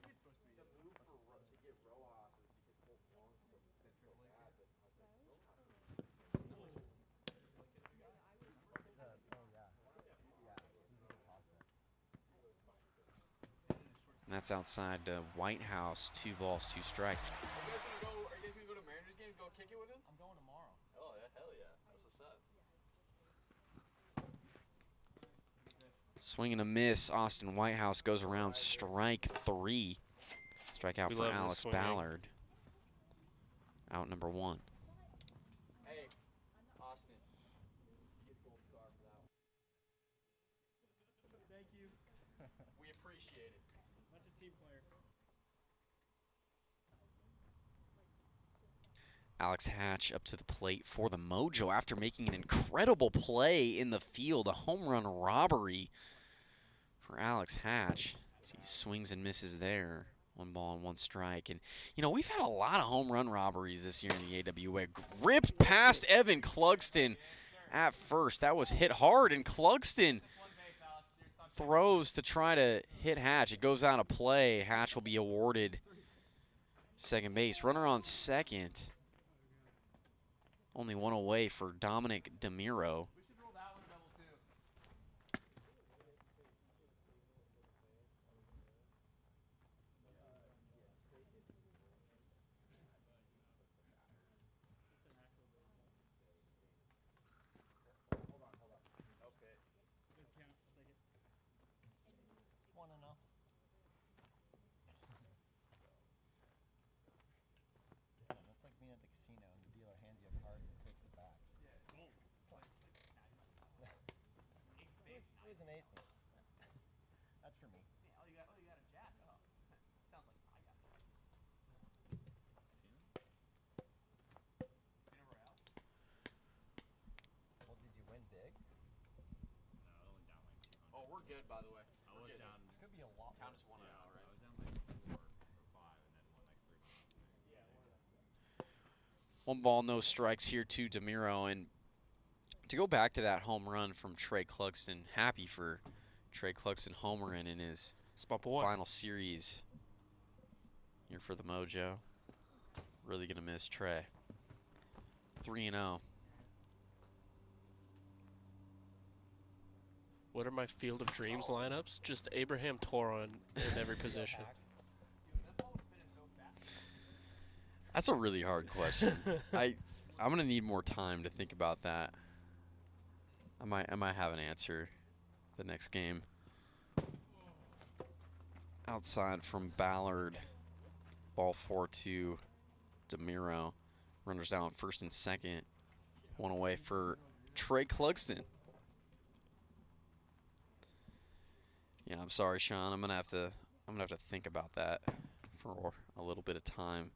Speaker 11: kid's supposed to be the move for to get Rojas was because both longs been so bad, but I was like,
Speaker 4: And that's outside White House. 2 balls, 2 strikes.
Speaker 11: Are you guys gonna go to Mariners game? Go kick it with him?
Speaker 10: I'm going tomorrow.
Speaker 11: Oh yeah, hell yeah, that's what's up.
Speaker 4: Swing and a miss. Austin Whitehouse goes around strike 3. Strikeout
Speaker 5: We
Speaker 4: for
Speaker 5: love the
Speaker 4: Alex
Speaker 5: swinging.
Speaker 4: Ballard. Out number 1.
Speaker 11: Hey, Austin, get the gold star for that one.
Speaker 8: Thank you.
Speaker 11: We appreciate it.
Speaker 8: That's a team player.
Speaker 4: Alex Hatch up to the plate for the Mojo after making an incredible play in the field. A home run robbery for Alex Hatch. He swings and misses there. 1 ball and 1 strike. And, you know, we've had a lot of home run robberies this year in the AWA. Ripped past Evan Clugston at first. That was hit hard, and Clugston throws to try to hit Hatch. It goes out of play. Hatch will be awarded second base. Runner on second. Only 1 away for Dominic DeMiro.
Speaker 8: We should roll that one double too.
Speaker 11: Okay.
Speaker 8: Doesn't count. Take it.
Speaker 10: 1-0. That's like being at the casino and the dealer hands you a card and takes it back.
Speaker 8: Yeah. Gold.
Speaker 10: Who's an ace man? That's for me.
Speaker 8: Yeah, you got a jack. Oh. Sounds like I got it. Casino Royale?
Speaker 10: Well, did you win big?
Speaker 11: Oh, we're good, by the way.
Speaker 2: I was down.
Speaker 10: Could be a lot.
Speaker 11: Count as 1-0, right?
Speaker 2: I was down like 4 or 5 and then won like 3. Yeah.
Speaker 4: 1 ball, no strikes here to DeMiro. And to go back to that home run from Trey Clugston, happy for Trey Clugston homering in his final series here for the Mojo. Really going to miss Trey. 3-0.
Speaker 5: What are my Field of Dreams lineups? Just Abraham Toro in every position.
Speaker 4: That's a really hard question. I'm gonna need more time to think about that. I might have an answer the next game. Outside from Ballard, ball 4-2, DeMiro. Runners down first and second. One away for Trey Clugston. Yeah, I'm sorry, Sean. I'm gonna have to think about that for a little bit of time.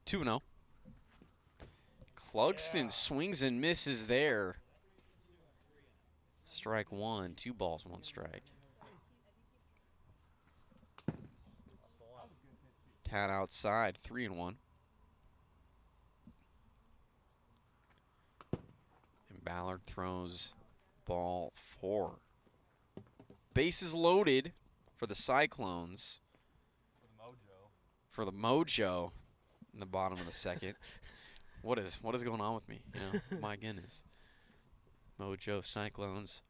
Speaker 4: Two-0. Clugston swings and misses there. Strike one. 2 balls, 1 strike. Tad outside. 3-1. And Ballard throws ball 4. Bases loaded for the Cyclones. For the Mojo in the bottom of the second. What is going on with me? You know, my goodness. Mojo Cyclones.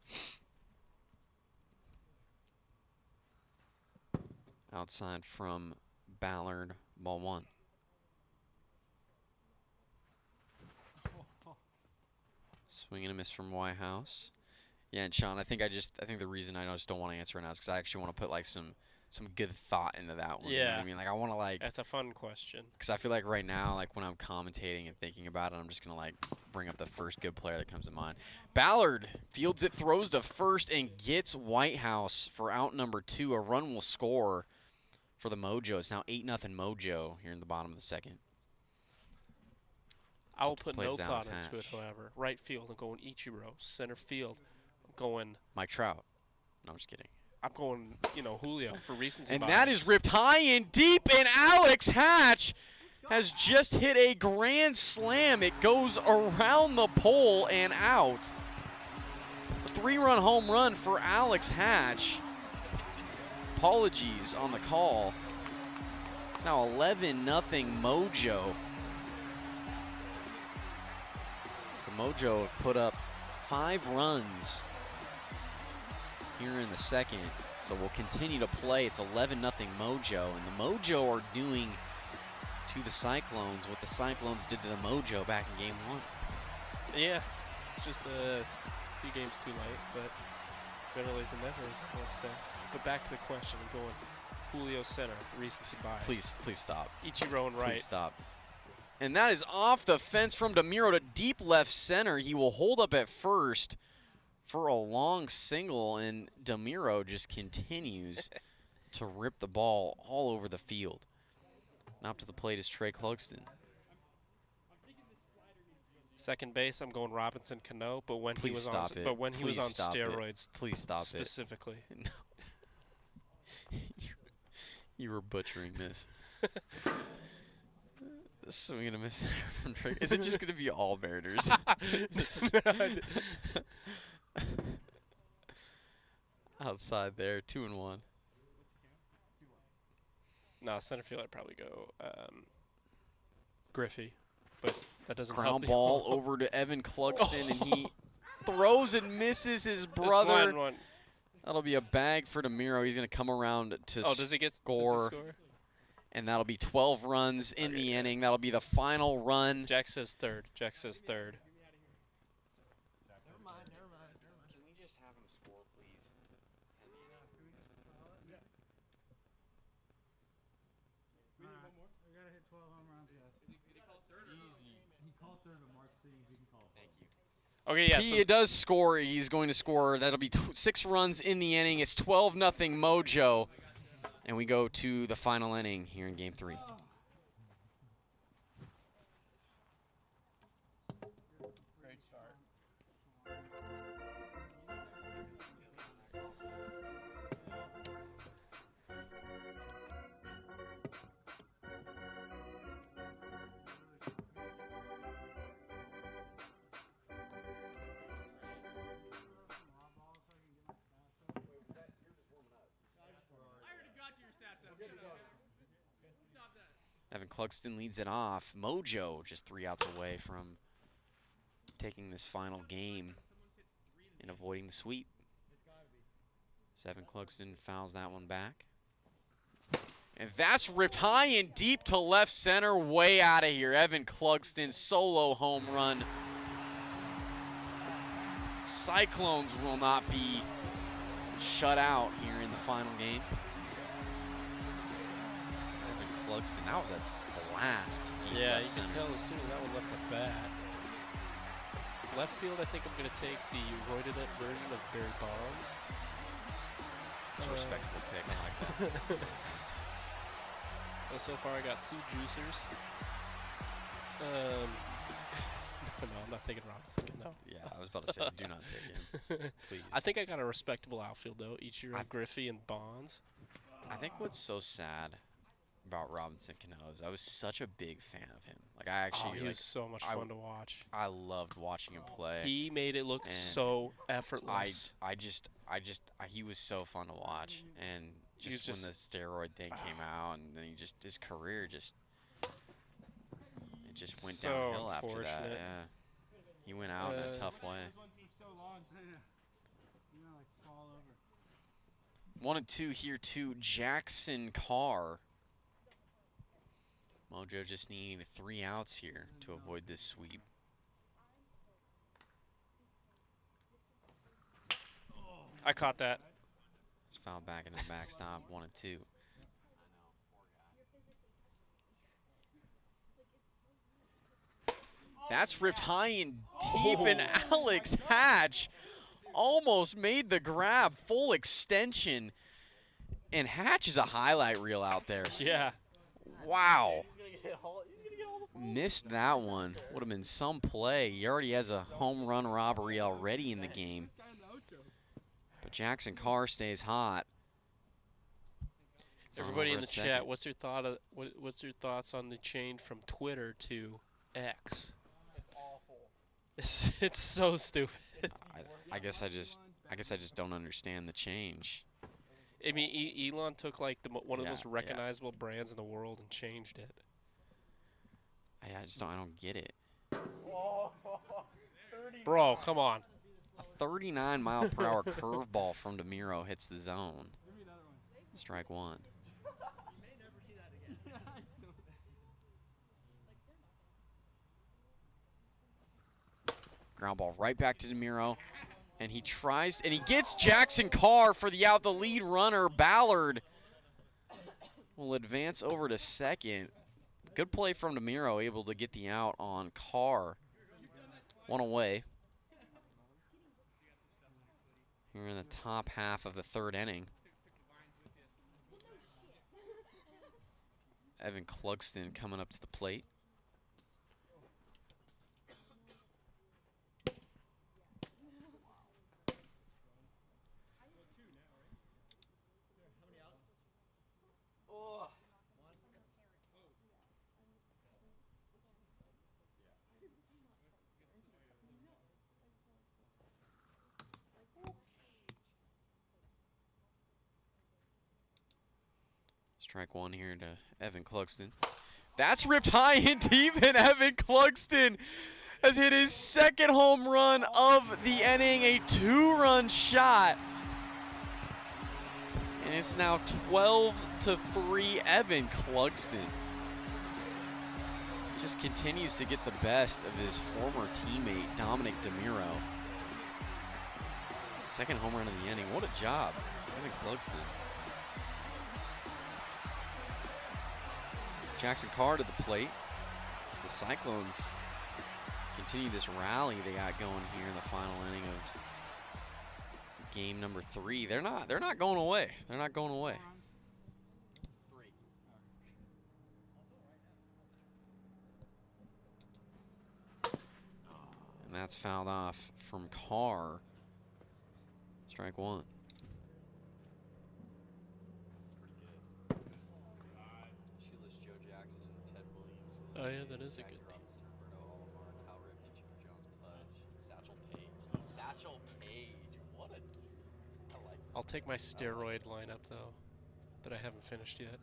Speaker 4: Outside from Ballard, ball 1. Swing and a miss from Whitehouse. Yeah, and Sean, I think the reason I just don't want to answer right now is because I actually want to put like some good thought into that one.
Speaker 5: Yeah.
Speaker 4: You know what I mean? Like I want to like.
Speaker 5: That's a fun question.
Speaker 4: Because I feel like right now, like when I'm commentating and thinking about it, I'm just gonna like bring up the first good player that comes to mind. Ballard fields it, throws to first, and gets Whitehouse for out number 2. A run will score for the Mojo. It's now 8-0 Mojo here in the bottom of the second.
Speaker 5: I will put no
Speaker 4: Plays
Speaker 5: thought
Speaker 4: Alex
Speaker 5: into it,
Speaker 4: Hatch.
Speaker 5: however. Right field, I'm going Ichiro. Center field, I'm going
Speaker 4: Mike Trout. No, I'm just kidding.
Speaker 5: I'm going, Julio for recency
Speaker 4: And
Speaker 5: bias.
Speaker 4: that is ripped high and deep, and Alex Hatch has just hit a grand slam. It goes around the pole and out. A 3-run home run for Alex Hatch. Apologies on the call. It's now 11-0 Mojo. So the Mojo have put up 5 runs here in the second. So we'll continue to play. It's 11-0 Mojo. And the Mojo are doing to the Cyclones what the Cyclones did to the Mojo back in game 1.
Speaker 5: Yeah, it's just a few games too late, but better late than never, as I want to say. But back to the question, I'm going Julio center, recency bias.
Speaker 4: Please stop.
Speaker 5: Ichiro and right.
Speaker 4: Please stop. And that is off the fence from DeMiro to deep left center. He will hold up at first for a long single, and DeMiro just continues to rip the ball all over the field. Now up to the plate is Trey Clugston.
Speaker 5: Second base, I'm going Robinson Cano, but when he was on,
Speaker 4: it.
Speaker 5: but when he was on steroids,
Speaker 4: please stop
Speaker 5: specifically.
Speaker 4: it. No. You were butchering this. Swing and a miss from Trey. Is it just going to be all Mariners? Outside there, 2-1.
Speaker 5: No, center field I'd probably go Griffey, but that doesn't help.
Speaker 4: Ground ball over to Evan Clugston, and he throws and misses his brother.
Speaker 5: One.
Speaker 4: That'll be a bag for DeMiro. He's going to come around to
Speaker 5: does he get
Speaker 4: score. And that'll be 12 runs in the inning. That'll be the final run.
Speaker 5: Jack says third. Jack says third.
Speaker 4: Never mind. Can we just have him score, please?
Speaker 8: We need one more. We gotta hit 12 home runs, yeah. Did he call third or easy? He called third, but Mark said he can call.
Speaker 4: Thank you.
Speaker 5: Okay, yeah.
Speaker 4: He does score. He's going to score. That'll be 6 runs in the inning. It's 12-0 Mojo. And we go to the final inning here in Game 3.
Speaker 10: Great start.
Speaker 8: I already got you your stats up. Stop that.
Speaker 4: Evan Clugston leads it off. Mojo just 3 outs away from taking this final game and avoiding the sweep. Evan Clugston fouls that one back. And that's ripped high and deep to left center, way out of here. Evan Clugston, solo home run. Cyclones will not be shut out here in the final game. Evan Clugston, that was a blast. Deep
Speaker 5: Yeah,
Speaker 4: left
Speaker 5: you
Speaker 4: center.
Speaker 5: can tell as soon as that one left the bat. Left field, I think I'm going to take the roided up version of Barry Bonds.
Speaker 4: That's a respectable pick. I like that.
Speaker 5: Well, so far I got 2 juicers. No, I'm not taking Robinson. No.
Speaker 4: Yeah, I was about to say, do not take him, please.
Speaker 5: I think I got a respectable outfield, though. Ichiro, Griffey, and Bonds.
Speaker 4: I think what's so sad about Robinson Cano is I was such a big fan of him. Like, I actually,
Speaker 5: he was so much fun to watch.
Speaker 4: I loved watching him play.
Speaker 5: He made it look so effortless.
Speaker 4: He was so fun to watch. And just when the steroid thing came out, and then his career just went downhill after that. Yeah, he went out in a tough way. 1-2 here to Jackson Carr. Mojo just needing 3 outs here to avoid this sweep.
Speaker 5: I caught that.
Speaker 4: It's fouled back into the backstop. 1-2. That's ripped high and deep, and Alex Hatch almost made the grab, full extension. And Hatch is a highlight reel out there.
Speaker 5: Yeah.
Speaker 4: Wow. Missed that one. Would have been some play. He already has a home run robbery already in the game. But Jackson Carr stays hot.
Speaker 5: Everybody in the chat, what's your thoughts on the change from Twitter to X? It's so stupid.
Speaker 4: I guess I just don't understand the change.
Speaker 5: I mean, Elon took like one of the most recognizable brands in the world and changed it.
Speaker 4: I don't get it.
Speaker 5: Bro, come on.
Speaker 4: A 39-mile-per-hour curveball from DeMiro hits the zone. Strike 1. Ground ball right back to DeMiro. And he tries, and he gets Jackson Carr for the out. The lead runner, Ballard, will advance over to second. Good play from DeMiro, able to get the out on Carr. 1 away. We're in the top half of the 3rd inning. Evan Clugston coming up to the plate. Strike 1 here to Evan Clugston. That's ripped high and deep, and Evan Clugston has hit his 2nd home run of the inning, a 2-run shot. And it's now 12-3 Evan Clugston. Just continues to get the best of his former teammate, Dominic DeMiro. 2nd home run of the inning. What a job, Evan Clugston. Jackson Carr to the plate as the Cyclones continue this rally they got going here in the final inning of game number 3. They're not going away. They're not going away. And that's fouled off from Carr. Strike 1.
Speaker 5: Oh yeah, that is a good team.
Speaker 4: Satchel Paige. What a... I like that.
Speaker 5: I'll take my steroid lineup though, that I haven't finished yet.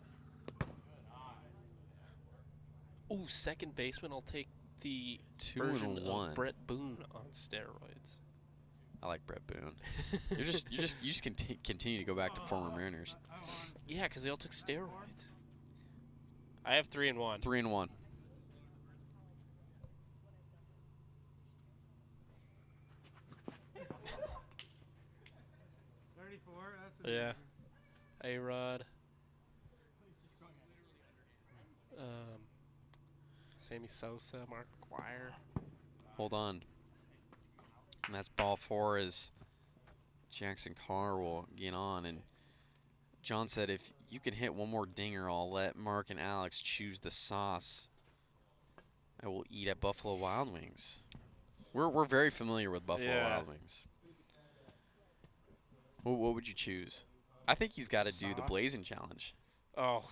Speaker 5: Ooh, second baseman. I'll take the
Speaker 4: 2
Speaker 5: version
Speaker 4: and 1.
Speaker 5: of Brett Boone on steroids.
Speaker 4: I like Brett Boone. you just continue to go back to former Mariners.
Speaker 5: Yeah, because they all took steroids. I have 3 and 1.
Speaker 4: 3 and 1.
Speaker 5: Yeah. A-Rod. Sammy Sosa, Mark McGuire.
Speaker 4: Hold on. And that's ball 4 as Jackson Carr will get on. And John said, if you can hit one more dinger, I'll let Mark and Alex choose the sauce I will eat at Buffalo Wild Wings. We're very familiar with Buffalo Wild Wings. What would you choose? I think he's got to do the Blazing Challenge.
Speaker 5: Oh,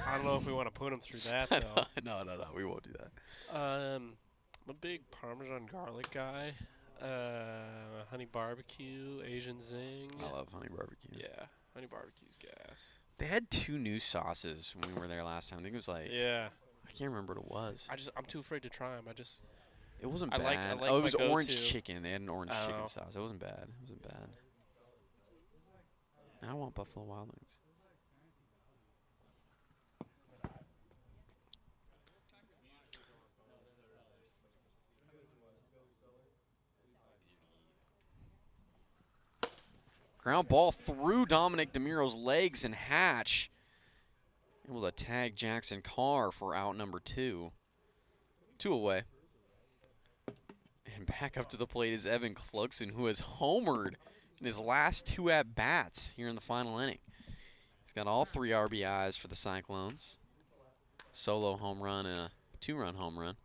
Speaker 5: I don't know if we want to put him through that, though.
Speaker 4: No, we won't do that.
Speaker 5: I'm a big Parmesan garlic guy. Honey barbecue, Asian zing.
Speaker 4: I love honey barbecue.
Speaker 5: Yeah, honey barbecue's gas.
Speaker 4: They had 2 new sauces when we were there last time. I think it was like, I can't remember what it was.
Speaker 5: I'm too afraid to try them.
Speaker 4: It wasn't bad.
Speaker 5: I like
Speaker 4: oh, it was
Speaker 5: my
Speaker 4: orange
Speaker 5: go-to.
Speaker 4: chicken. They had an orange chicken sauce. It wasn't bad. It wasn't bad. Now I want Buffalo Wild Wings. Ground ball through Dominic DeMiro's legs, and Hatch able to tag Jackson Carr for out number 2. 2 away. And back up to the plate is Evan Clugson, who has homered in his last 2 at-bats here in the final inning. He's got all 3 RBIs for the Cyclones. Solo home run and a 2-run home run.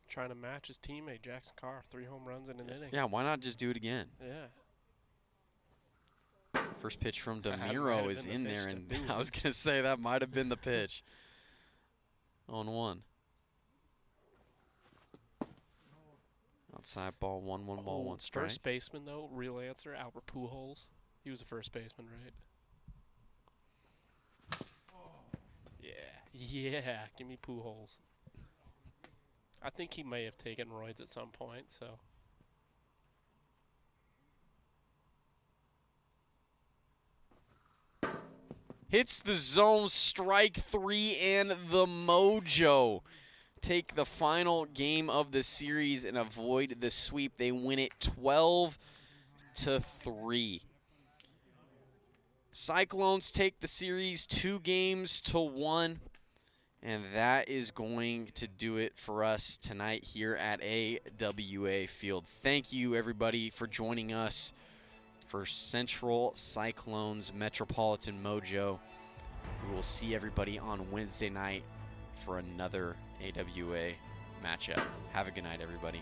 Speaker 5: Trying to match his teammate, Jackson Carr. 3 home runs in an inning.
Speaker 4: Yeah, why not just do it again?
Speaker 5: Yeah.
Speaker 4: First pitch from DeMiro is in there, and I was going to say that might have been the pitch. 0-1. Outside ball, 1-1 ball, 1 strike.
Speaker 5: First baseman, though, real answer, Albert Pujols. He was a first baseman, right? Yeah, give me Pujols. I think he may have taken roids at some point, so.
Speaker 4: Hits the zone, strike 3, and the Mojo take the final game of the series and avoid the sweep. They win it 12-3. Cyclones take the series 2-1, and that is going to do it for us tonight here at AWA Field. Thank you, everybody, for joining us for Central Cyclones Metropolitan Mojo. We will see everybody on Wednesday night for another AWA matchup. Have a good night, everybody.